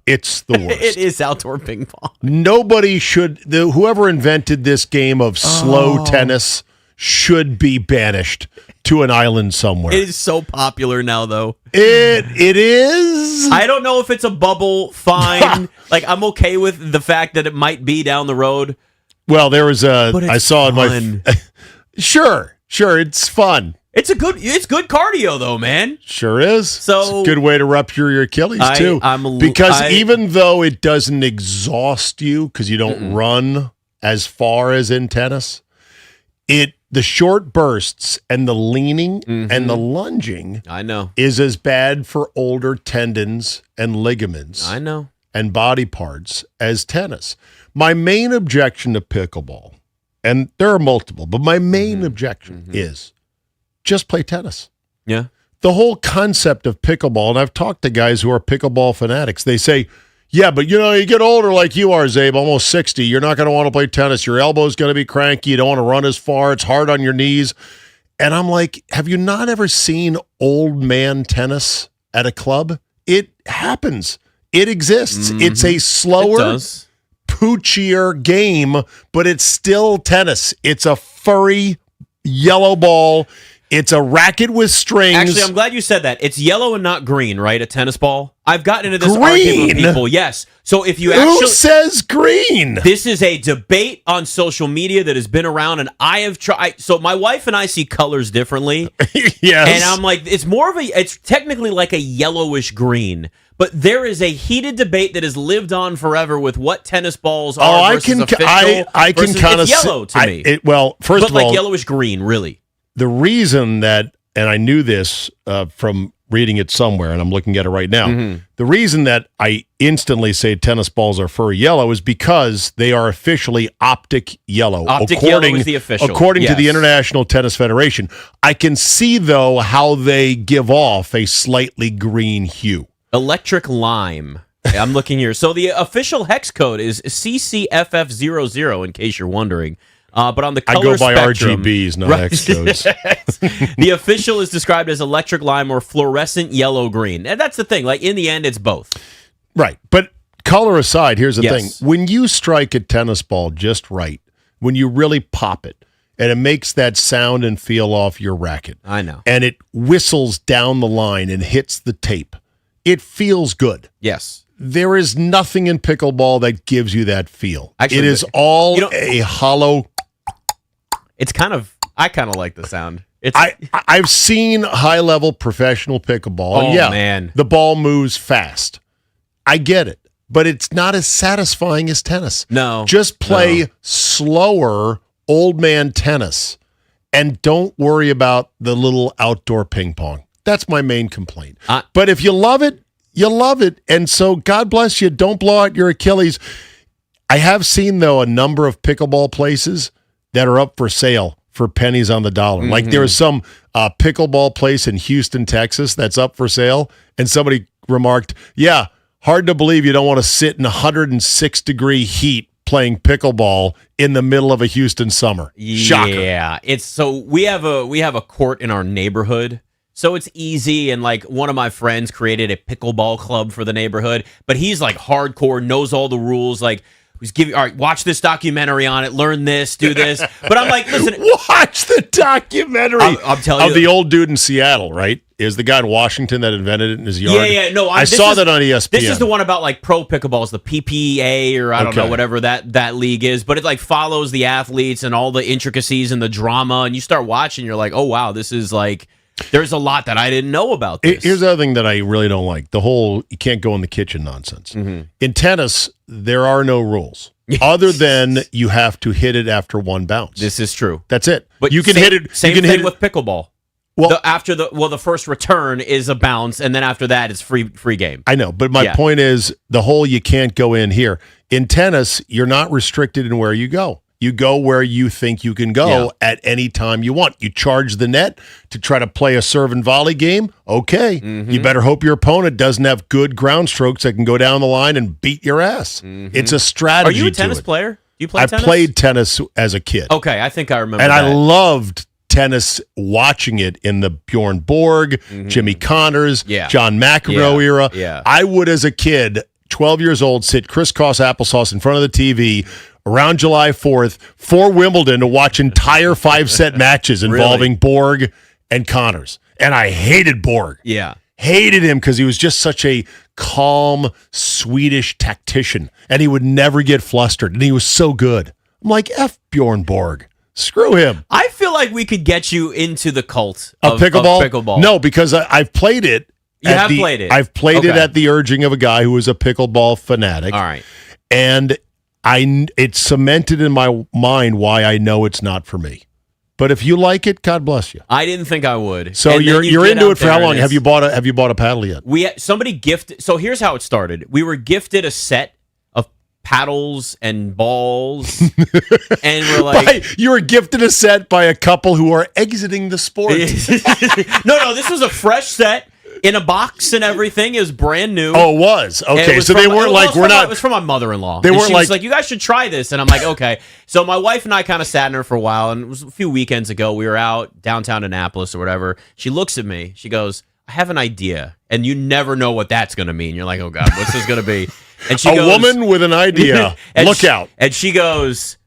It's the worst. It is outdoor ping pong. Nobody should. Whoever invented this game of slow tennis should be banished to an island somewhere. It is so popular now, though. It is. I don't know if it's a bubble. Fine. I'm okay with the fact that it might be down the road. Well, there was I saw fun. Sure, it's fun. It's good cardio though, man. Sure is. So it's a good way to rupture your Achilles too. Even though it doesn't exhaust you because you don't run as far as in tennis, the short bursts and the leaning and the lunging is as bad for older tendons and ligaments and body parts as tennis. My main objection to pickleball, and there are multiple, but my main objection is just play tennis. Yeah. The whole concept of pickleball, and I've talked to guys who are pickleball fanatics, they say, yeah, but you get older like you are, Czabe, almost 60. You're not going to want to play tennis. Your elbow's going to be cranky. You don't want to run as far. It's hard on your knees. And I'm like, have you not ever seen old man tennis at a club? It happens. It exists. It's a slower, poochier game, but it's still tennis. It's a furry yellow ball. It's a racket with strings. Actually, I'm glad you said that. It's yellow and not green, right? A tennis ball. I've gotten into this argument with people. Yes. So if you Who says green? This is a debate on social media that has been around, and I have tried. So my wife and I see colors differently. Yes. And I'm like, it's technically like a yellowish green. But there is a heated debate that has lived on forever with what tennis balls are versus official. I can kind of yellow to me. First of all, yellowish green, really. The reason that, and I knew this from reading it somewhere, and I'm looking at it right now. The reason that I instantly say tennis balls are furry yellow is because they are officially optic yellow. Optic yellow is the official. According to the International Tennis Federation. I can see, though, how they give off a slightly green hue. Electric lime. I'm looking here. So the official hex code is CCFF00, in case you're wondering. But on the color spectrum, I go by RGBs, not hex codes. The official is described as electric lime or fluorescent yellow-green. And that's the thing. In the end, it's both. Right. But color aside, here's the thing. When you strike a tennis ball just right, when you really pop it, and it makes that sound and feel off your racket. I know. And it whistles down the line and hits the tape. It feels good. Yes. There is nothing in pickleball that gives you that feel. Actually, it is all a hollow. I kind of like the sound. I've seen high-level professional pickleball. Oh, and man. The ball moves fast. I get it. but it's not as satisfying as tennis. No. Just play slower old man tennis and don't worry about the little outdoor ping pong. That's my main complaint. But if you love it, you love it. And so God bless you. Don't blow out your Achilles. I have seen, though, a number of pickleball places that are up for sale for pennies on the dollar. Like there was some pickleball place in Houston, Texas that's up for sale. And somebody remarked, yeah, hard to believe you don't want to sit in 106-degree heat playing pickleball in the middle of a Houston summer. Shocker. Yeah, it's so we have a court in our neighborhood, so it's easy. And like one of my friends created a pickleball club for the neighborhood, but he's like hardcore, knows all the rules. Like, he's giving, all right, watch this documentary on it, learn this, do this. But I'm like, listen, watch the documentary. I'm telling you, of the old dude in Seattle, right? Is the guy in Washington that invented it in his yard? Yeah. No, I saw that on ESPN. This is the one about like pro pickleballs, the PPA or I don't know, whatever that league is. But it like follows the athletes and all the intricacies and the drama. And you start watching, you're like, oh wow, this is like, there's a lot that I didn't know about this. Here's the other thing that I really don't like: the whole you can't go in the kitchen nonsense. In tennis, there are no rules other than you have to hit it after one bounce. This is true. That's it. But you can hit it. Same you can thing hit with pickleball. Well, the first return is a bounce, and then after that, it's free game. I know, but my point is the whole you can't go in here. In tennis, you're not restricted in where you go. You go where you think you can go at any time you want. You charge the net to try to play a serve and volley game. Okay. You better hope your opponent doesn't have good ground strokes that can go down the line and beat your ass. It's a strategy. Are you a tennis player? Do you play tennis? I played tennis as a kid. Okay, I think I remember and that. I loved tennis watching it in the Bjorn Borg, Jimmy Connors, John McEnroe era. Yeah. I would, as a kid, 12 years old, sit crisscross applesauce in front of the TV around July 4th for Wimbledon to watch entire 5-set matches involving Borg and Connors. And I hated Borg. Yeah. Hated him because he was just such a calm, Swedish tactician. And he would never get flustered. And he was so good. I'm like, F Bjorn Borg. Screw him. I feel like we could get you into the cult of pickleball. Of pickleball. No, because I've played it. You have played it. I've played it at the urging of a guy who was a pickleball fanatic. All right. And it's cemented in my mind why I know it's not for me. But if you like it, God bless you. I didn't think I would. So you're into it for how long? Have you bought a paddle yet? Somebody gifted. So here's how it started. We were gifted a set of paddles and balls, and we're like, you were gifted a set by a couple who are exiting the sport. No, this was a fresh set. In a box and everything. It was brand new. Oh, it was? Okay, so they weren't like, it was from my mother-in-law. They weren't she was like, you guys should try this. And I'm like, okay. So my wife and I kind of sat in her for a while, and it was a few weekends ago. We were out downtown Annapolis or whatever. She looks at me. She goes, I have an idea. And you never know what that's going to mean. You're like, oh, God, what's this going to be? And she goes, woman with an idea. Look out. And she goes,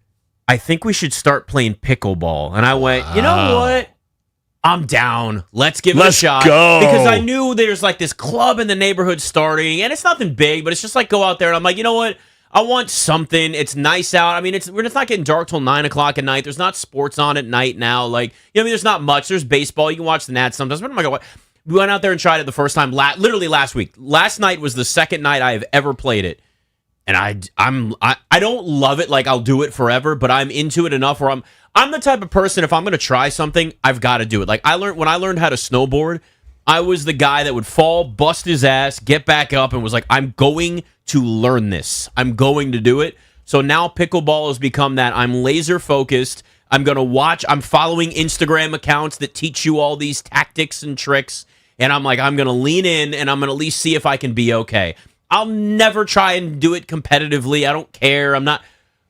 I think we should start playing pickleball. And I went, you know what? I'm down. Let's give it a shot. Go. Because I knew there's like this club in the neighborhood starting, and it's nothing big, but it's just like go out there. And I'm like, you know what? I want something. It's nice out. I mean, it's not getting dark till 9 o'clock at night. There's not sports on at night now. Like, there's not much. There's baseball. You can watch the Nats sometimes. But I'm like, we went out there and tried it the first time, literally last week. Last night was the second night I have ever played it. And I don't love it like I'll do it forever, but I'm into it enough where I'm the type of person, if I'm going to try something, I've got to do it. Like when I learned how to snowboard, I was the guy that would fall, bust his ass, get back up, and was like, I'm going to learn this. I'm going to do it. So now pickleball has become that. I'm laser focused. I'm going to watch. I'm following Instagram accounts that teach you all these tactics and tricks. And I'm like, I'm going to lean in and I'm going to at least see if I can be okay. I'll never try and do it competitively. I don't care. I'm not.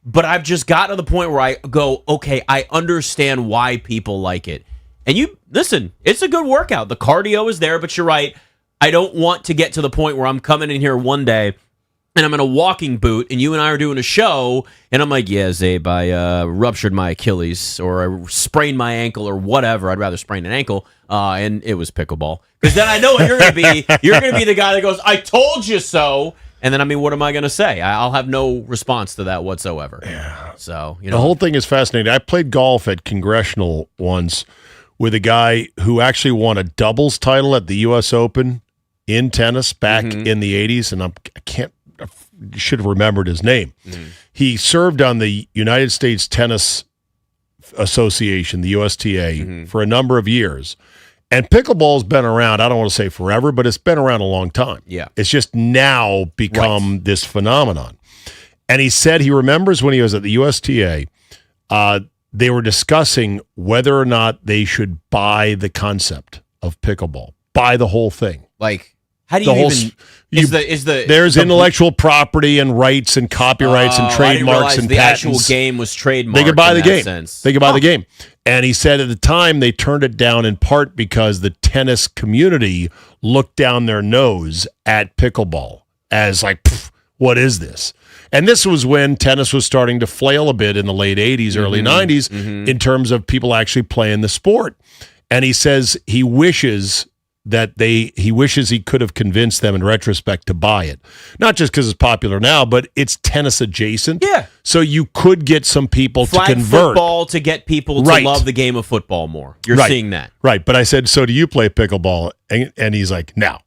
But I've just gotten to the point where I go, okay, I understand why people like it. And you, listen, it's a good workout. The cardio is there, but you're right. I don't want to get to the point where I'm coming in here one day and I'm in a walking boot and you and I are doing a show and I'm like, yeah, Czabe, I ruptured my Achilles or I sprained my ankle or whatever. I'd rather sprain an ankle. And it was pickleball. Because then I know what you're going to be. You're going to be the guy that goes, I told you so. And then, I mean, what am I going to say? I'll have no response to that whatsoever. Yeah. So, The whole thing is fascinating. I played golf at Congressional once with a guy who actually won a doubles title at the U.S. Open in tennis back in the 80s. And I can't should have remembered his name. He served on the United States Tennis Association, the USTA, for a number of years. And pickleball's been around, I don't want to say forever, but it's been around a long time. Yeah. It's just now become this phenomenon. And he said he remembers when he was at the USTA, they were discussing whether or not they should buy the concept of pickleball, buy the whole thing. Like, how do you there's intellectual property and rights and copyrights and trademarks and the patents. actual game was trademarked. They could buy the game. Sense. They could buy the game. And he said at the time they turned it down in part because the tennis community looked down their nose at pickleball as like, what is this? And this was when tennis was starting to flail a bit in the late 80s, early 90s in terms of people actually playing the sport. And he says he wishes he could have convinced them in retrospect to buy it. Not just because it's popular now, but it's tennis adjacent. Yeah. So you could get some people Flag to convert. football to get people to love the game of football more. You're seeing that. Right. But I said, so do you play pickleball? And he's like, no.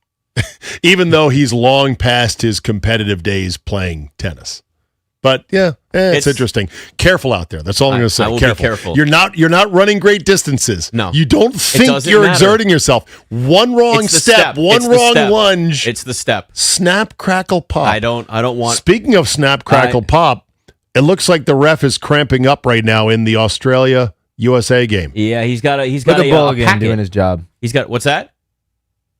Even though he's long past his competitive days playing tennis. But yeah, it's interesting. Careful out there. That's all I'm going to say. I will be careful. You're not running great distances. No. You don't think you're exerting yourself. One wrong step, one wrong lunge. It's the step. Snap, crackle, pop. I don't want. Speaking of snap, crackle, pop, it looks like the ref is cramping up right now in the Australia USA game. Yeah, he's got Look at Bulligan doing his job. He's got what's that?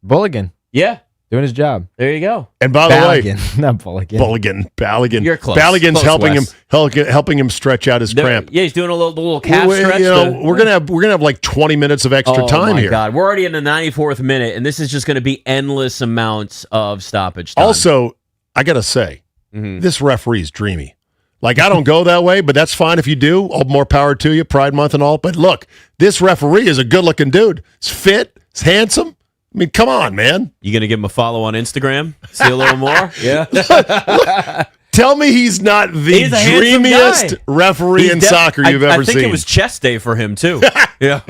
Bulligan. Yeah. Doing his job. There you go. And by the way, not Bulligan. Ballaghan. You're close. Ballaghan's Close, helping him stretch out his cramp. Yeah, he's doing a little calf stretch. We're gonna have like 20 minutes of extra time here. Oh my God, we're already in the 94th minute, and this is just going to be endless amounts of stoppage time. Also, I gotta say, this referee's dreamy. Like, I don't go that way, but that's fine if you do. All more power to you, Pride Month and all. But look, this referee is a good-looking dude. He's fit. He's handsome. I mean, come on, man. You going to give him a follow on Instagram? See a little more? Yeah. Look, tell me he's not the dreamiest referee in soccer you've ever seen. I think it was chest day for him, too. Yeah.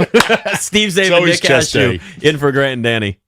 Steve Czabe and Nick Ashooh in for Grant and Danny.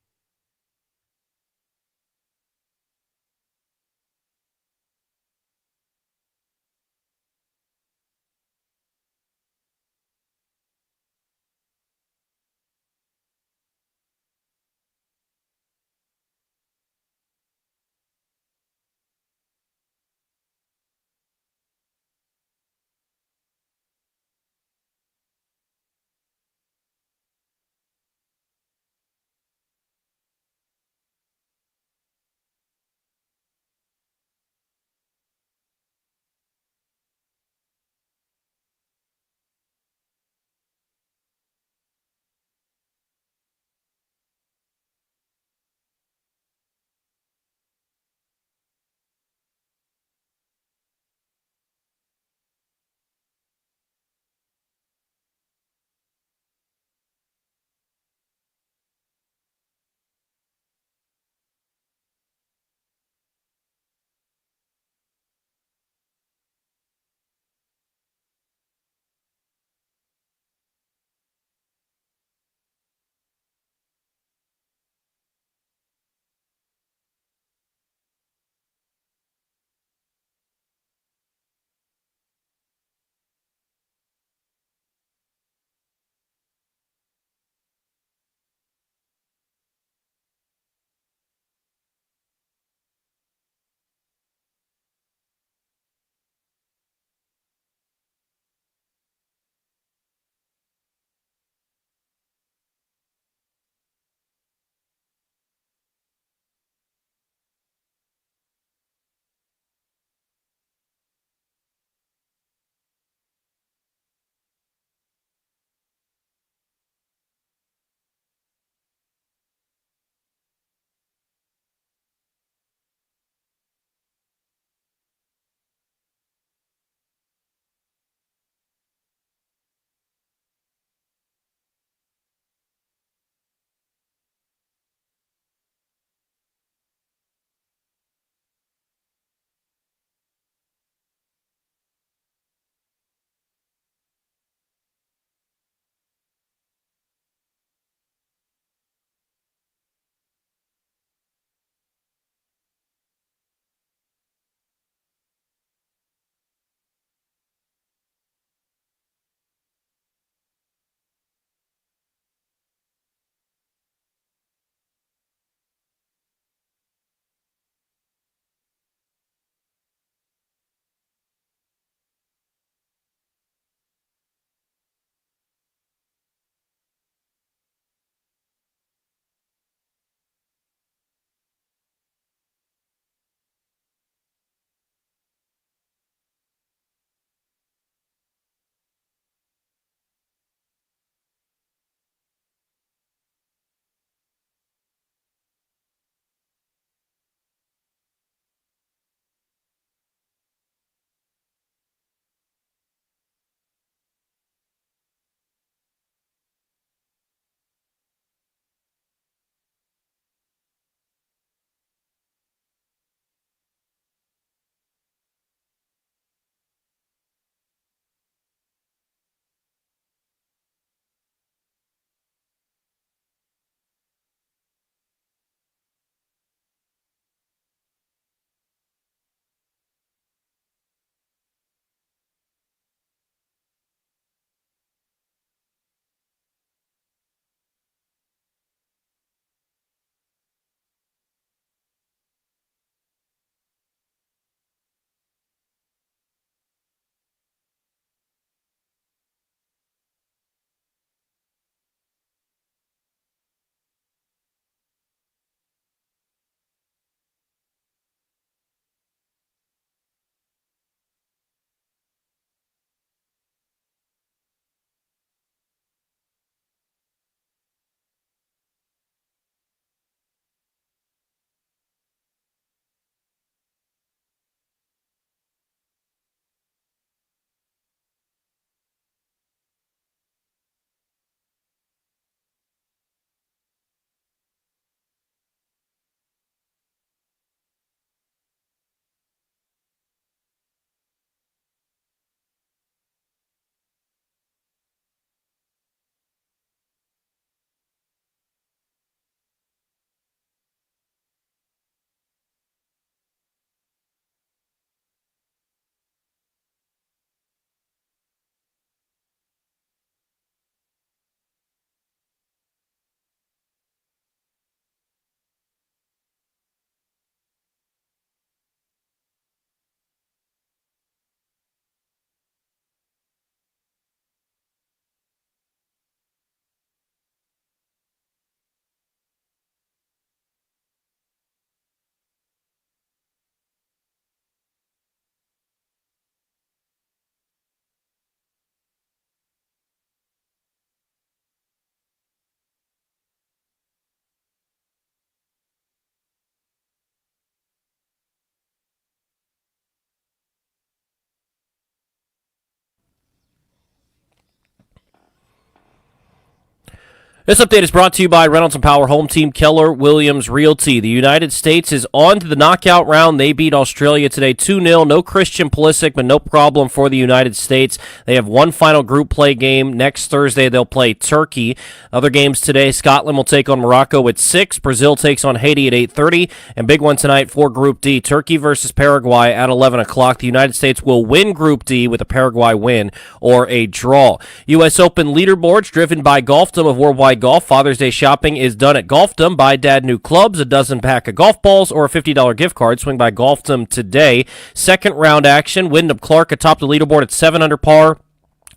This update is brought to you by Reynolds and Power Home Team Keller Williams Realty. The United States is on to the knockout round. They beat Australia today 2-0. No Christian Pulisic, but no problem for the United States. They have one final group play game. Next Thursday, they'll play Turkey. Other games today, Scotland will take on Morocco at 6. Brazil takes on Haiti at 8:30. And big one tonight for Group D, Turkey versus Paraguay at 11 o'clock. The United States will win Group D with a Paraguay win or a draw. U.S. Open leaderboards driven by Golfdom of Worldwide Golf. Father's Day shopping is done at Golfdom. Buy Dad new clubs, a dozen pack of golf balls, or a $50 gift card. Swing by Golfdom today. Second round action. Wyndham Clark atop the leaderboard at 7 under par.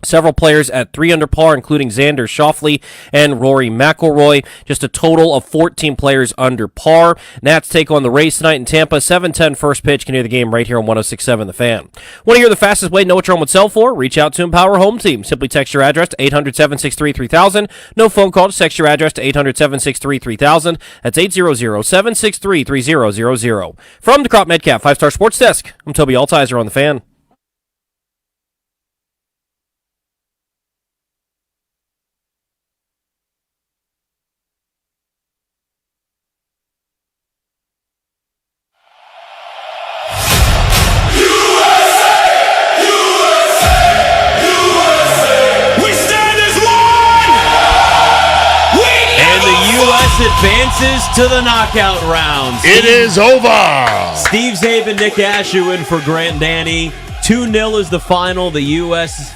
Several players at 3 under par, including Xander Schauffele and Rory McIlroy. Just a total of 14 players under par. Nats take on the Rays tonight in Tampa. 7:10 first pitch. Can hear the game right here on 106.7 The Fan. Want to hear the fastest way to know what your home would sell for? Reach out to Empower Home Team. Simply text your address to 800-763-3000. No phone call. Just text your address to 800-763-3000. That's 800-763-3000. From the Crop Medcap 5-Star Sports Desk, I'm Toby Altizer on The Fan. Advances to the knockout round. It is over. Steve Czabe, Nick Ashooh in for Grant Danny. 2-0 is the final. The U.S.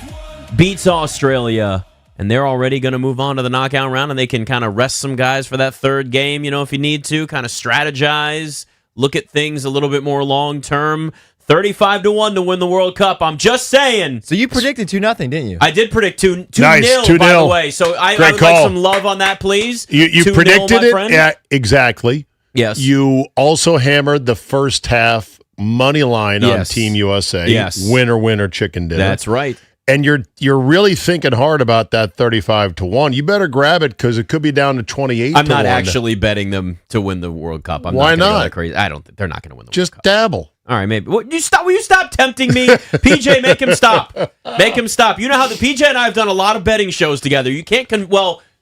beats Australia, and they're already going to move on to the knockout round, and they can kind of rest some guys for that third game, if you need to, kind of strategize, look at things a little bit more long-term. 35-1 to win the World Cup. I'm just saying. So you predicted 2-0, didn't you? I did predict 2-0, Nice, by the way. So I would like some love on that, please. You predicted it? Yeah, exactly. Yes. You also hammered the first half money line on Team USA. Yes. Winner, chicken dinner. That's right. And you're really thinking hard about that 35-1. You better grab it because it could be down to 28. I'm not actually betting them to win the World Cup. Why not? Not? Go that crazy. I don't think they're not going to win the Just World Cup. dabble. All right, maybe. Will you stop tempting me? PJ, make him stop. Make him stop. You know how the PJ and I have done a lot of betting shows together. You can't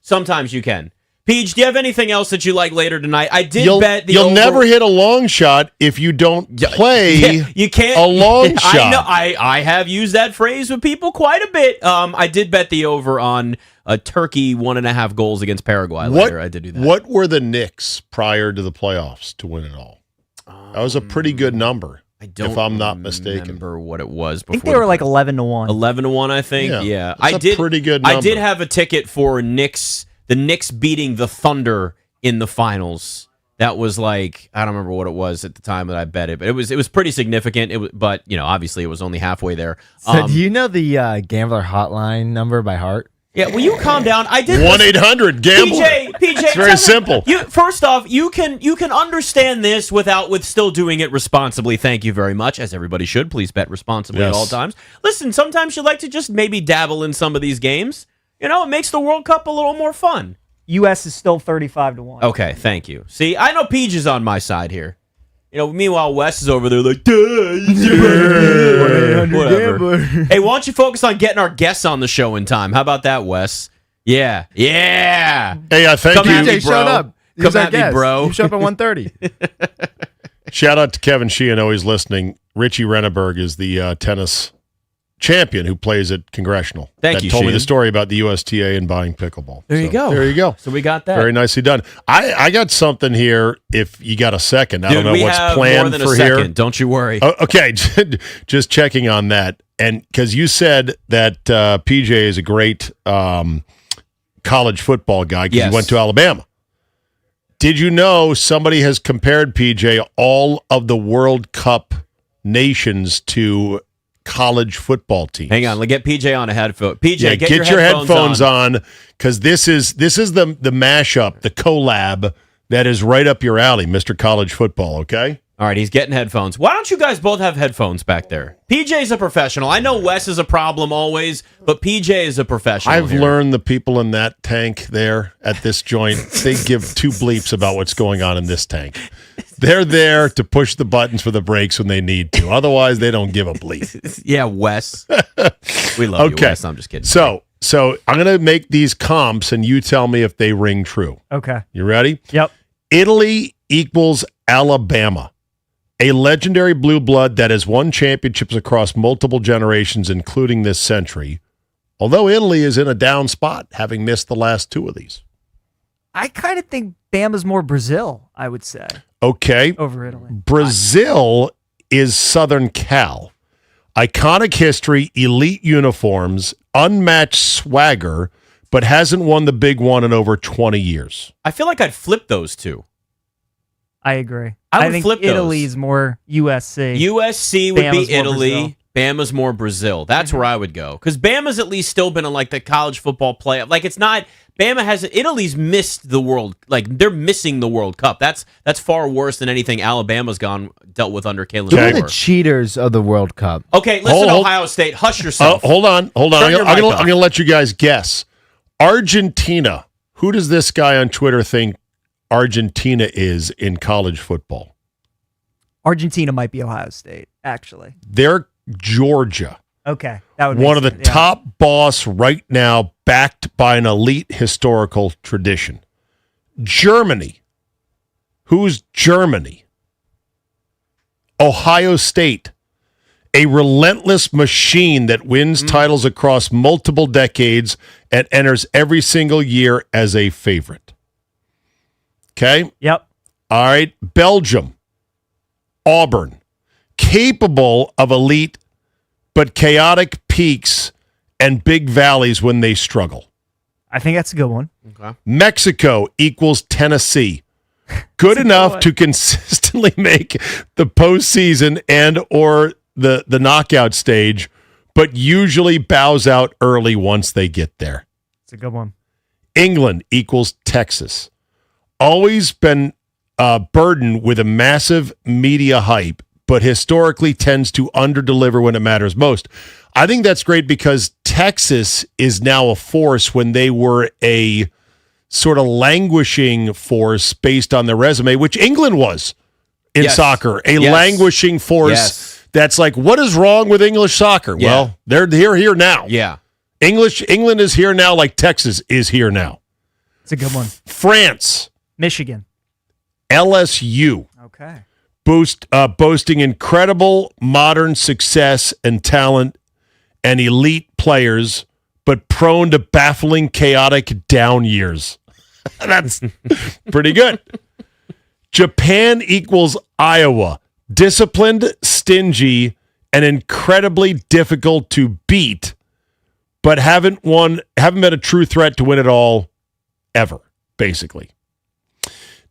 sometimes you can. Peach, do you have anything else that you like later tonight? I did bet the You'll never hit a long shot if you don't play you can't, a long shot. I know. I have used that phrase with people quite a bit. I did bet the over on Turkey 1.5 goals against Paraguay later. I did do that. What were the Knicks prior to the playoffs to win it all? That was a pretty good number. If I'm not mistaken. Remember what it was before. I think they were like 11-1. 11-1, I think. Yeah. I did. Pretty good number. I did have a ticket for the Knicks beating the Thunder in the finals. That was like, I don't remember what it was at the time that I bet it, but it was pretty significant. But obviously it was only halfwly there. So do you know the gambler hotline number by heart? Yeah, will you calm down? I did 1-800-GAMBLER. PJ, it's very simple. First off, you can understand this with still doing it responsibly. Thank you very much, as everybody should. Please bet responsibly at all times. Listen, sometimes you like to just maybe dabble in some of these games. It makes the World Cup a little more fun. U.S. is still 35-1. Okay, thank you. See, I know Peach is on my side here. Meanwhile, Wes is over there like, whatever. Hey, why don't you focus on getting our guests on the show in time? How about that, Wes? Yeah. Hey, I thank Come you. at me, bro. Showed up. Come at me, bro. You showed up at 1:30. Shout out to Kevin Shea. I know he's listening. Richie Renneberg is the tennis champion who plays at Congressional. Thank you, told me Sheehan. the story about the USTA and buying pickleball. There you go. There you go. So we got that. Very nicely done. I got something here if you got a second. I Dude, don't know we what's have planned more than for a here. second. Don't you worry. Okay, just checking on that. And because you said that PJ is a great college football guy because he went to Alabama. Did you know somebody has compared, PJ, all of the World Cup nations to college football teams? Hang on, get PJ on a headphone. PJ, get your headphones on because this is the mashup, the collab that is right up your alley, Mr. College Football, okay? All right, he's getting headphones. Why don't you guys both have headphones back there? PJ's a professional. I know Wes is a problem always, but PJ is a professional. I've learned the people in that tank there at this joint, they give two bleeps about what's going on in this tank. They're there to push the buttons for the brakes when they need to. Otherwise, they don't give a bleep. Yeah, Wes. We love you, Wes. I'm just kidding. So So I'm going to make these comps, and you tell me if they ring true. Okay. You ready? Yep. Italy equals Alabama, a legendary blue blood that has won championships across multiple generations, including this century. Although Italy is in a down spot, having missed the last 2 of these. I kind of think Bama's more Brazil, I would say, Okay. over Italy. Brazil is Southern Cal. Iconic history, elite uniforms, unmatched swagger, but hasn't won the big one in over 20 years. I feel like I'd flip those two. I agree. I would think flip those. Italy's more USC. USC would Bama's be more Italy. Brazil. Bama's more Brazil. That's where I would go. Because Bama's at least still been in like the college football playoff. Like it's not Bama has Italy's missed the world. Like they're missing the World Cup. That's far worse than anything Alabama's dealt with under Kalen They're Moore. the cheaters of the World Cup. Okay, listen, Ohio State, hush yourself. Hold on. Turn your I'm mic going off. to let you guys guess. Argentina. Who does this guy on Twitter think Argentina is in college football? Argentina might be Ohio State, actually. They're Georgia. Okay. That would One of the make sense, yeah. top boss right now, backed by an elite historical tradition. Germany. Who's Germany? Ohio State. A relentless machine that wins titles across multiple decades and enters every single year as a favorite. Okay? Yep. All right. Belgium. Auburn. Capable of elite but chaotic peaks and big valleys when they struggle. I think that's a good one. Okay. Mexico equals Tennessee. Good enough to consistently make the postseason and or the knockout stage, but usually bows out early once they get there. It's a good one. England equals Texas. Always been burdened with a massive media hype, but historically tends to underdeliver when it matters most. I think that's great because Texas is now a force when they were a sort of languishing force based on their resume, which England was in soccer, a languishing force that's like, what is wrong with English soccer? Yeah. Well, they're here now. Yeah. England is here now like Texas is here now. It's a good one. France, Michigan. LSU. Okay. Boasting incredible modern success and talent and elite players, but prone to baffling, chaotic down years. That's pretty good. Japan equals Iowa. Disciplined, stingy, and incredibly difficult to beat, but haven't been a true threat to win it all ever, basically.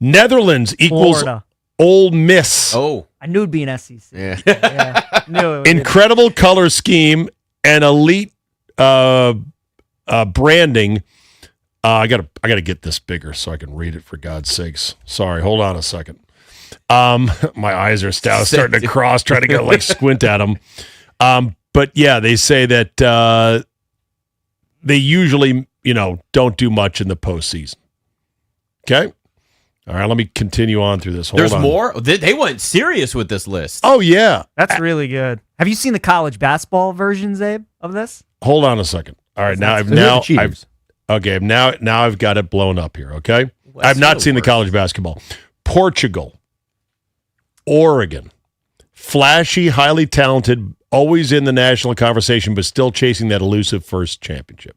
Netherlands equals Florida. Ole Miss. Oh. I knew it'd be an SEC. Yeah. Yeah. Knew it would be. Incredible color scheme and elite branding. I gotta get this bigger so I can read it, for God's sakes. Sorry, hold on a second. My eyes are starting to cross, trying to go like squint at them. But yeah, they say that they usually, don't do much in the postseason. Okay. All right, let me continue on through this. There's on. more? They went serious with this list. Oh, yeah. That's really good. Have you seen the college basketball version, Czabe, of this? Hold on a second. All right, now I've got it blown up here, okay? I've not seen the college basketball. Portugal, Oregon, flashy, highly talented, always in the national conversation, but still chasing that elusive first championship.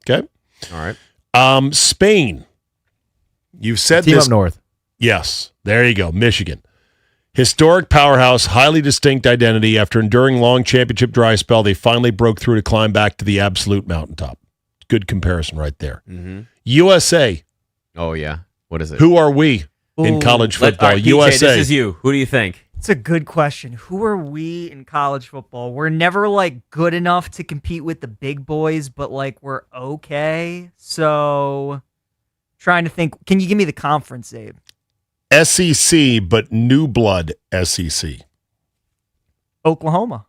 Okay? All right. Spain. You've said Team this. up north. Yes. There you go. Michigan. Historic powerhouse, highly distinct identity. After enduring long championship dry spell, they finally broke through to climb back to the absolute mountaintop. Good comparison right there. Mm-hmm. USA. Oh, yeah. What is it? Who are we in college football? All right, PJ, USA. this is you. Who do you think? It's a good question. Who are we in college football? We're never good enough to compete with the big boys, but we're okay. So trying to think. Can you give me the conference, Abe? SEC, but new blood SEC. Oklahoma.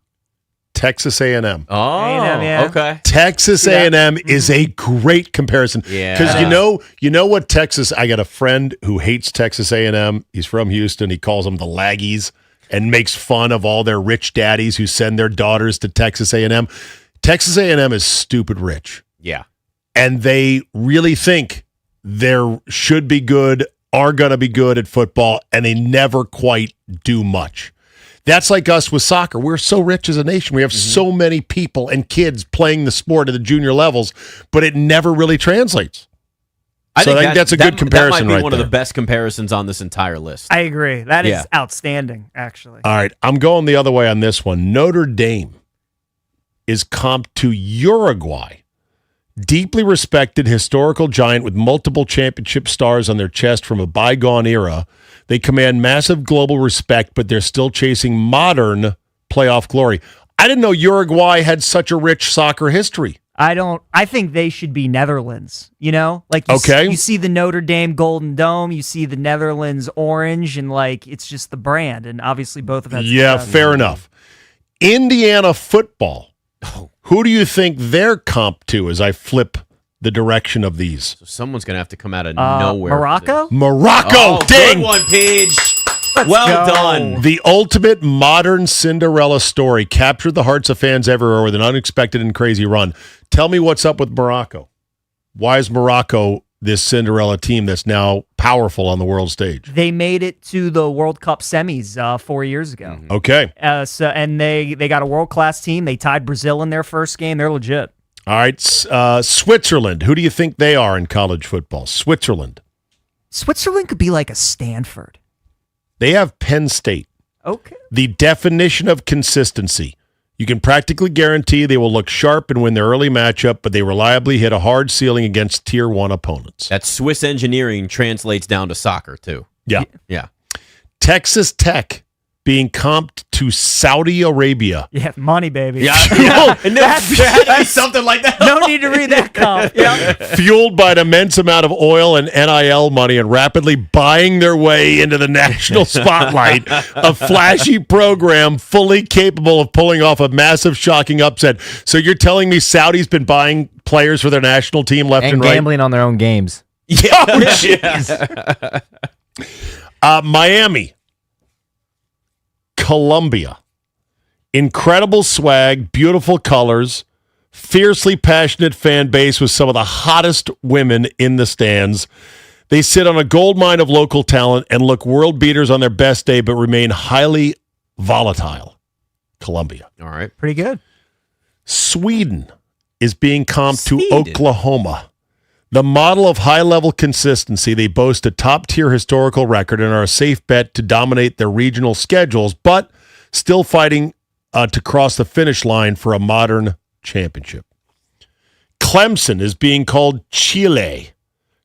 Texas A&M. Oh, A&M, yeah. okay. Texas A&M is a great comparison. Yeah. Because you know what Texas, I got a friend who hates Texas A&M. He's from Houston. He calls them the Laggies and makes fun of all their rich daddies who send their daughters to Texas A&M. Texas A&M is stupid rich. Yeah. And they really think they should be good, are going to be good at football, and they never quite do much. That's like us with soccer. We're so rich as a nation. We have so many people and kids playing the sport at the junior levels, but it never really translates. I think that's a good comparison. That might be right one there. of the best comparisons on this entire list. I agree. That is outstanding, actually. All right, I'm going the other way on this one. Notre Dame is comped to Uruguay. Deeply respected historical giant with multiple championship stars on their chest from a bygone era. They command massive global respect, but they're still chasing modern playoff glory. I didn't know Uruguay had such a rich soccer history. I think they should be Netherlands, Like you see the Notre Dame Golden Dome, you see the Netherlands orange, and it's just the brand, and obviously both of them. Yeah, fair enough. Indiana football. Who do you think they're comped to as I flip the direction of these? So someone's going to have to come out of nowhere. Morocco? Morocco, ding! Good one, Paige. Let's well go. done. The ultimate modern Cinderella story captured the hearts of fans everywhere with an unexpected and crazy run. Tell me what's up with Morocco. Why is Morocco this Cinderella team that's now powerful on the world stage? They made it to the World Cup semis 4 years ago. Okay. And they got a world-class team. They tied Brazil in their first game. They're legit. All right. Switzerland. Who do you think they are in college football? Switzerland. Switzerland could be like a Stanford. They have Penn State. Okay. The definition of consistency. You can practically guarantee they will look sharp and win their early matchup, but they reliably hit a hard ceiling against Tier 1 opponents. That Swiss engineering translates down to soccer, too. Yeah. Yeah. Texas Tech being comped to Saudi Arabia. Yeah, money, baby. Yeah. And there had to be something like that. No need to read that comp. Yeah. Fueled by an immense amount of oil and NIL money and rapidly buying their way into the national spotlight, a flashy program fully capable of pulling off a massive, shocking upset. So you're telling me Saudi's been buying players for their national team left and right? Gambling on their own games. Yeah. Oh, jeez. Miami. Colombia. Incredible swag, beautiful colors, fiercely passionate fan base with some of the hottest women in the stands. They sit on a gold mine of local talent and look world beaters on their best day, but remain highly volatile. Colombia. All right. Pretty good. Sweden is being comped to Oklahoma. The model of high-level consistency, they boast a top-tier historical record and are a safe bet to dominate their regional schedules, but still fighting to cross the finish line for a modern championship. Clemson is being called Chile.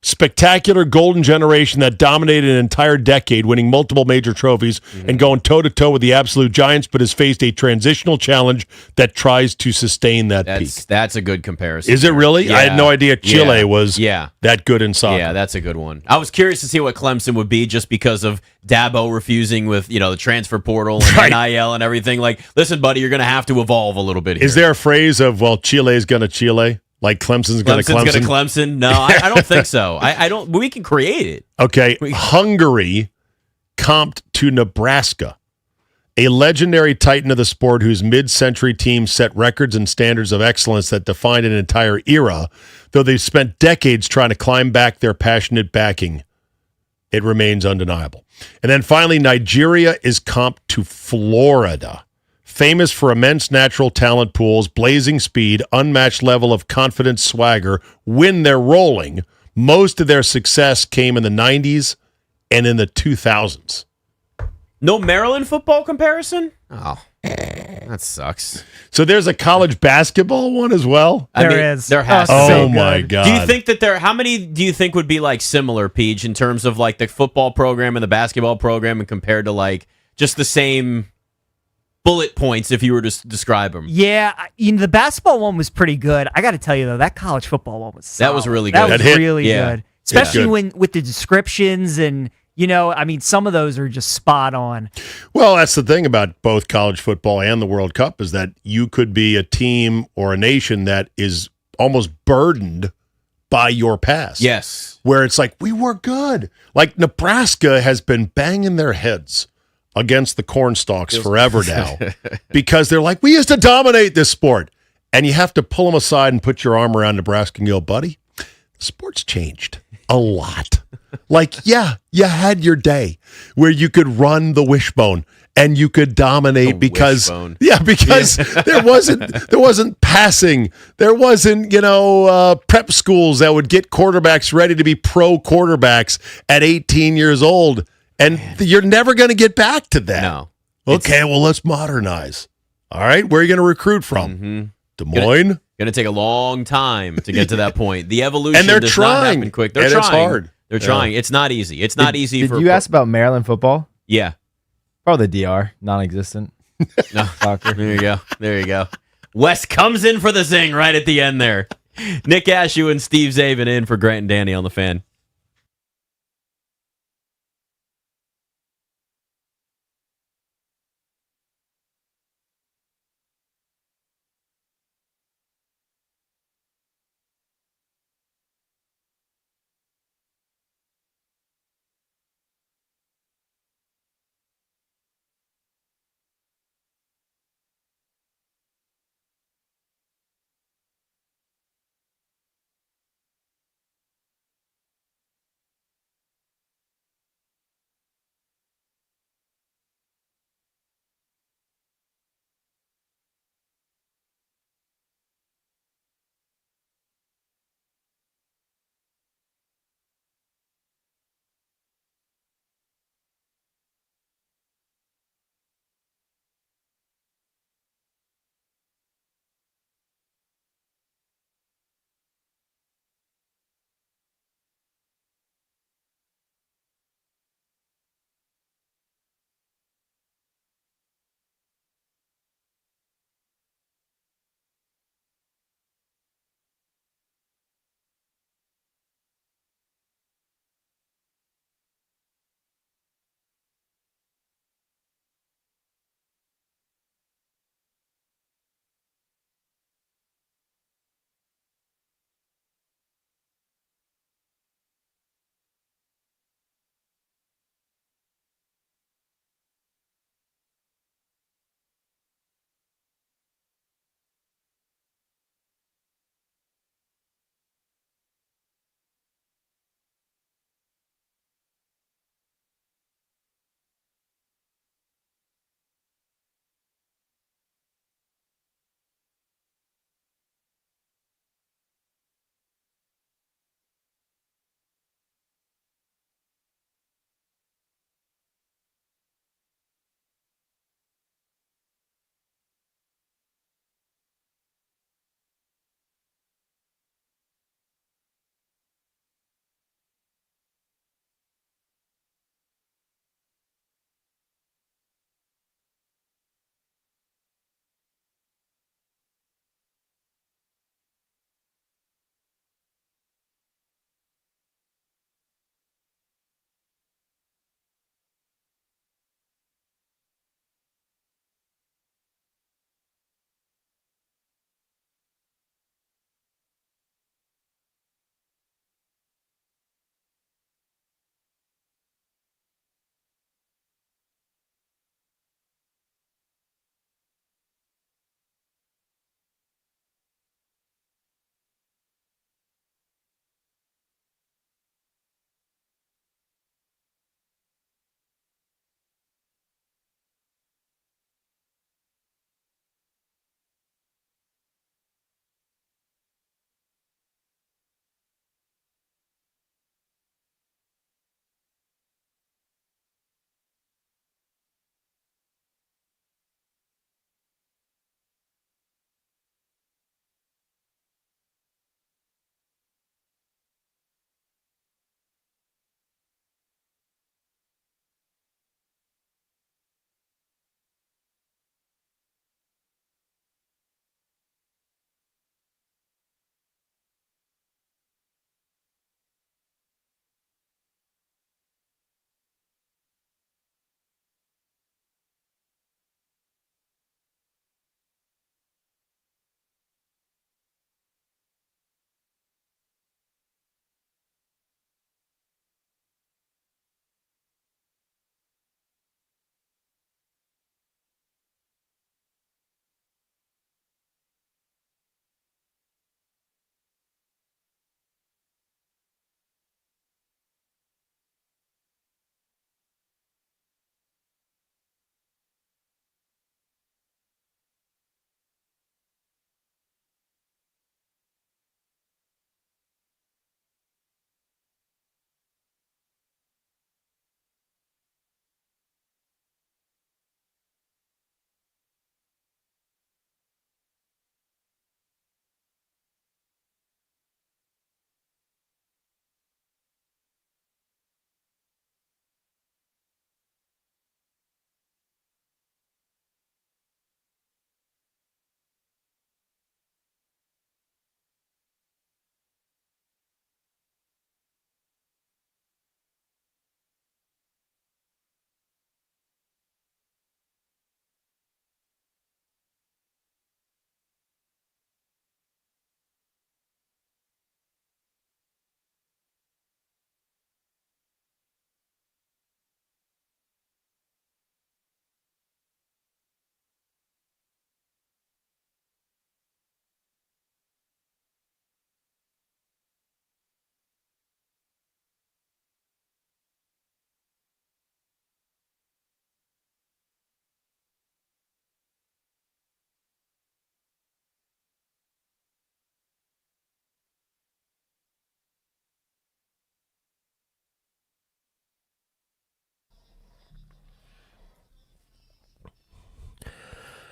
Spectacular golden generation that dominated an entire decade, winning multiple major trophies and going toe-to-toe with the absolute giants, but has faced a transitional challenge that tries to sustain that peak. That's a good comparison. Is it really? Yeah. I had no idea Chile was that good in soccer. Yeah, that's a good one. I was curious to see what Clemson would be just because of Dabo refusing with, the transfer portal and NIL and everything. Like, listen, buddy, you're going to have to evolve a little bit here. Is there a phrase of, Chile's going to Chile? Like Clemson's going to Clemson? Clemson's going to Clemson? No, I don't think so. I don't. We can create it. Okay, Hungary comped to Nebraska, a legendary titan of the sport whose mid-century team set records and standards of excellence that defined an entire era. Though they've spent decades trying to climb back their passionate backing, it remains undeniable. And then finally, Nigeria is comped to Florida. Famous for immense natural talent pools, blazing speed, unmatched level of confidence swagger when they're rolling. Most of their success came in the 90s and in the 2000s. No Maryland football comparison? Oh, that sucks. So there's a college basketball one as well? There is. There has to Oh, be. so my good. God. Do you think that how many do you think would be like similar, Peach, in terms of like the football program and the basketball program and compared to like just the same bullet points if you were to describe them? Yeah, the basketball one was pretty good. I got to tell you, though, that college football one was solid. That was really That good. was That hit. really Yeah. good. Especially Yeah. with the descriptions and, some of those are just spot on. Well, that's the thing about both college football and the World Cup is that you could be a team or a nation that is almost burdened by your past. Yes. Where it's like, we were good. Like Nebraska has been banging their heads against the Cornstalks forever now because they're like, we used to dominate this sport. and you have to pull them aside and put your arm around Nebraska and go, buddy, sports changed a lot. Like, yeah, you had your day where you could run the wishbone and you could dominate because there wasn't passing. There wasn't, prep schools that would get quarterbacks ready to be pro quarterbacks at 18 years old. And you're never going to get back to that. No. Okay, well, let's modernize. All right, where are you going to recruit from? Mm-hmm. Des Moines? Going to take a long time to get to that point. The evolution and they're does trying. not happen quick. They're and trying. It's hard. They're trying. It's not easy. It's not easy. Did you ask about Maryland football? Yeah. Probably the DR, non-existent. No. Soccer. There you go. Wes comes in for the zing right at the end there. Nick Ashooh and Steve Czabe in for Grant and Danny on the Fan.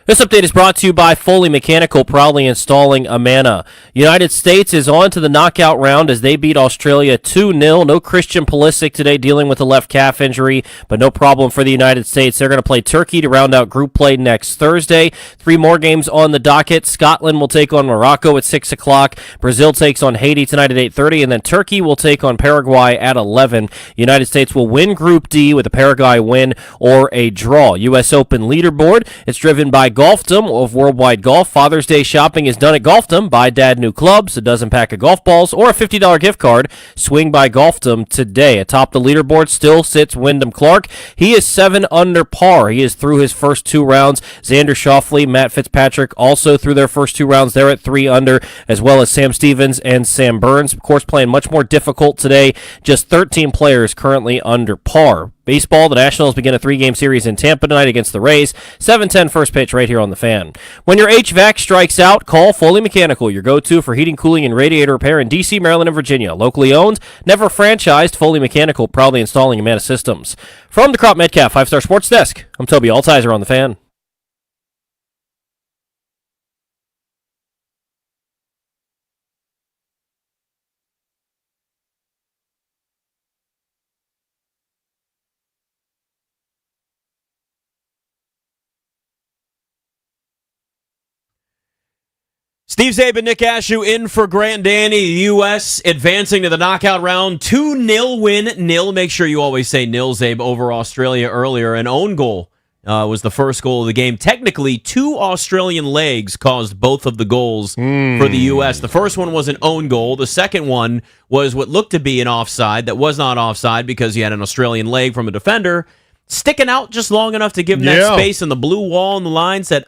This update is brought to you by Foley Mechanical, proudly installing Amana. United States is on to the knockout round as they beat Australia 2-0. No Christian Pulisic today dealing with a left calf injury, but no problem for the United States. They're going to play Turkey to round out group play next Thursday. 3 more games on the docket. Scotland will take on Morocco at 6 o'clock. Brazil takes on Haiti tonight at 8:30, and then Turkey will take on Paraguay at 11. United States will win Group D with a Paraguay win or a draw. U.S. Open leaderboard. It's driven by Golfdom of Worldwide Golf. Father's Day shopping is done at Golfdom. Buy Dad new clubs, a dozen pack of golf balls, or a $50 gift card. Swing by Golfdom today. Atop the leaderboard still sits Wyndham Clark. He is 7 under par. He is through his first 2 rounds. Xander Schauffele, Matt Fitzpatrick also through their first 2 rounds. They're at 3 under, as well as Sam Stevens and Sam Burns. Of course, playing much more difficult today. Just 13 players currently under par. Baseball, the Nationals begin a 3-game series in Tampa tonight against the Rays. 7:10 first pitch right here on the Fan. When your HVAC strikes out, call Foley Mechanical, your go-to for heating, cooling, and radiator repair in D.C., Maryland, and Virginia. Locally owned, never franchised, Foley Mechanical, proudly installing Amana systems. From the Crop Metcalf 5-Star Sports Desk, I'm Toby Altizer on the Fan. Steve Czabe, Nick Ashooh in for Grant Danny. The U.S. advancing to the knockout round. 2-0 win. Nil. Make sure you always say nil, Czabe, over Australia earlier. An own goal was the first goal of the game. Technically, 2 Australian legs caused both of the goals for the U.S. The first one was an own goal. The second one was what looked to be an offside that was not offside because he had an Australian leg from a defender sticking out just long enough to give him that space, and the blue wall on the line said,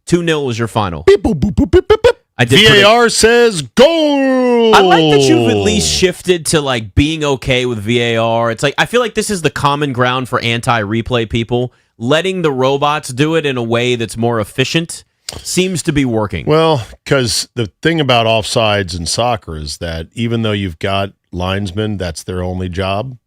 2-0 was your final. Beep, boop, boop, boop, beep, beep, beep. VAR says goal. I like that you've at least shifted to like being okay with VAR. It's like I feel like this is the common ground for anti-replay people. Letting the robots do it in a way that's more efficient seems to be working. Well, because the thing about offsides in soccer is that even though you've got linesmen, that's their only job,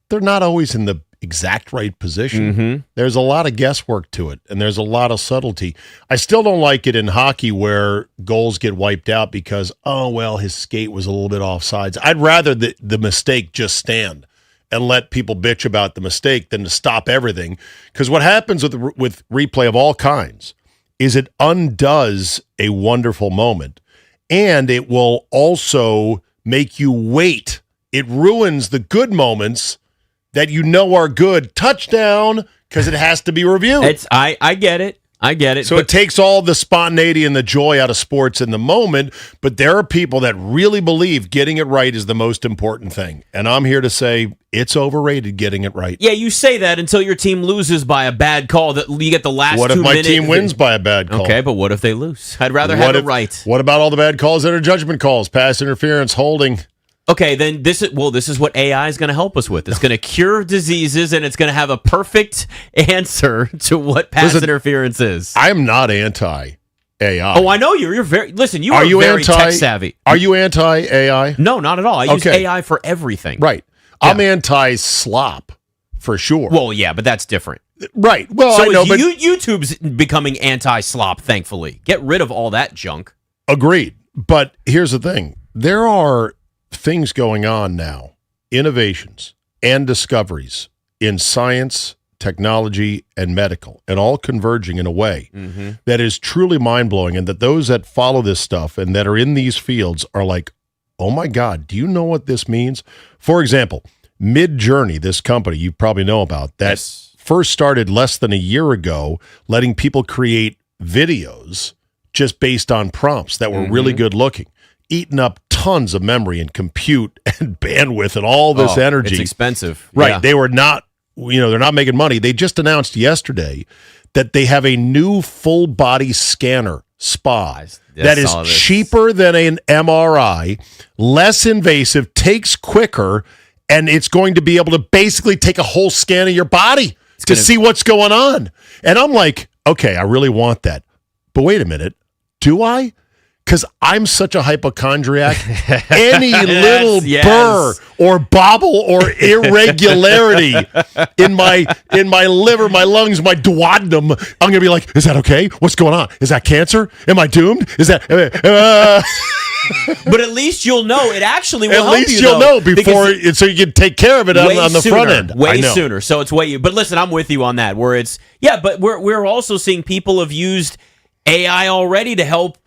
they're not always in the exact right position. Mm-hmm. There's a lot of guesswork to it, and there's a lot of subtlety. I still don't like it in hockey where goals get wiped out because, his skate was a little bit offsides. I'd rather the mistake just stand and let people bitch about the mistake than to stop everything. Because what happens with replay of all kinds is it undoes a wonderful moment, and it will also make you wait. It ruins the good moments that you know are good. Touchdown, because it has to be reviewed. I get it. I get it. So it takes all the spontaneity and the joy out of sports in the moment, but there are people that really believe getting it right is the most important thing. And I'm here to say it's overrated getting it right. Yeah, you say that until your team loses by a bad call that you get the last 2 minutes. What if my team wins by a bad call? Okay, but what if they lose? I'd rather have it right. What about all the bad calls that are judgment calls, pass interference, holding? Okay, then this is what AI is going to help us with. It's going to cure diseases, and it's going to have a perfect answer to what pass interference is. I'm not anti-AI. Oh, I know you. You're very listen. Are you very tech savvy. Are you anti-AI? No, not at all. I use AI for everything. Right. Yeah. I'm anti-slop for sure. Well, yeah, but that's different. Right. Well, so I know, but YouTube's becoming anti-slop. Thankfully, get rid of all that junk. Agreed. But here's the thing: there are things going on now, innovations and discoveries in science, technology, and medical, and all converging in a way that is truly mind-blowing, and that those that follow this stuff and that are in these fields are like, oh my God, do you know what this means? For example, Mid-Journey, this company you probably know about, that first started less than a year ago, letting people create videos just based on prompts that were really good looking, eating up tons of memory and compute and bandwidth and all this energy. It's expensive. Right. Yeah. They were not, they're not making money. They just announced yesterday that they have a new full body scanner spa that is cheaper than an MRI, less invasive, takes quicker, and it's going to be able to basically take a whole scan of your body to see what's going on. And I'm like, okay, I really want that. But wait a minute. Do I? because I'm such a hypochondriac. Any little burr or bobble or irregularity in my liver, my lungs, my duodenum, I'm gonna be like, is that okay? What's going on? Is that cancer? Am I doomed? Is that? But at least you'll know. It actually will At help least you, you'll though, know before, so you can take care of it on the front end. Way sooner. So it's way. But listen, I'm with you on that. Where it's but we're also seeing people have used AI already to help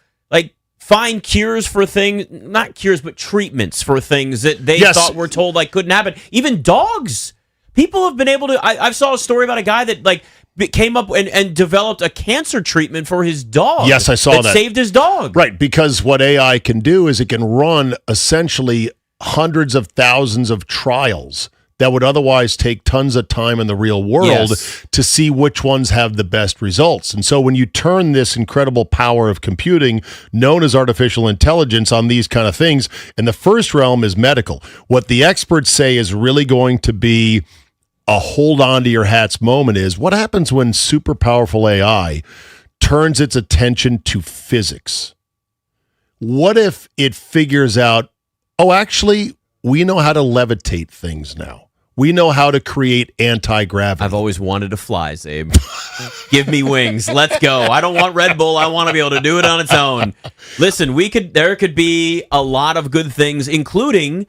find cures for things, not cures, but treatments for things that they thought were told couldn't happen. Even dogs. People have been able to. I saw a story about a guy that came up and developed a cancer treatment for his dog. Yes, I saw that. Saved his dog. Right, because what AI can do is it can run essentially hundreds of thousands of trials that would otherwise take tons of time in the real world to see which ones have the best results. And so when you turn this incredible power of computing, known as artificial intelligence, on these kind of things, and the first realm is medical, what the experts say is really going to be a hold on to your hats moment is what happens when super powerful AI turns its attention to physics. What if it figures out, actually, we know how to levitate things now. We know how to create anti-gravity. I've always wanted to fly, Czabe. Give me wings. Let's go. I don't want Red Bull. I want to be able to do it on its own. Listen, there could be a lot of good things, including,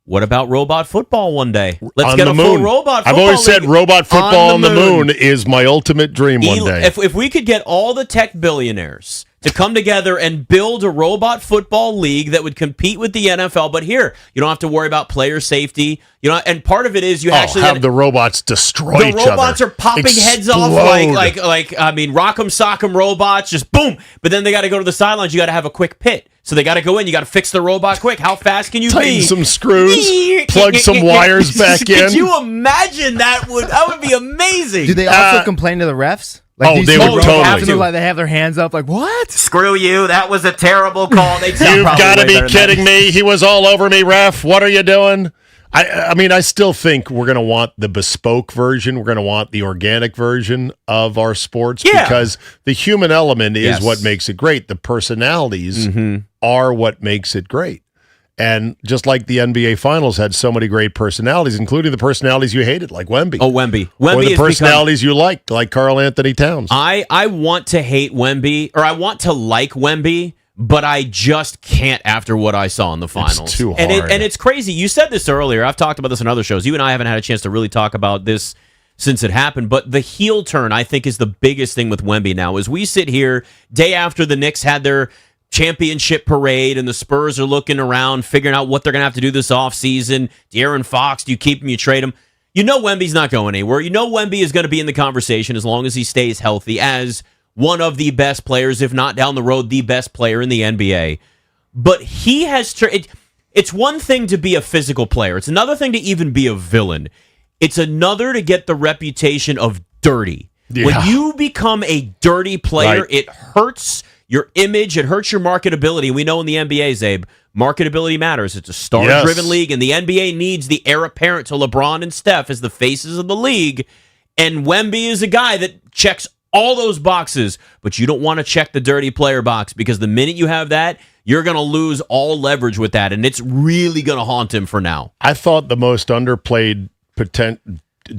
what about robot football one day? Let's get a full robot football I've always said league robot football on the moon is my ultimate dream one day. If we could get all the tech billionaires to come together and build a robot football league that would compete with the NFL, but here, you don't have to worry about player safety. And part of it is you actually have the robots destroy each other. The robots are popping heads off like Rock'em Sock'em robots, just boom. But then they got to go to the sidelines. You got to have a quick pit. So they got to go in. You got to fix the robot quick. How fast can you Tighten some screws, plug some wires back in. Could you imagine that would be amazing? Do they also complain to the refs? They would totally. Like they have their hands up, like, what? Screw you! That was a terrible call. You've got to be kidding me! He was all over me, ref. What are you doing? I mean, I still think we're going to want the bespoke version. We're going to want the organic version of our sports because the human element is what makes it great. The personalities are what makes it great. And just like the NBA Finals had so many great personalities, including the personalities you hated, like Wemby. Oh, Wemby. Or the personalities you liked, like Karl Anthony Towns. I want to hate Wemby, or I want to like Wemby, but I just can't after what I saw in the finals. It's too hard. And it's crazy. You said this earlier. I've talked about this on other shows. You and I haven't had a chance to really talk about this since it happened, but the heel turn, I think, is the biggest thing with Wemby now. As we sit here, day after the Knicks had their championship parade and the Spurs are looking around, figuring out what they're going to have to do this offseason. De'Aaron Fox, do you keep him, you trade him? You know Wemby's not going anywhere. You know Wemby is going to be in the conversation as long as he stays healthy as one of the best players, if not down the road, the best player in the NBA. But he has... It's one thing to be a physical player. It's another thing to even be a villain. It's another to get the reputation of dirty. Yeah. When you become a dirty player, it hurts your image, it hurts your marketability. We know in the NBA, Czabe, marketability matters. It's a star-driven league, and the NBA needs the heir apparent to LeBron and Steph as the faces of the league. And Wemby is a guy that checks all those boxes, but you don't want to check the dirty player box because the minute you have that, you're going to lose all leverage with that, and it's really going to haunt him for now. I thought the most underplayed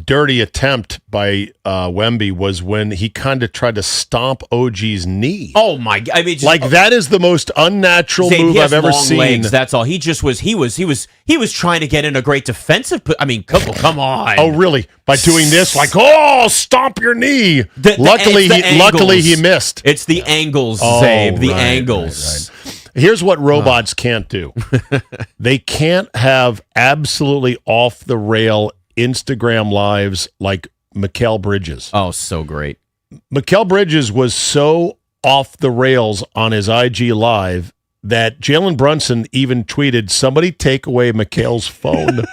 dirty attempt by Wemby was when he kind of tried to stomp OG's knee. Oh my God! I mean, that is the most unnatural move I've ever seen. Legs, that's all. He just was. He was trying to get in a great defensive. I mean, come on. Oh really? By doing this, stomp your knee. Luckily he missed. It's the angles, Czabe. The angles. Right. Here's what robots can't do. They can't have absolutely off the rail Instagram lives like Mikal Bridges. Oh, so great. Mikal Bridges was so off the rails on his IG live that Jalen Brunson even tweeted, "Somebody take away Mikal's phone."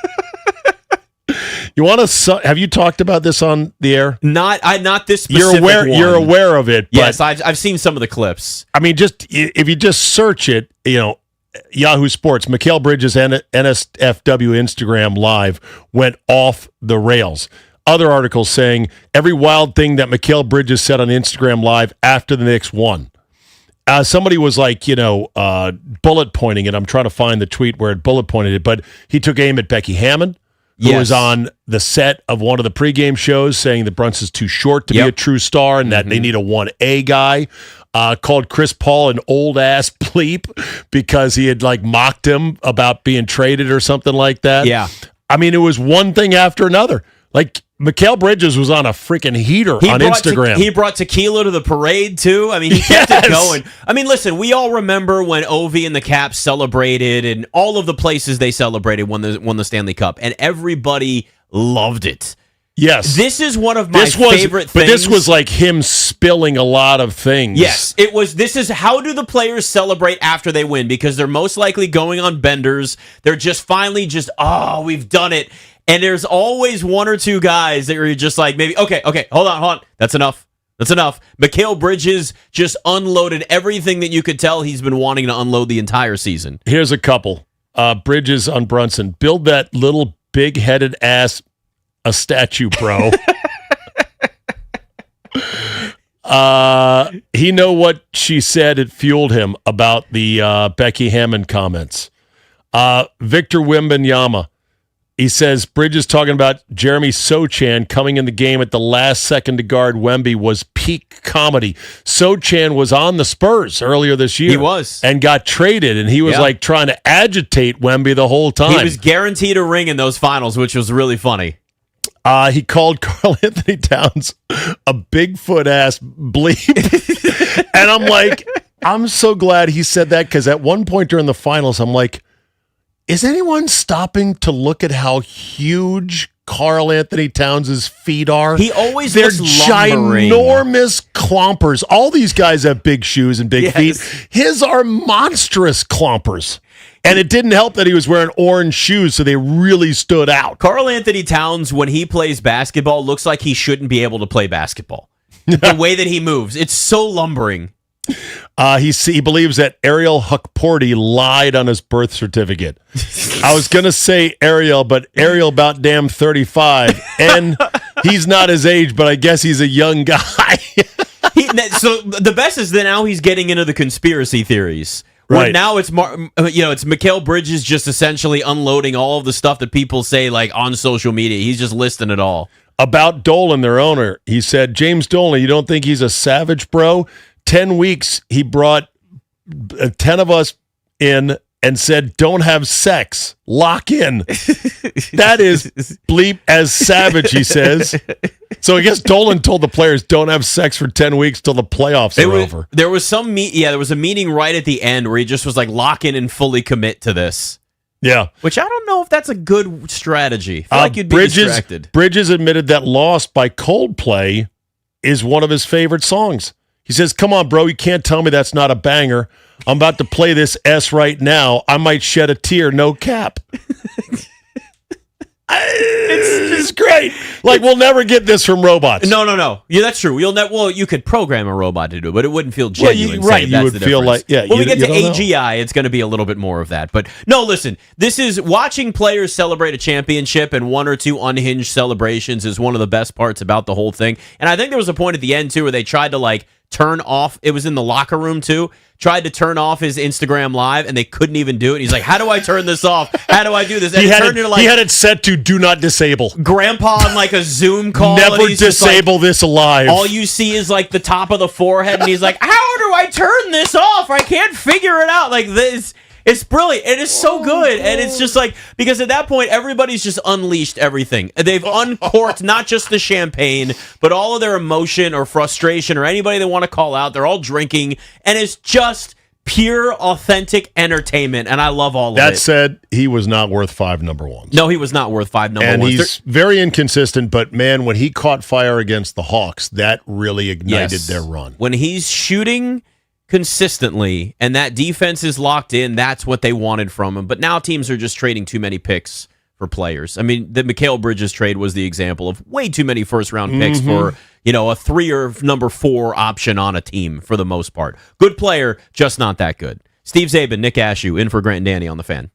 You want to? Have you talked about this on the air? Not this specific one. You're aware of it. But, yes, I've seen some of the clips. I mean, if you just search it, Yahoo Sports, Mikal Bridges NSFW Instagram live went off the rails. Other articles saying every wild thing that Mikal Bridges said on Instagram live after the Knicks won. somebody was like, bullet pointing it. I'm trying to find the tweet where it bullet pointed it, but he took aim at Becky Hammond, who was on the set of one of the pregame shows saying that Brunson's too short to be a true star and that they need a 1A guy. Called Chris Paul an old-ass bleep because he had, mocked him about being traded or something like that. Yeah. I mean, it was one thing after another. Mikal Bridges was on a freaking heater on Instagram. He brought tequila to the parade, too. I mean, he kept it going. I mean, listen, we all remember when Ovi and the Caps celebrated and all of the places they celebrated when they won the Stanley Cup, and everybody loved it. Yes. This is one of my favorite things. But this was like him spilling a lot of things. Yes, it was. This is how do the players celebrate after they win? Because they're most likely going on benders. They're just finally we've done it. And there's always one or two guys that are just like, maybe, okay, hold on. That's enough. Mikal Bridges just unloaded everything that you could tell he's been wanting to unload the entire season. Here's a couple. Bridges on Brunson. Build that little big-headed ass a statue, bro. He know what she said. It fueled him about the Becky Hammond comments. Victor Wembanyama. He says Bridges talking about Jeremy Sochan coming in the game at the last second to guard Wemby was peak comedy. Sochan was on the Spurs earlier this year. He was. And got traded, and he was trying to agitate Wemby the whole time. He was guaranteed a ring in those finals, which was really funny. He called Karl Anthony Towns a Bigfoot-ass bleep. And I'm like, I'm so glad he said that because at one point during the finals, I'm like, is anyone stopping to look at how huge Karl Anthony Towns' feet are? He always They're looks lumbering. ginormous clompers. All these guys have big shoes and big feet. His are monstrous clompers. And it didn't help that he was wearing orange shoes, so they really stood out. Karl Anthony Towns, when he plays basketball, looks like he shouldn't be able to play basketball. The way that he moves, it's so lumbering. He believes that Ariel Huckporty lied on his birth certificate. I was going to say Ariel, but Ariel about damn 35. And he's not his age, but I guess he's a young guy. So the best is that now he's getting into the conspiracy theories. Right. Now it's it's Mikal Bridges just essentially unloading all of the stuff that people say on social media. He's just listing it all. About Dolan, their owner, he said, James Dolan, you don't think he's a savage, bro? 10 weeks, he brought 10 of us in and said, don't have sex. Lock in. That is bleep as savage, he says. So I guess Dolan told the players, don't have sex for 10 weeks till the playoffs are over. There was there was a meeting right at the end where he just was like, lock in and fully commit to this. Yeah. Which I don't know if that's a good strategy. I feel like you'd be distracted. Bridges admitted that Lost by Coldplay is one of his favorite songs. He says, come on, bro, you can't tell me that's not a banger. I'm about to play this S right now. I might shed a tear, no cap. It's great. We'll never get this from robots. No. Yeah, that's true. You could program a robot to do it, but it wouldn't feel genuine. Right. You would feel like, when we get to AGI, it's going to be a little bit more of that. But no, listen, this is watching players celebrate a championship and one or two unhinged celebrations is one of the best parts about the whole thing. And I think there was a point at the end, too, where they tried to, turn off. It was in the locker room, too. Tried to turn off his Instagram Live, and they couldn't even do it. He's like, how do I turn this off? How do I do this? And he had it set to do not disable. Grandpa on a Zoom call. Never disable this alive. All you see is the top of the forehead, and he's like, how do I turn this off? I can't figure it out. This. It's brilliant. It is so good. And it's just because at that point, everybody's just unleashed everything. They've uncorked not just the champagne, but all of their emotion or frustration or anybody they want to call out. They're all drinking. And it's just pure, authentic entertainment. And I love all of it. That said, he was not worth 5 number ones. No, he was not worth 5 number ones. And he's very inconsistent. But, man, when he caught fire against the Hawks, that really ignited their run. When he's shooting consistently, and that defense is locked in, that's what they wanted from him. But now teams are just trading too many picks for players. I mean, the Mikal Bridges trade was the example of way too many first-round picks for, a 3 or number 4 option on a team for the most part. Good player, just not that good. Steve Czabe, Nick Ashooh, in for Grant and Danny on The Fan.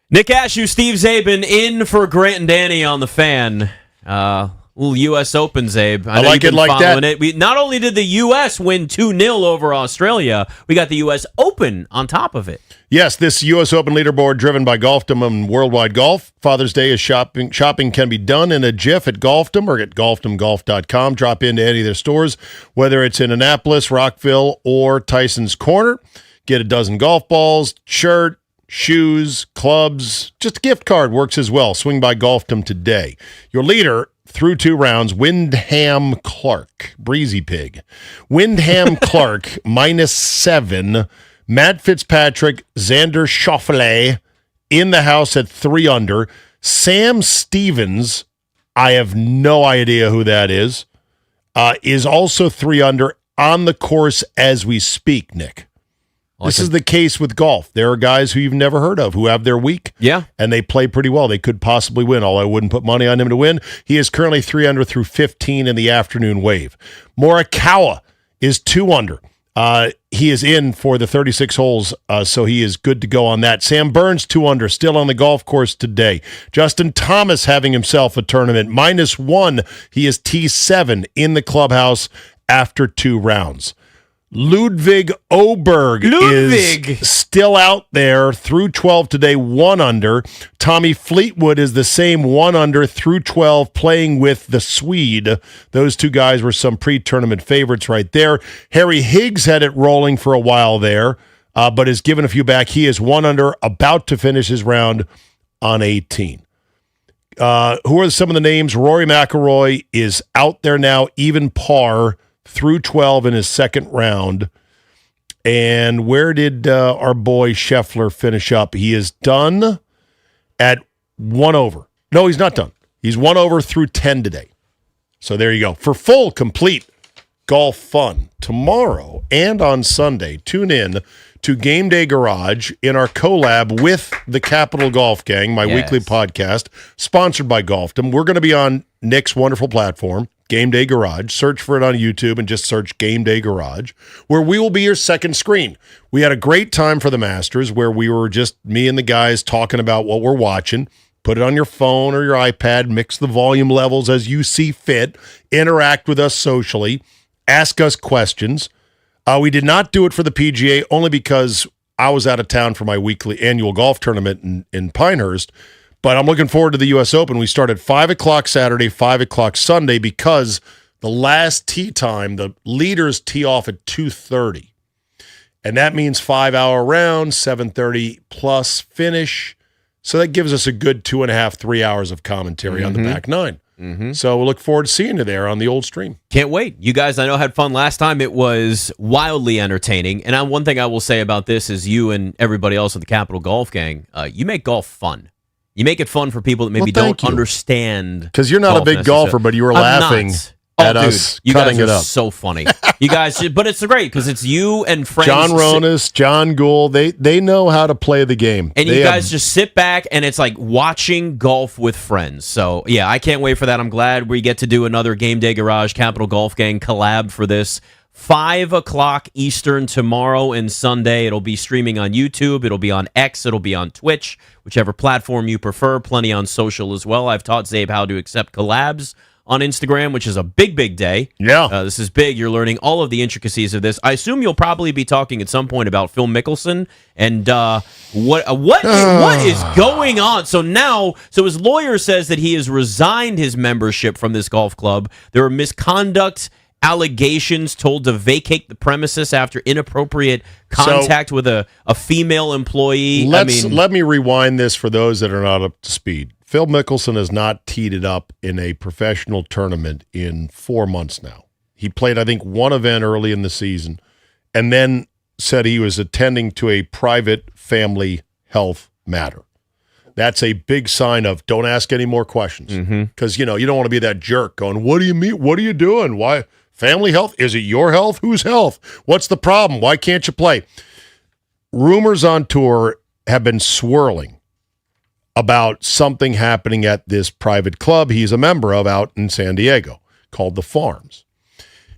Nick Ashooh, Steve Czabe in for Grant and Danny on the Fan. Little U.S. Open, Czabe. I like it like that. Not only did the U.S. win 2-0 over Australia, we got the U.S. Open on top of it. Yes, this U.S. Open leaderboard driven by Golfdom and Worldwide Golf. Father's Day is shopping. Shopping can be done in a jiff at Golfdom or at golfdomgolf.com. Drop into any of their stores, whether it's in Annapolis, Rockville, or Tyson's Corner. Get a dozen golf balls, shirt, shoes, clubs. Just a gift card works as well. Swing by Golfdom today. Your leader through 2 rounds, Wyndham Clark, Breezy Pig. Wyndham Clark, -7. Matt Fitzpatrick, Xander Schauffele in the house at 3 under. Sam Stevens, I have no idea who that is also 3 under on the course as we speak, Nick. This is the case with golf. There are guys who you've never heard of who have their week. Yeah. And they play pretty well. They could possibly win, although I wouldn't put money on him to win. He is currently 3 under through 15 in the afternoon wave. Morikawa is 2 under. He is in for the 36 holes, so he is good to go on that. Sam Burns, 2 under, still on the golf course today. Justin Thomas having himself a tournament, -1. He is T7 in the clubhouse after 2 rounds. Ludwig Oberg is still out there through 12 today, 1 under. Tommy Fleetwood is the same, 1 under through 12, playing with the Swede. Those 2 guys were some pre-tournament favorites right there. Harry Higgs had it rolling for a while there, but has given a few back. He is 1 under, about to finish his round on 18. Who are some of the names? Rory McIlroy is out there now, even par, through 12 in his second round. And where did our boy Scheffler finish up? He is done at 1 over. No, he's not done. He's 1 over through 10 today. So there you go. For full, complete golf fun tomorrow and on Sunday, tune in to Game Day Garage in our collab with the Capital Golf Gang, my weekly podcast, sponsored by Golfdom. We're going to be on Nick's wonderful platform, Game Day Garage. Search for it on YouTube and just search Game Day Garage, where we will be your second screen. We had a great time for the Masters where we were just me and the guys talking about what we're watching. Put it on your phone or your iPad, mix the volume levels as you see fit, interact with us socially, ask us questions. We did not do it for the PGA only because I was out of town for my weekly annual golf tournament in Pinehurst. But I'm looking forward to the U.S. Open. We start at 5 o'clock Saturday, 5 o'clock Sunday, because the last tee time, the leaders tee off at 2:30. And that means 5-hour round, 7:30 plus finish. So that gives us a good 2.5, 3 hours of commentary on the back nine. So we'll look forward to seeing you there on the old stream. Can't wait. You guys, I know, had fun last time. It was wildly entertaining. And one thing I will say about this is you and everybody else at the Capital Golf Gang, you make golf fun. You make it fun for people that maybe don't understand. Because you're not a big golfer, but you were laughing at us you cutting guys it are up. So funny. You guys, but it's great because it's you and friends. John Ronas, John Gould, they know how to play the game. And you guys just sit back and it's like watching golf with friends. So, yeah, I can't wait for that. I'm glad we get to do another Game Day Garage Capital Golf Gang collab for this. 5 o'clock Eastern tomorrow and Sunday. It'll be streaming on YouTube. It'll be on X. It'll be on Twitch, whichever platform you prefer. Plenty on social as well. I've taught Czabe how to accept collabs on Instagram, which is a big, big day. Yeah. This is big. You're learning all of the intricacies of this. I assume you'll probably be talking at some point about Phil Mickelson and what is going on. So his lawyer says that he has resigned his membership from this golf club. There are misconduct allegations, told to vacate the premises after inappropriate contact with a female employee. Let me rewind this for those that are not up to speed. Phil Mickelson has not teed it up in a professional tournament in 4 months now. He played, I think, one event early in the season and then said he was attending to a private family health matter. That's a big sign of don't ask any more questions. Because, you don't want to be that jerk going, what do you mean? What are you doing? Why? Family health? Is it your health? Whose health? What's the problem? Why can't you play? Rumors on tour have been swirling about something happening at this private club he's a member of out in San Diego called the Farms.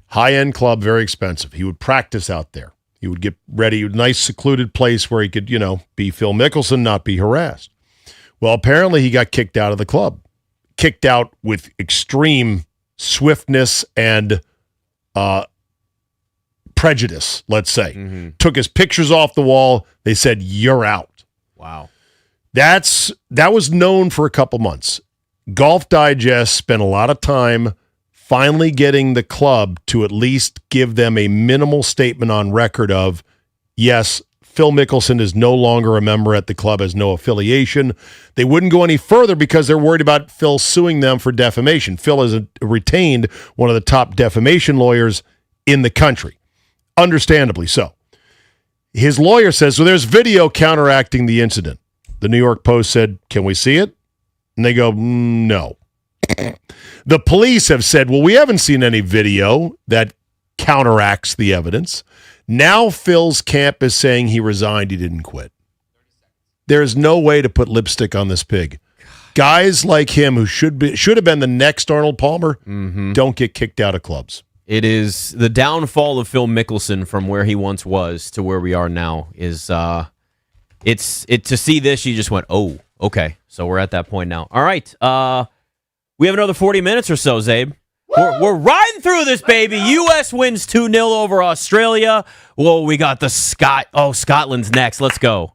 High-end club, very expensive. He would practice out there. He would get ready, a nice secluded place where he could, be Phil Mickelson, not be harassed. Well, apparently he got kicked out of the club. Kicked out with extreme swiftness and prejudice, let's say. Mm-hmm. Took his pictures off the wall. They said, "You're out." Wow. That was known for a couple months. Golf Digest spent a lot of time finally getting the club to at least give them a minimal statement on record of, yes, Phil Mickelson is no longer a member at the club, has no affiliation. They wouldn't go any further because they're worried about Phil suing them for defamation. Phil has retained one of the top defamation lawyers in the country, understandably so. His lawyer says, so there's video counteracting the incident. The New York Post said, can we see it? And they go, no. The police have said, well, we haven't seen any video that counteracts the evidence. Now Phil's camp is saying he resigned, he didn't quit. There's no way to put lipstick on this pig. Guys like him who should have been the next Arnold Palmer don't get kicked out of clubs. It is the downfall of Phil Mickelson from where he once was to where we are now is it's to see this, you just went, oh, okay. So we're at that point now. All right. We have another 40 minutes or so, Czabe. We're riding through this, baby. U.S. wins 2-0 over Australia. Whoa, we got the Scotland's next. Let's go.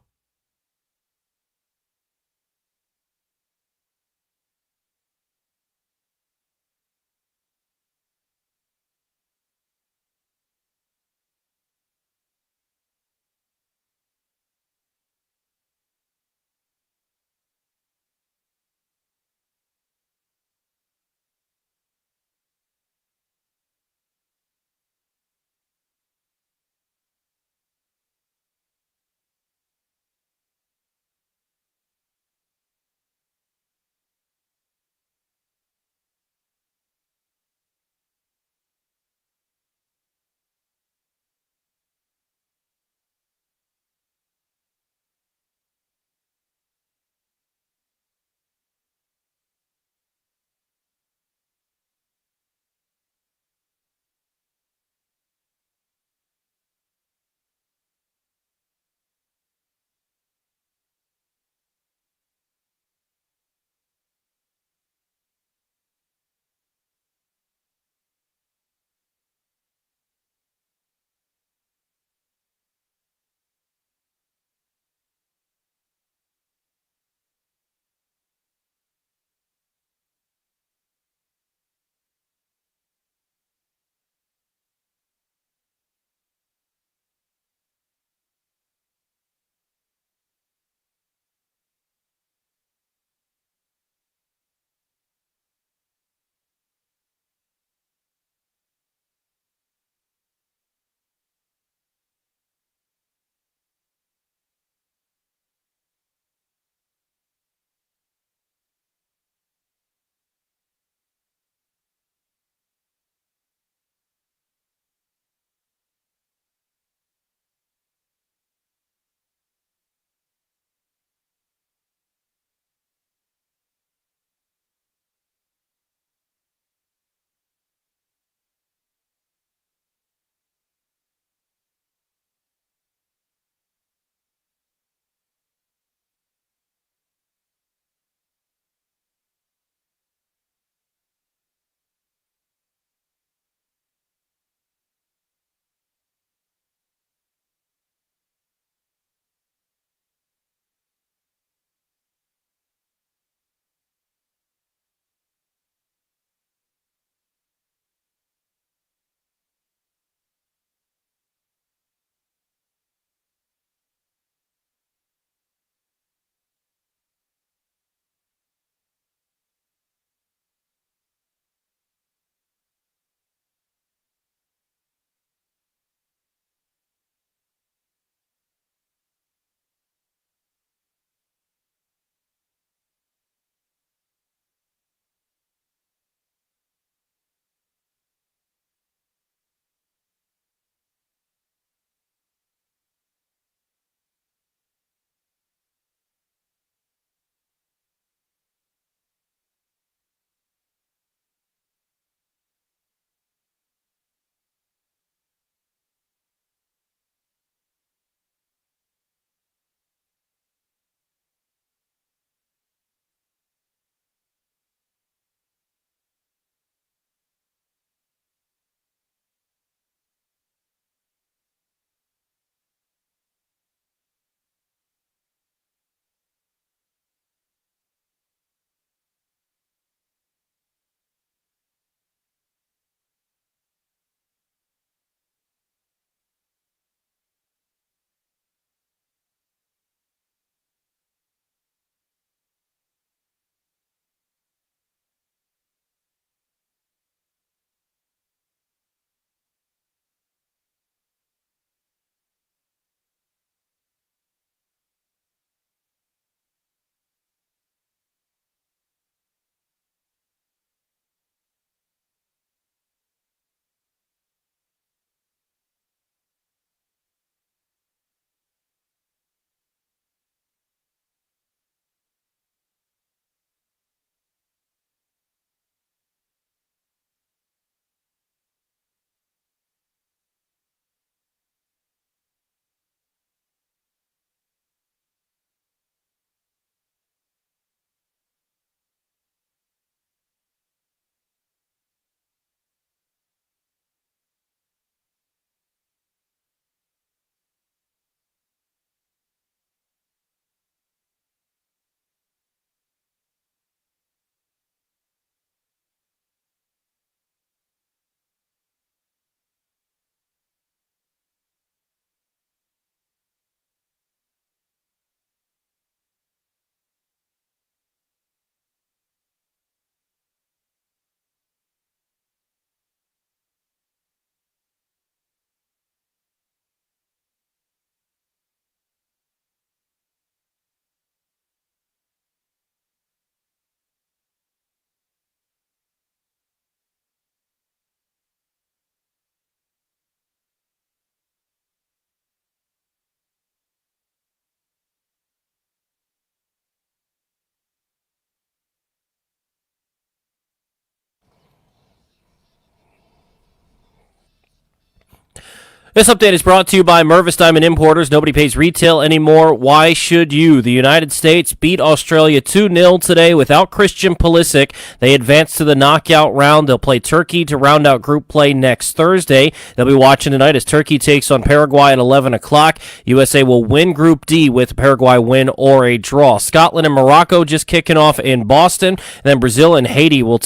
This update is brought to you by Mervis Diamond Importers. Nobody pays retail anymore. Why should you? The United States beat Australia 2-0 today without Christian Pulisic. They advance to the knockout round. They'll play Turkey to round out group play next Thursday. They'll be watching tonight as Turkey takes on Paraguay at 11 o'clock. USA will win Group D with a Paraguay win or a draw. Scotland and Morocco just kicking off in Boston. Then Brazil and Haiti will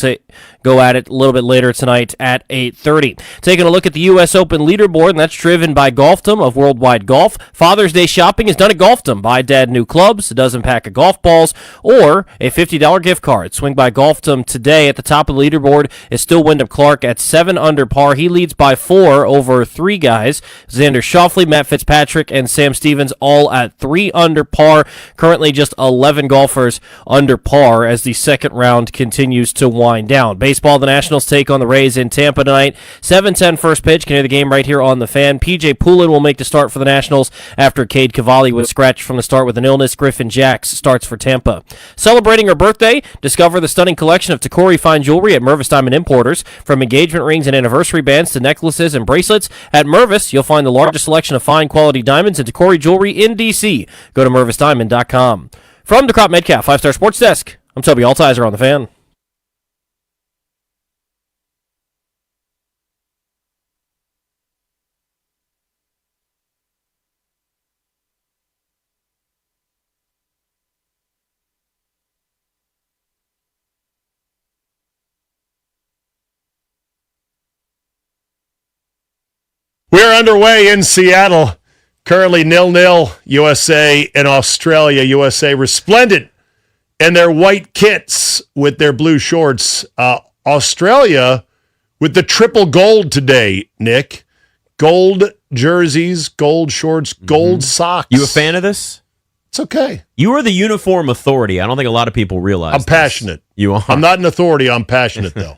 go at it a little bit later tonight at 8:30. Taking a look at the U.S. Open leaderboard, and that's driven by Golfdom of Worldwide Golf. Father's Day shopping is done at Golfdom. Buy Dad new clubs, a dozen pack of golf balls, or a $50 gift card. Swing by Golfdom today. At the top of the leaderboard is still Wyndham Clark at 7 under par. He leads by 4 over 3 guys. Xander Schauffele, Matt Fitzpatrick, and Sam Stevens all at 3 under par. Currently just 11 golfers under par as the second round continues to wind down. Baseball, the Nationals take on the Rays in Tampa tonight. 7:10 first pitch. Can hear the game right here on the Fan. PJ Poulin will make the start for the Nationals after Cade Cavalli was scratched from the start with an illness. Griffin Jacks starts for Tampa. Celebrating her birthday, discover the stunning collection of Takori fine jewelry at Mervis Diamond Importers. From engagement rings and anniversary bands to necklaces and bracelets, at Mervis you'll find the largest selection of fine quality diamonds and Takori jewelry in D.C. Go to MervisDiamond.com. From DeCrop Metcalf, 5-Star Sports Desk, I'm Toby Altizer on the Fan. We're underway in Seattle. Currently 0-0. USA and Australia. USA resplendent in their white kits with their blue shorts. Australia with the triple gold today, Nick. Gold jerseys, gold shorts, gold socks. You a fan of this? It's okay. You are the uniform authority. I don't think a lot of people realize I'm passionate. You are. I'm not an authority. I'm passionate, though.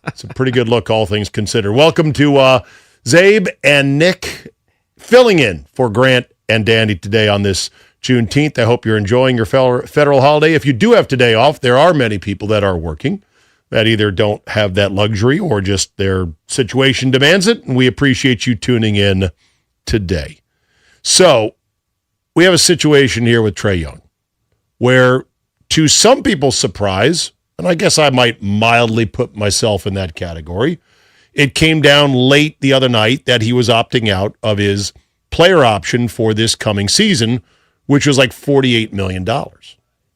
It's a pretty good look, all things considered. Welcome to Czabe and Nick filling in for Grant and Danny today on this Juneteenth. I hope you're enjoying your federal holiday. If you do have today off, there are many people that are working that either don't have that luxury or just their situation demands it, and we appreciate you tuning in today. So we have a situation here with Trae Young where, to some people's surprise, and I guess I might mildly put myself in that category, it came down late the other night that he was opting out of his player option for this coming season, which was like $48 million.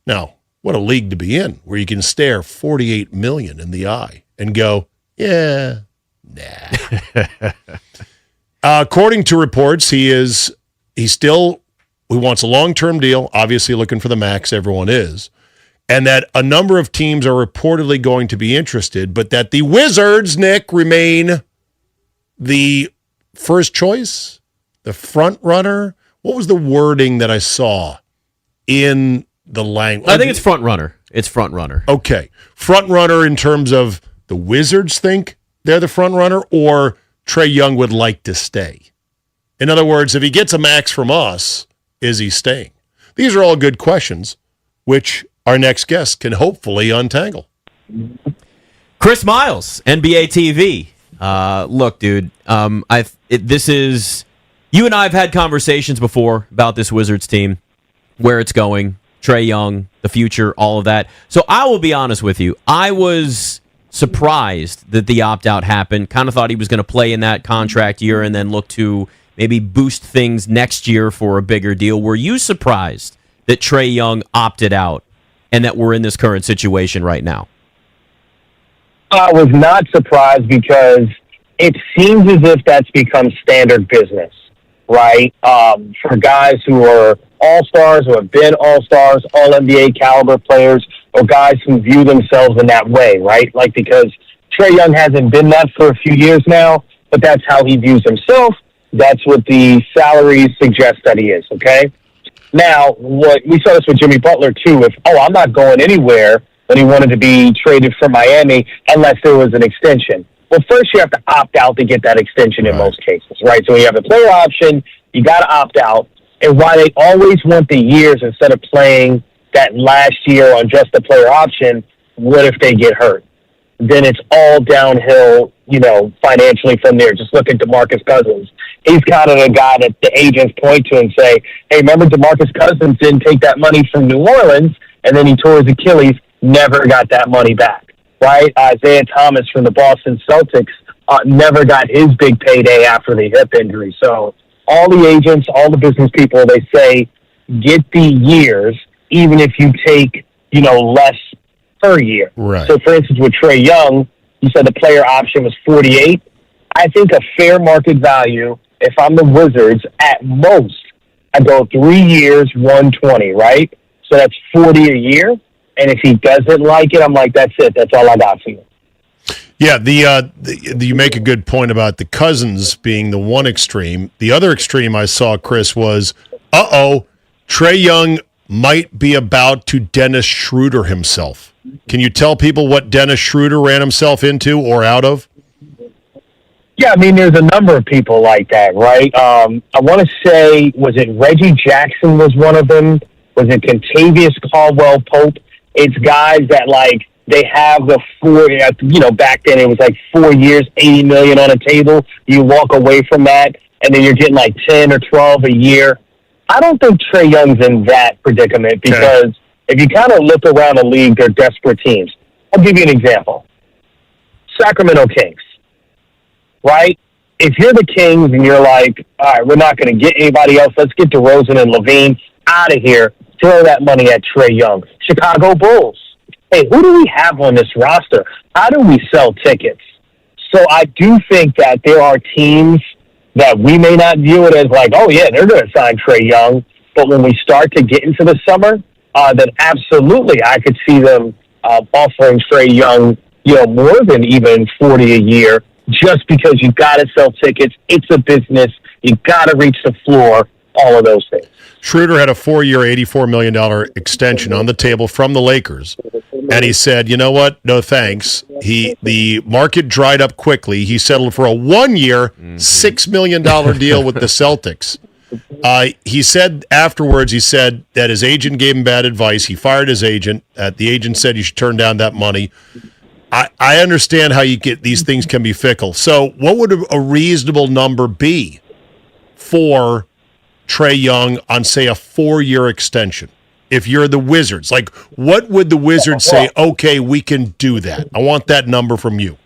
Now, what a league to be in, where you can stare $48 million in the eye and go, yeah, nah. According to reports, he wants a long-term deal, obviously looking for the max, everyone is, and that a number of teams are reportedly going to be interested, but that the Wizards, Nick, remain the first choice, the front runner. What was the wording that I saw in the language? I think it's front runner. It's front runner. Okay. Front runner in terms of the Wizards think they're the front runner, or Trae Young would like to stay. In other words, if he gets a max from us, is he staying? These are all good questions, which our next guest can hopefully untangle. Chris Miles, NBA TV. Look, dude, this is, you and I have had conversations before about this Wizards team, where it's going, Trae Young, the future, all of that. So I will be honest with you. I was surprised that the opt-out happened. Kind of thought he was going to play in that contract year and then look to maybe boost things next year for a bigger deal. Were you surprised that Trae Young opted out and that we're in this current situation right now? I was not surprised because it seems as if that's become standard business, right? For guys who are all-stars, or have been all-stars, all-NBA caliber players, or guys who view themselves in that way, right? Like, because Trae Young hasn't been that for a few years now, but that's how he views himself. That's what the salaries suggest that he is, okay? Now, what we saw this with Jimmy Butler, too. I'm not going anywhere, when he wanted to be traded from Miami unless there was an extension. Well, first you have to opt out to get that extension in most cases, right? So when you have a player option, you got to opt out. And why they always want the years instead of playing that last year on just the player option, what if they get hurt? Then it's all downhill financially from there. Just look at DeMarcus Cousins. He's kind of the guy that the agents point to and say, hey, remember DeMarcus Cousins didn't take that money from New Orleans, and then he tore his Achilles, never got that money back, right? Isaiah Thomas from the Boston Celtics never got his big payday after the hip injury. So all the agents, all the business people, they say, get the years, even if you take, less per year. Right. So, for instance, with Trae Young, you said the player option was 48. I think a fair market value, if I'm the Wizards, at most, I go 3 years, 120, right? So that's 40 a year. And if he doesn't like it, I'm like, that's it. That's all I got for you. Yeah, you make a good point about the Cousins being the one extreme. The other extreme I saw, Chris, was, Trae Young might be about to Dennis Schroeder himself. Can you tell people what Dennis Schroeder ran himself into or out of? Yeah, I mean, there's a number of people like that, right? I want to say, was it Reggie Jackson was one of them? Was it Contavious Caldwell-Pope? It's guys that, they have the back then it was 4 years, $80 million on a table. You walk away from that, and then you're getting 10 or 12 a year. I don't think Trae Young's in that predicament because if you kind of look around the league, they're desperate teams. I'll give you an example. Sacramento Kings, right? If you're the Kings and you're like, all right, we're not going to get anybody else. Let's get DeRozan and LaVine out of here. Throw that money at Trae Young. Chicago Bulls. Hey, who do we have on this roster? How do we sell tickets? So I do think that there are teams that we may not view it as oh, yeah, they're going to sign Trae Young. But when we start to get into the summer, then absolutely I could see them offering Trae Young, more than even 40 a year just because you got to sell tickets. It's a business. You got to reach the floor, all of those things. Schroeder had a 4-year, $84 million extension on the table from the Lakers, and he said, you know what, no thanks. The market dried up quickly. He settled for a 1-year, $6 million deal with the Celtics. He said afterwards, that his agent gave him bad advice. He fired his agent. The agent said you should turn down that money. I understand how you get these things can be fickle. So what would a reasonable number be for Trae Young on, say, a 4-year extension? If you're the Wizards, what would the Wizards say, okay, we can do that? I want that number from you.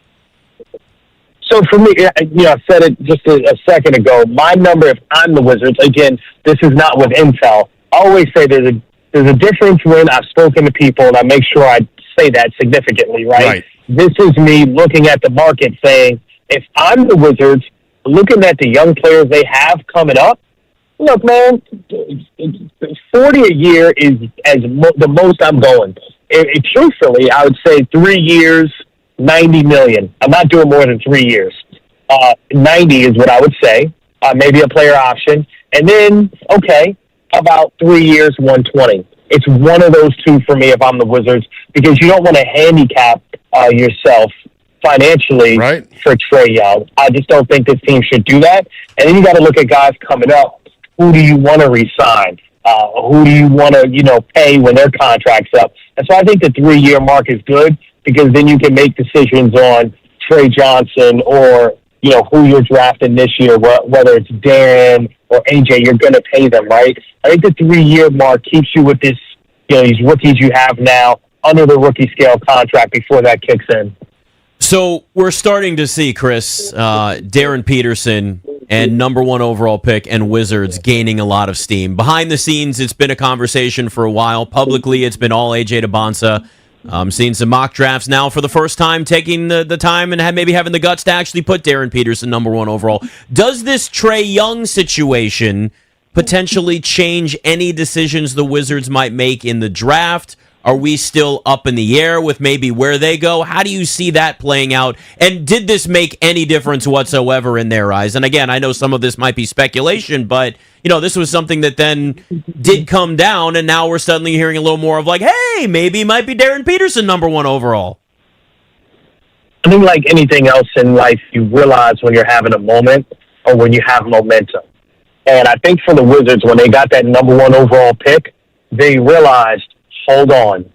So for me, I said it just a second ago. My number, if I'm the Wizards, again, this is not with intel. I always say there's a difference when I've spoken to people, and I make sure I say that significantly, right? This is me looking at the market saying, if I'm the Wizards, looking at the young players they have coming up, look, man, 40 a year is the most I'm going. Truthfully, I would say 3 years, $90 million. I'm not doing more than 3 years. 90 is what I would say. Maybe a player option. And then, about 3 years, 120. It's one of those two for me if I'm the Wizards because you don't want to handicap yourself financially for Trae Young. I just don't think this team should do that. And then you got to look at guys coming up. Who do you want to re-sign? Who do you want to, pay when their contract's up? And so I think the 3-year mark is good because then you can make decisions on Trey Johnson or, who you're drafting this year, whether it's Darren or AJ, you're going to pay them, right? I think the 3-year mark keeps you with this, these rookies you have now under the rookie scale contract before that kicks in. So we're starting to see, Chris, Darren Peterson and number 1 overall pick and Wizards gaining a lot of steam. Behind the scenes, it's been a conversation for a while. Publicly, it's been all AJ Debonsa. I'm seeing some mock drafts now for the first time, taking the time and maybe having the guts to actually put Darren Peterson number 1 overall. Does this Trae Young situation potentially change any decisions the Wizards might make in the draft? Are we still up in the air with maybe where they go? How do you see that playing out? And did this make any difference whatsoever in their eyes? And again, I know some of this might be speculation, but this was something that then did come down, and now we're suddenly hearing a little more of hey, maybe it might be Darren Peterson number 1 overall. I think like anything else in life, you realize when you're having a moment or when you have momentum. And I think for the Wizards, when they got that number 1 overall pick, they realized, hold on,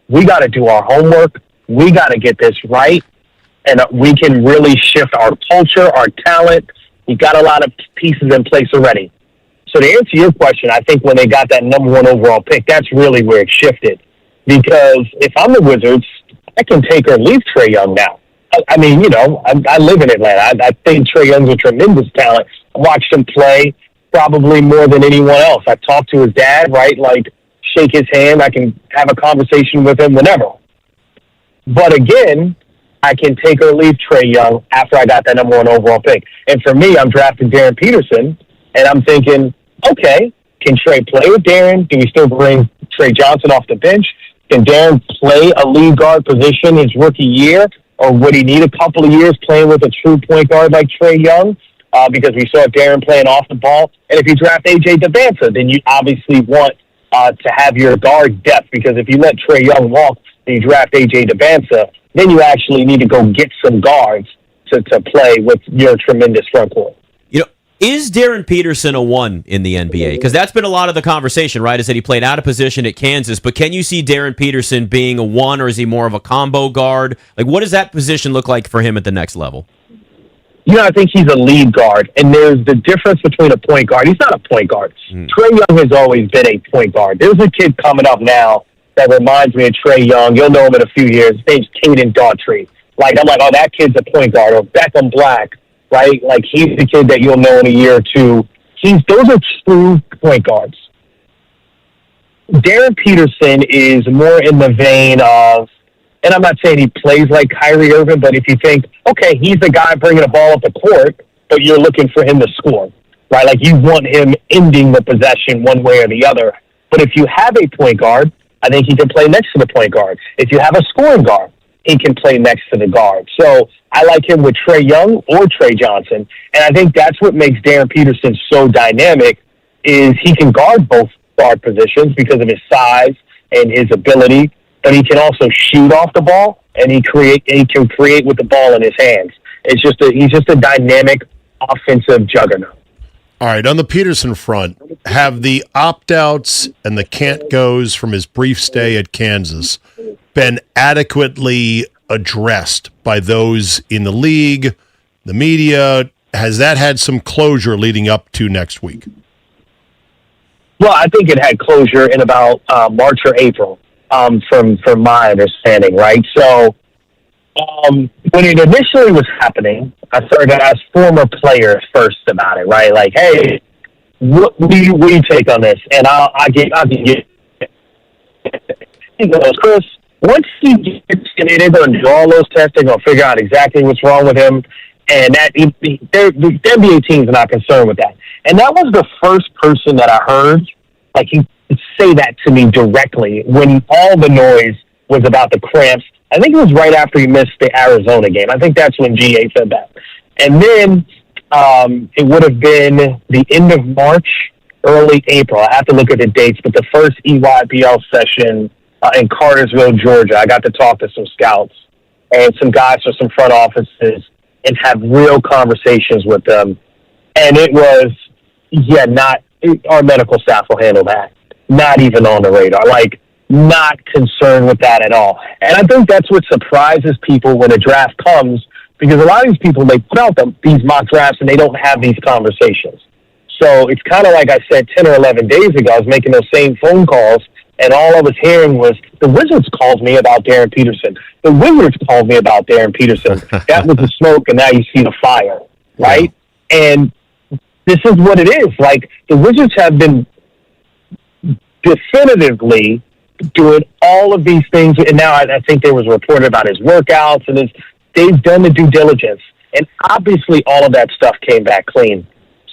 we got to do our homework. We got to get this right. and we can really shift our culture, our talent. We got a lot of pieces in place already. So to answer your question, I think when they got that number 1 overall pick, that's really where it shifted. Because if I'm the Wizards, I can take or leave Trae Young now. I mean, you know, I live in Atlanta. I think Trae Young's a tremendous talent. I watched him play probably more than anyone else. I talked to his dad, right? Like, shake his hand. I can have a conversation with him whenever. But again, I can take or leave Trae Young after I got that number 1 overall pick. And for me, I'm drafting Darren Peterson, and I'm thinking, okay, can Trae play with Darren? Do we still bring Trey Johnson off the bench? Can Darren play a lead guard position his rookie year? Or would he need a couple of years playing with a true point guard like Trae Young? Because we saw Darren playing off the ball. And if you draft A.J. Devanza, then you obviously want to have your guard depth. Because if you let Trae Young walk and you draft A.J. Devanza, then you actually need to go get some guards to play with your tremendous front court. Is Darren Peterson a 1 in the NBA? Because that's been a lot of the conversation, right? Is that he played out of position at Kansas, but can you see Darren Peterson being a 1, or is he more of a combo guard? Like, what does that position look like for him at the next level? You know, I think he's a lead guard, and there's the difference between a point guard. He's not a point guard. Trae Young has always been a point guard. There's a kid coming up now that reminds me of Trae Young. You'll know him in a few years. His name's Caden Daughtry. Like, I'm like, oh, that kid's a point guard. Or Beckham Black. Right? Like, he's the kid that you'll know in a year or two. Those are true point guards. Darren Peterson is more in the vein of, and I'm not saying he plays like Kyrie Irving, but if you think, okay, he's the guy bringing the ball up the court, but you're looking for him to score, right? Like, you want him ending the possession one way or the other. But if you have a point guard, I think he can play next to the point guard. If you have a scoring guard, he can play next to the guard. So I like him with Trae Young or Trey Johnson. And I think that's what makes Darren Peterson so dynamic, is he can guard both guard positions because of his size and his ability, but he can also shoot off the ball, and he can create with the ball in his hands. He's just a dynamic offensive juggernaut. All right, on the Peterson front, have the opt-outs and the can't-goes from his brief stay at Kansas been adequately addressed by those in the league, the media? Has that had some closure leading up to next week? Well, I think it had closure in about March or April, from my understanding, right? So when it initially was happening, I started to ask former players first about it, right? Like, hey, what do you take on this? And I'll get he goes, Chris, once he gets in, they're going to do all those tests. They're going to figure out exactly what's wrong with him. And that the NBA teams are not concerned with that. And that was the first person that I heard, like, he could say that to me directly when all the noise was about the cramps. I think it was right after he missed the Arizona game. I think that's when GA said that. And then it would have been the end of March, early April. I have to look at the dates, but the first EYBL session in Cartersville, Georgia, I got to talk to some scouts and some guys from some front offices and have real conversations with them. And it was, our medical staff will handle that. Not even on the radar. Like, not concerned with that at all. And I think that's what surprises people when a draft comes, because a lot of these people, they put out these mock drafts and they don't have these conversations. So it's kind of like I said 10 or 11 days ago, I was making those same phone calls, and all I was hearing was, the Wizards called me about Darren Peterson. The Wizards called me about Darren Peterson. That was the smoke, and now you see the fire, right? Yeah. And this is what it is. Like, the Wizards have been definitively doing all of these things, and now I think there was reported about his workouts, and they've done the due diligence, and obviously all of that stuff came back clean.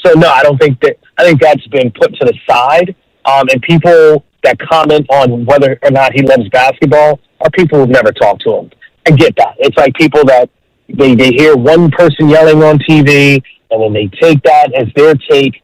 So no, I think that's been put to the side, and people that comment on whether or not he loves basketball are people who've never talked to him. I get that. It's like people that they hear one person yelling on TV, and then they take that as their take.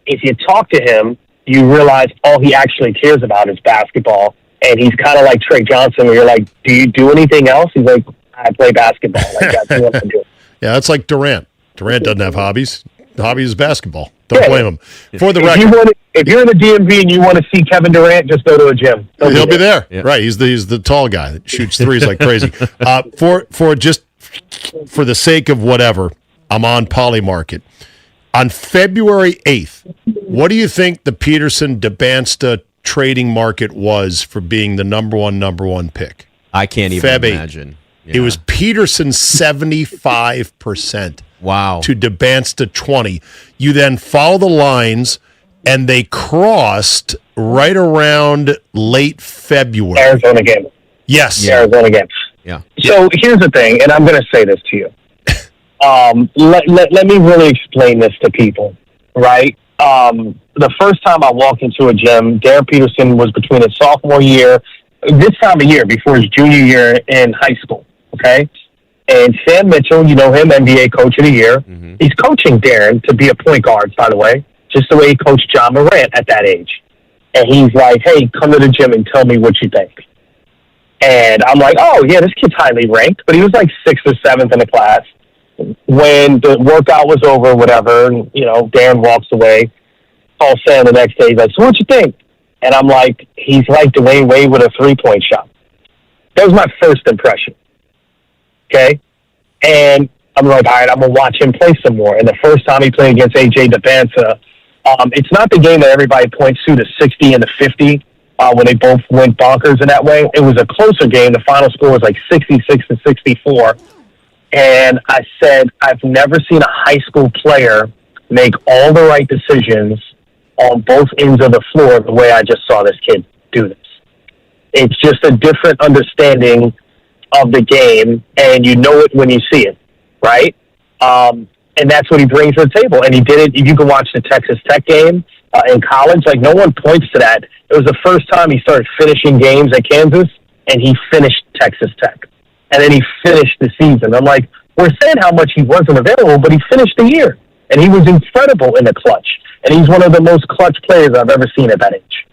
If you talk to him, you realize all he actually cares about is basketball. And he's kind of like Trey Johnson, where you're like, do you do anything else? He's like, I play basketball. Like, that's what I do. Yeah, that's like Durant. Durant doesn't have hobbies. The hobby is basketball. Don't blame him. For the record, if you're in the DMV and you want to see Kevin Durant, just go to a gym. He'll be there. Yeah. Right. He's the tall guy that shoots threes like crazy. For just for the sake of whatever, I'm on Polymarket. On February 8th, what do you think the Peterson-Dabansta trading market was for being the number one pick? I can't even Feb 8th. imagine. Yeah. It was Peterson 75%. Wow. To Dabansta 20. You then follow the lines, and they crossed right around late February. Arizona game. Yes. Yeah. Arizona game. Yeah. So here's the thing, and I'm going to say this to you. Let me really explain this to people, right? The first time I walked into a gym, Darren Peterson was between his sophomore year, this time of year, before his junior year in high school, okay? And Sam Mitchell, you know him, NBA Coach of the Year. Mm-hmm. He's coaching Darren to be a point guard, by the way, just the way he coached John Morant at that age. And he's like, hey, come to the gym and tell me what you think. And I'm like, oh, yeah, this kid's highly ranked. But he was like 6th or 7th in the class. When the workout was over, whatever, and, you know, Darren walks away, calls Sam the next day. He's like, so what you think? And I'm like, he's like Dwayne Wade with a three-point shot. That was my first impression. Okay? And I'm like, all right, I'm going to watch him play some more. And the first time he played against A.J. Dabansa, it's not the game that everybody points to, the 60 and the 50, when they both went bonkers in that way. It was a closer game. The final score was like 66-64. And I said, I've never seen a high school player make all the right decisions on both ends of the floor the way I just saw this kid do this. It's just a different understanding of the game, and you know it when you see it, right? And that's what he brings to the table. And he did it. You can watch the Texas Tech game in college. Like, no one points to that. It was the first time he started finishing games at Kansas, and he finished Texas Tech. And then he finished the season. I'm like, we're saying how much he wasn't available, but he finished the year. And he was incredible in the clutch. And he's one of the most clutch players I've ever seen at that age.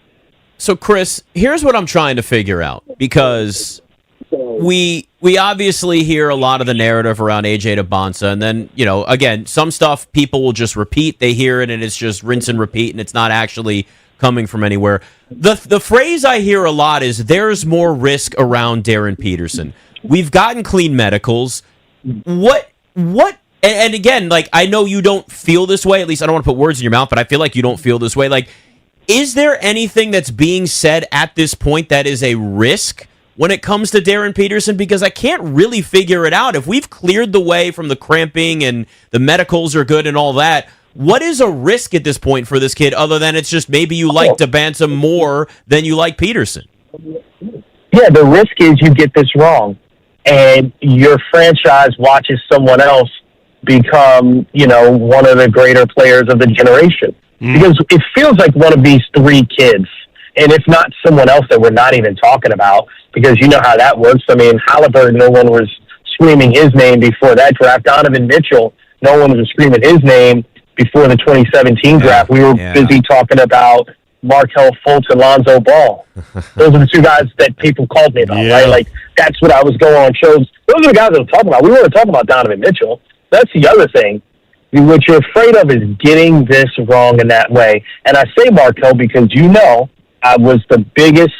So, Chris, here's what I'm trying to figure out, because we obviously hear a lot of the narrative around AJ Dabansa, and then, you know, again, some stuff people will just repeat. They hear it, and it's just rinse and repeat, and it's not actually coming from anywhere. The phrase I hear a lot is there's more risk around Darren Peterson. We've gotten clean medicals. What? And again, like, I know you don't feel this way. At least I don't want to put words in your mouth, but I feel like you don't feel this way. Like, is there anything that's being said at this point that is a risk when it comes to Darren Peterson? Because I can't really figure it out. If we've cleared the way from the cramping and the medicals are good and all that, what is a risk at this point for this kid other than it's just maybe you like Dabansa more than you like Peterson? Yeah, the risk is you get this wrong, and your franchise watches someone else become, you know, one of the greater players of the generation. Because it feels like one of these three kids, and if not someone else that we're not even talking about, because you know how that works. I mean, Halliburton, no one was screaming his name before that draft. Donovan Mitchell, no one was screaming his name before the 2017 draft. We were busy talking about Markelle Fultz and Lonzo Ball. Those are the two guys that people called me about, right? Like, that's what I was going on shows. Those are the guys I was talking about. We weren't talking about Donovan Mitchell. That's the other thing. What you're afraid of is getting this wrong in that way. And I say Markelle because, you know, I was the biggest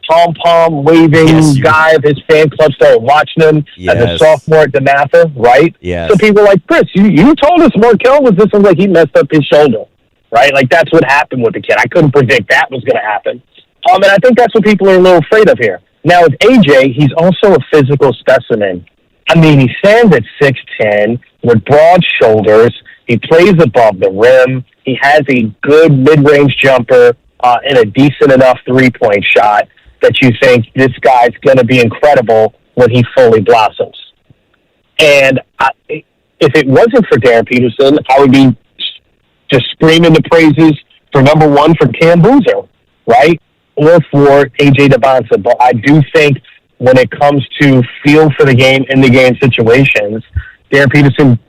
pom-pom waving guy of his fan club, started watching him as a sophomore at DeMatha, right? Yes. So people are like, Chris, you told us Markelle was this, and like he messed up his shoulder, right? Like, that's what happened with the kid. I couldn't predict that was going to happen. And I think that's what people are a little afraid of here. Now, with AJ, he's also a physical specimen. I mean, he stands at 6'10", with broad shoulders. He plays above the rim. He has a good mid-range jumper and a decent enough three-point shot that you think this guy's going to be incredible when he fully blossoms. And if it wasn't for Darren Peterson, I would be just screaming the praises for number one for Cam Boozer, right? Or for AJ Dabansa. But I do think when it comes to feel for the game, in the game situations, Darren Peterson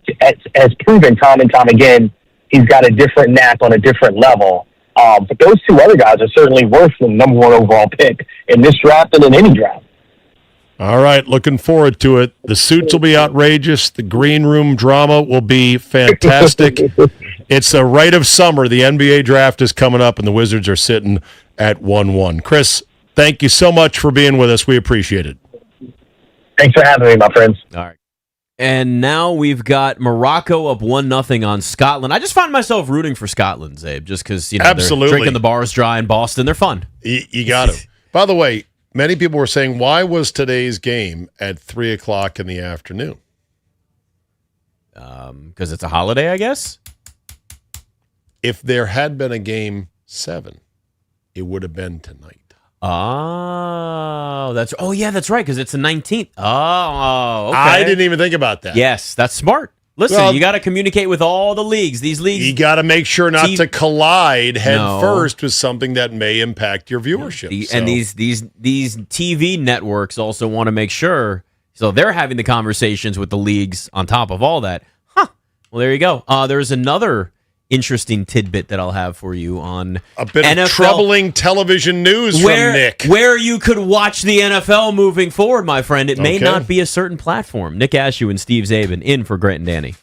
has proven time and time again he's got a different knack on a different level. But those two other guys are certainly worth the number one overall pick in this draft and in any draft. All right, looking forward to it. The suits will be outrageous. The green room drama will be fantastic. It's a rite of summer. The NBA draft is coming up, and the Wizards are sitting at 1-1. Chris, thank you so much for being with us. We appreciate it. Thanks for having me, my friends. All right. And now we've got Morocco up 1-0 on Scotland. I just find myself rooting for Scotland, Czabe, just because Absolutely. they're drinking the bars dry in Boston. They're fun. You got to. By the way, many people were saying, why was today's game at 3 o'clock in the afternoon? Because it's a holiday, I guess. If there had been a game 7, it would have been tonight. Oh, that's right, because it's the 19th. Oh, okay. I didn't even think about that. Yes, that's smart. Listen, you got to communicate with all the leagues. These leagues, you got to make sure not to collide head No. first with something that may impact your viewership. And these TV networks also want to make sure, so they're having the conversations with the leagues on top of all that. Well, there you go. There's another interesting tidbit that I'll have for you on a bit NFL, of troubling television news from Nick. Where you could watch the NFL moving forward, my friend. It may not be a certain platform. Nick Ashooh and Steve Czabe in for Grant and Danny.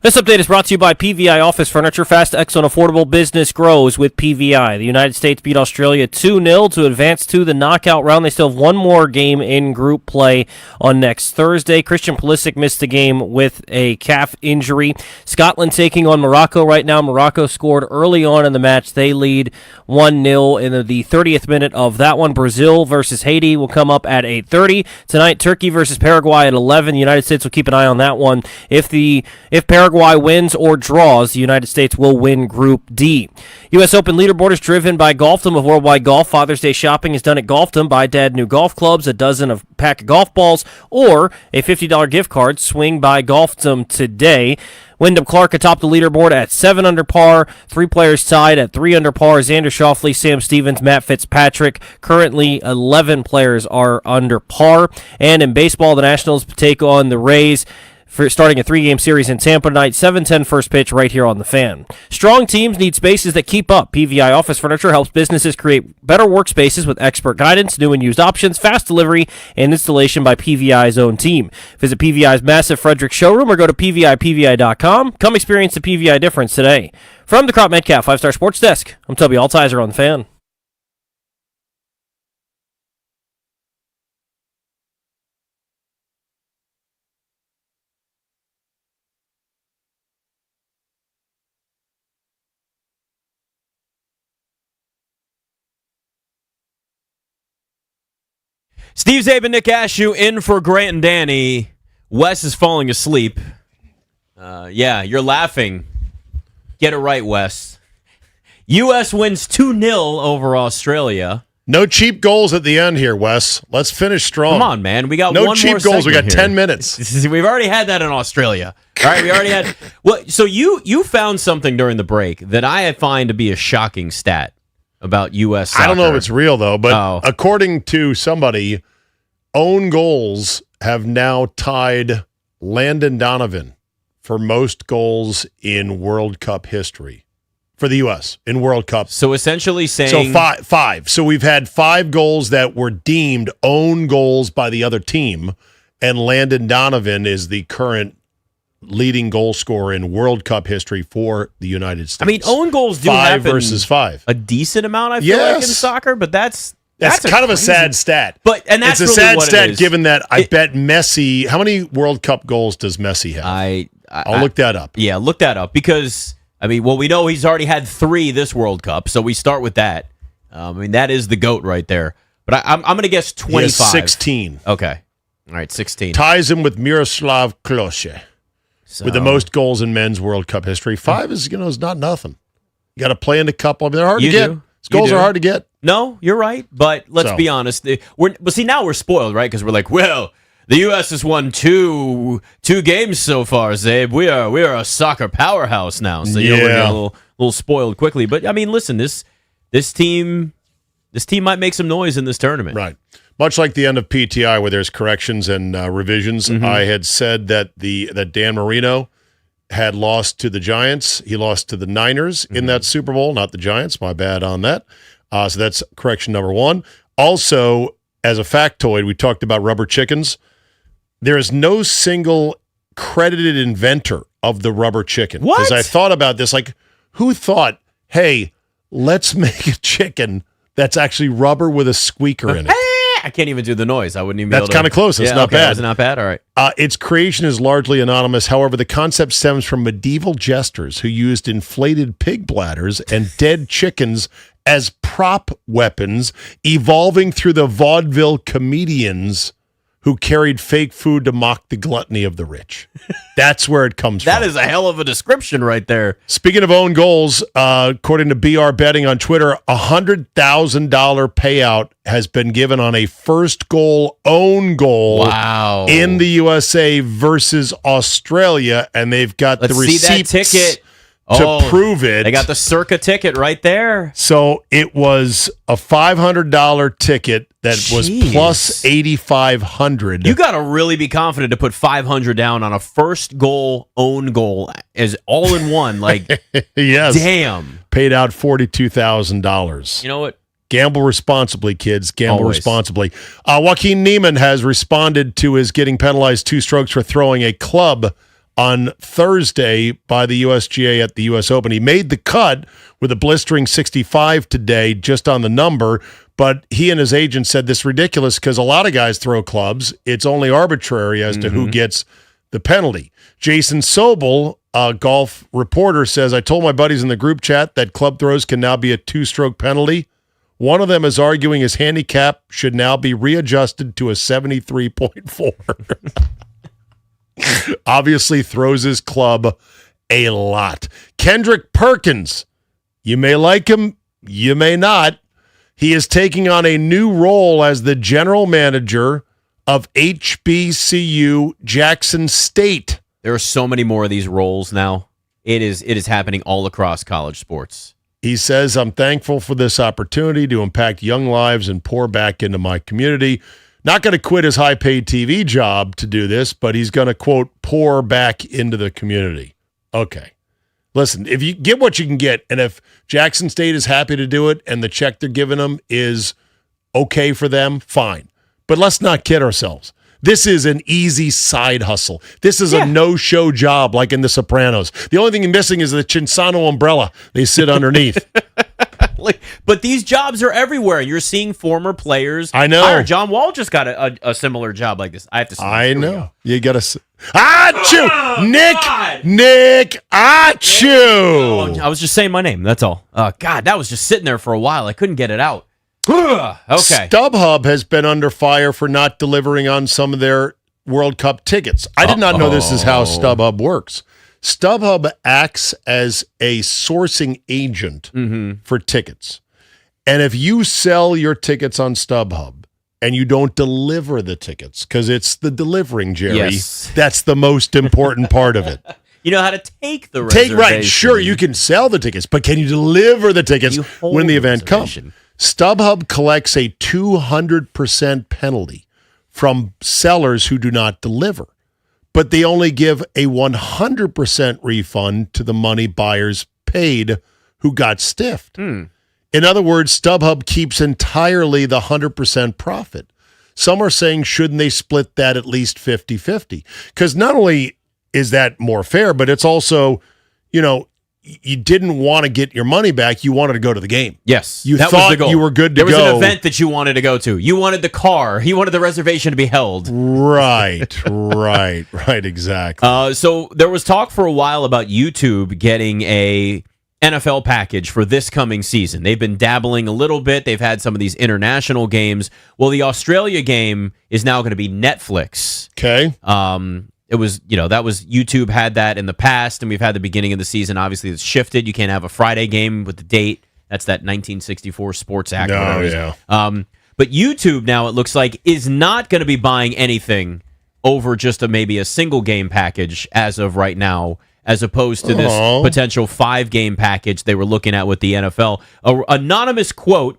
This update is brought to you by PVI Office Furniture. Fast, excellent, affordable business grows with PVI. The United States beat Australia 2-0 to advance to the knockout round. They still have one more game in group play on next Thursday. Christian Pulisic missed the game with a calf injury. Scotland taking on Morocco right now. Morocco scored early on in the match. They lead 1-0 in the 30th minute of that one. Brazil versus Haiti will come up at 8:30. Tonight, Turkey versus Paraguay at 11. The United States will keep an eye on that one. If Paraguay wins or draws, the United States will win Group D. U.S. Open leaderboard is driven by Golfdom of Worldwide Golf. Father's Day shopping is done at Golfdom. Buy Dad new golf clubs, a dozen of pack of golf balls, or a $50 gift card. Swing by Golfdom today. Wyndham Clark atop the leaderboard at 7 under par. 3 players tied at 3 under par. Xander Schauffele, Sam Stevens, Matt Fitzpatrick. Currently, 11 players are under par. And in baseball, the Nationals take on the Rays for starting a 3-game series in Tampa tonight, 7:10 first pitch right here on The Fan. Strong teams need spaces that keep up. PVI Office Furniture helps businesses create better workspaces with expert guidance, new and used options, fast delivery, and installation by PVI's own team. Visit PVI's massive Frederick showroom or go to PVI.com. Come experience the PVI difference today. From the Crop Metcalf 5-Star Sports Desk, I'm Toby Altizer on The Fan. Steve Czabe and Nick Ashooh in for Grant and Danny. Wes is falling asleep. Yeah, you're laughing. Get it right, Wes. U.S. wins 2-0 over Australia. No cheap goals at the end here, Wes. Let's finish strong. Come on, man. We got no one cheap more goals. We got here. 10 minutes. We've already had that in Australia. All right, we already had. Well, so you found something during the break that I find to be a shocking stat about U.S. soccer. I don't know if it's real, though, but according to somebody, own goals have now tied Landon Donovan for most goals in World Cup history for the U.S. in World Cup. So essentially saying... So five. So we've had 5 goals that were deemed own goals by the other team, and Landon Donovan is the current leading goal scorer in World Cup history for the United States. I mean, own goals do 5 happen versus 5. a decent amount, I feel like, in soccer, but that's kind of a sad stat. And that's it's a really sad what stat it is. given that I bet Messi, how many World Cup goals does Messi have? I'll look that up. Yeah, look that up because, I mean, well, we know he's already had 3 this World Cup, so we start with that. I mean, that is the GOAT right there. But I'm going to guess 25. He has 16. Okay. All right, 16. Ties him with Miroslav Klose with the most goals in men's World Cup history. 5 is not nothing. You got to play in the couple. I mean, they're hard to get. These goals are hard to get. No, you're right. But let's be honest. Now we're spoiled, right? Because we're like, well, the U.S. has won two games so far, Czabe. We are a soccer powerhouse now. So we're getting a little spoiled quickly. But I mean, listen, this team might make some noise in this tournament. Right. Much like the end of PTI where there's corrections and revisions, I had said that that Dan Marino had lost to the Giants. He lost to the Niners in that Super Bowl, not the Giants. My bad on that. So that's correction number 1. Also, as a factoid, we talked about rubber chickens. There is no single credited inventor of the rubber chicken. What? Because I thought about this, like, who thought, hey, let's make a chicken that's actually rubber with a squeaker in it? I can't even do the noise. I wouldn't even be able to. That's kind of close. It's not bad. It's not bad. All right. Its creation is largely anonymous. However, the concept stems from medieval jesters who used inflated pig bladders and dead chickens as prop weapons, evolving through the vaudeville comedians who carried fake food to mock the gluttony of the rich. That's where it comes from. That is a hell of a description right there. Speaking of own goals, according to BR Betting on Twitter, $100,000 payout has been given on a first own goal in the USA versus Australia, and they've got the receipts see that ticket to prove it. They got the Circa ticket right there. So it was a $500 ticket that was plus 8,500. You got to really be confident to put 500 down on a first own goal as all in one. Like, yes, damn, paid out $42,000. You know what? Gamble responsibly, kids. Gamble Always. responsibly. Joaquin Neiman has responded to his getting penalized 2 strokes for throwing a club on Thursday by the USGA at the U.S. Open. He made the cut with a blistering 65 today just on the number, but he and his agent said this is ridiculous because a lot of guys throw clubs. It's only arbitrary as to who gets the penalty. Jason Sobel, a golf reporter, says, I told my buddies in the group chat that club throws can now be a 2-stroke penalty. One of them is arguing his handicap should now be readjusted to a 73.4. Obviously throws his club a lot. Kendrick Perkins, you may like him, you may not. He is taking on a new role as the general manager of HBCU Jackson State. There are so many more of these roles now. It is happening all across college sports. He says, I'm thankful for this opportunity to impact young lives and pour back into my community. Not going to quit his high-paid TV job to do this, but he's going to, quote, pour back into the community. Okay. Listen, if you get what you can get, and if Jackson State is happy to do it and the check they're giving them is okay for them, fine. But let's not kid ourselves. This is an easy side hustle. This is a no-show job like in The Sopranos. The only thing you're missing is the Cinzano umbrella they sit underneath. But these jobs are everywhere. You're seeing former players. I know. Hired. John Wall just got a similar job like this. I have to say. I know. You got to... Achoo! Nick Achoo! I was just saying my name. That's all. God, that was just sitting there for a while. I couldn't get it out. Okay. StubHub has been under fire for not delivering on some of their World Cup tickets. I did not know this is how StubHub works. StubHub acts as a sourcing agent for tickets. And if you sell your tickets on StubHub and you don't deliver the tickets, because it's the delivering, Jerry, that's the most important part of it. You know how to take the reservation. Right, sure, you can sell the tickets, but can you deliver the tickets when the event comes? StubHub collects a 200% penalty from sellers who do not deliver, but they only give a 100% refund to the money buyers paid who got stiffed. In other words, StubHub keeps entirely the 100% profit. Some are saying, shouldn't they split that at least 50-50? Because not only is that more fair, but it's also, you didn't want to get your money back. You wanted to go to the game. Yes. You that thought was the goal. You were good to go. There was an event that you wanted to go to. You wanted the car. You wanted the reservation to be held. Right, exactly. So there was talk for a while about YouTube getting a NFL package for this coming season. They've been dabbling a little bit. They've had some of these international games. Well, the Australia game is now going to be Netflix. Okay. It was, that was YouTube had that in the past, and we've had the beginning of the season. Obviously, it's shifted. You can't have a Friday game with the date. That's that 1964 Sports Act. But YouTube now, it looks like, is not going to be buying anything over just maybe a single game package as of right now, as opposed to this potential 5-game package they were looking at with the NFL. An anonymous quote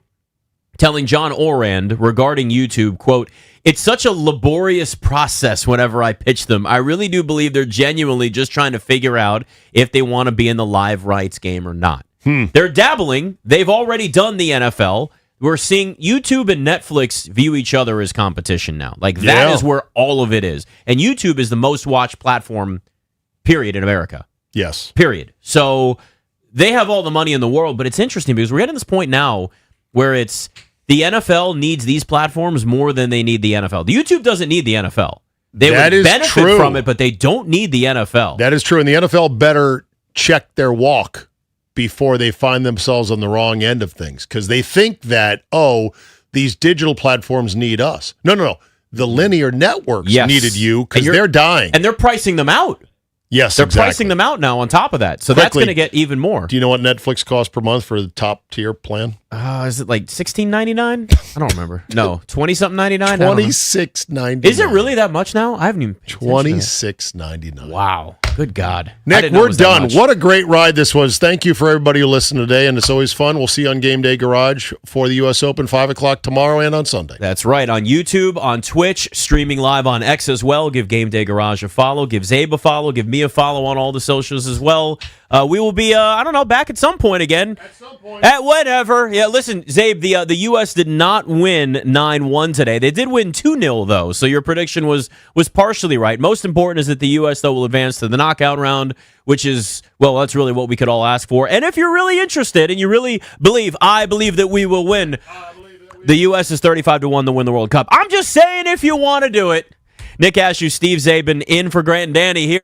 telling John Orand regarding YouTube, quote, "It's such a laborious process whenever I pitch them. I really do believe they're genuinely just trying to figure out if they want to be in the live rights game or not." They're dabbling. They've already done the NFL. We're seeing YouTube and Netflix view each other as competition now. That is where all of it is. And YouTube is the most watched platform, period, in America. Yes. Period. So they have all the money in the world, but it's interesting because we're getting to this point now where it's the NFL needs these platforms more than they need the NFL. The YouTube doesn't need the NFL. They would benefit from it, but they don't need the NFL. That is true. And the NFL better check their walk before they find themselves on the wrong end of things, because they think that, these digital platforms need us. No. The linear networks needed you because they're dying. And they're pricing them out. Yes, they're pricing them out now on top of that. So that's going to get even more. Do you know what Netflix costs per month for the top tier plan? Is it like $16.99? I don't remember. No, 20-something 99. $26.99. Is it really that much now? I haven't even paid $26.99. Wow. Good God. Nick, we're done. What a great ride this was. Thank you for everybody who listened today, and it's always fun. We'll see you on Game Day Garage for the U.S. Open, 5 o'clock tomorrow and on Sunday. That's right. On YouTube, on Twitch, streaming live on X as well. Give Game Day Garage a follow. Give Czabe a follow. Give me a follow on all the socials as well. we will be, back at some point again. At some point. At whatever. Yeah, listen, Czabe, the U.S. did not win 9-1 today. They did win 2-0, though, so your prediction was partially right. Most important is that the U.S., though, will advance to the knockout round, which is, well, that's really what we could all ask for. And if you're really interested and you really believe, I believe that we will win, the U.S. is 35-1 to win the World Cup. I'm just saying if you want to do it. Nick Ashooh, Steve Czabe in for Grant and Danny here.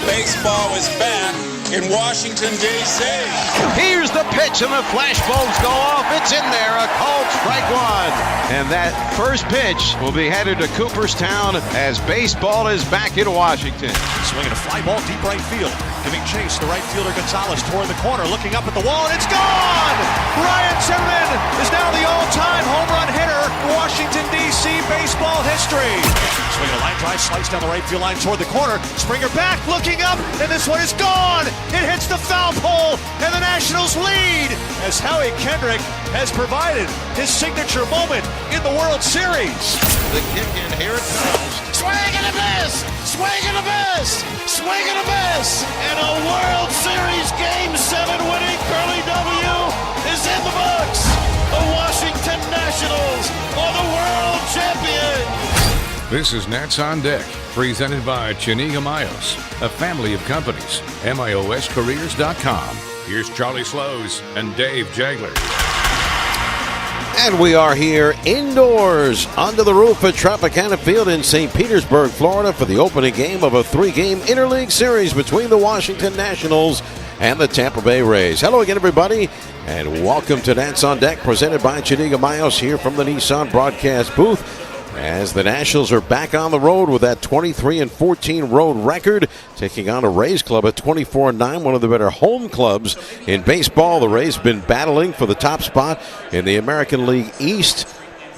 Baseball is back in Washington, D.C. Here's the pitch, and the flashbulbs go off. It's in there, a called strike one. And that first pitch will be headed to Cooperstown as baseball is back in Washington. Swinging a fly ball deep right field. Giving chase, the right fielder Gonzalez toward the corner, looking up at the wall, and it's gone! Ryan Zimmerman is now the all-time home run hitter in Washington, D.C. baseball history. Swinging a line drive, slice down the right field line toward the corner. Springer back, looking up, and this one is gone! It hits the foul pole, and the Nationals lead as Howie Kendrick has provided his signature moment in the World Series. The kick in, here it comes. Swing and a miss! Swing and a miss! Swing and a miss! And a World Series Game 7 winning Curly W is in the books! The Washington Nationals are the world champions! This is Nats on Deck, presented by Chiniga Mayos, a family of companies. MIOScareers.com. Here's Charlie Slows and Dave Jagler. And we are here indoors under the roof at Tropicana Field in St. Petersburg, Florida for the opening game of a 3-game interleague series between the Washington Nationals and the Tampa Bay Rays. Hello again, everybody, and welcome to Nats on Deck, presented by Chiniga Mayos here from the Nissan broadcast booth. As the Nationals are back on the road with that 23-14 road record, taking on a Rays club at 24-9, one of the better home clubs in baseball. The Rays have been battling for the top spot in the American League East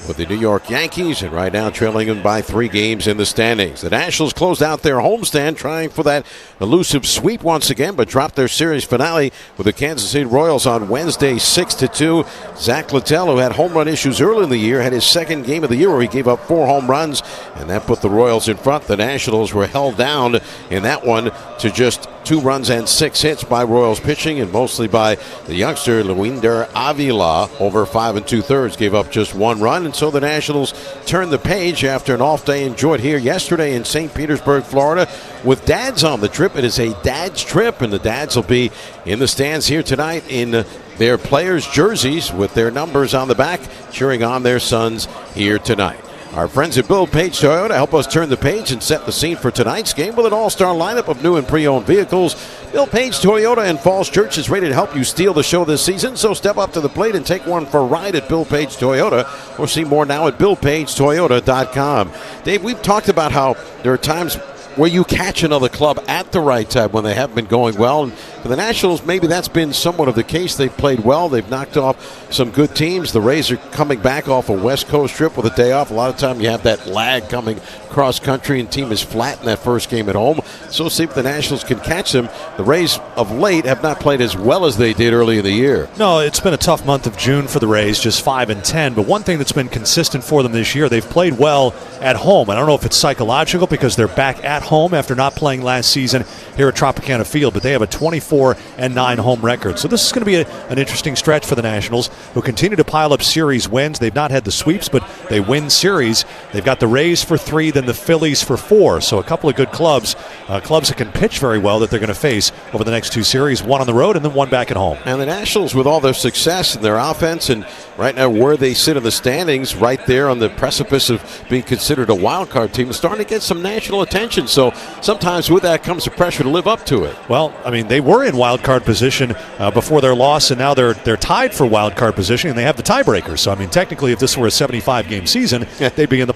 with the New York Yankees, and right now trailing them by 3 games in the standings. The Nationals closed out their homestand, trying for that elusive sweep once again, but dropped their series finale with the Kansas City Royals on Wednesday, 6-2. Zach Littell, who had home run issues early in the year, had his second game of the year where he gave up 4 home runs, and that put the Royals in front. The Nationals were held down in that one to just 2 runs and 6 hits by Royals pitching, and mostly by the youngster Luinder Avila. Over 5 2/3, gave up just 1 run, and so the Nationals turned the page after an off day enjoyed here yesterday in St. Petersburg, Florida, with dads on the trip. It is a dad's trip, and the dads will be in the stands here tonight in their players' jerseys with their numbers on the back, cheering on their sons here tonight. Our friends at Bill Page Toyota help us turn the page and set the scene for tonight's game with an all-star lineup of new and pre-owned vehicles. Bill Page Toyota in Falls Church is ready to help you steal the show this season, so step up to the plate and take one for a ride at Bill Page Toyota, or see more now at BillPageToyota.com. Dave, we've talked about how there are times where you catch another club at the right time when they haven't been going well. And for the Nationals, maybe that's been somewhat of the case. They've played well. They've knocked off some good teams. The Rays are coming back off a West Coast trip with a day off. A lot of time you have that lag coming cross country, and team is flat in that first game at home. So see if the Nationals can catch them. The Rays of late have not played as well as they did early in the year. No, it's been a tough month of June for the Rays, just 5-10. But one thing that's been consistent for them this year, they've played well at home. I don't know if it's psychological because they're back at home after not playing last season here at Tropicana Field, but they have a 24-9 home record. So this is going to be an interesting stretch for the Nationals, who continue to pile up series wins. They've not had the sweeps, but they win series. They've got the Rays for 3, then the Phillies for 4. So a couple of good clubs that can pitch very well that they're going to face over the next 2 series, one on the road and then one back at home. And the Nationals, with all their success in their offense and right now where they sit in the standings, right there on the precipice of being considered a wild card team, is starting to get some national attention. So sometimes with that comes the pressure to live up to it. Well, I mean, they were in wild card position before their loss, and now they're tied for wild card position, and they have the tiebreaker. So, I mean, technically, if this were a 75-game season, they'd be in the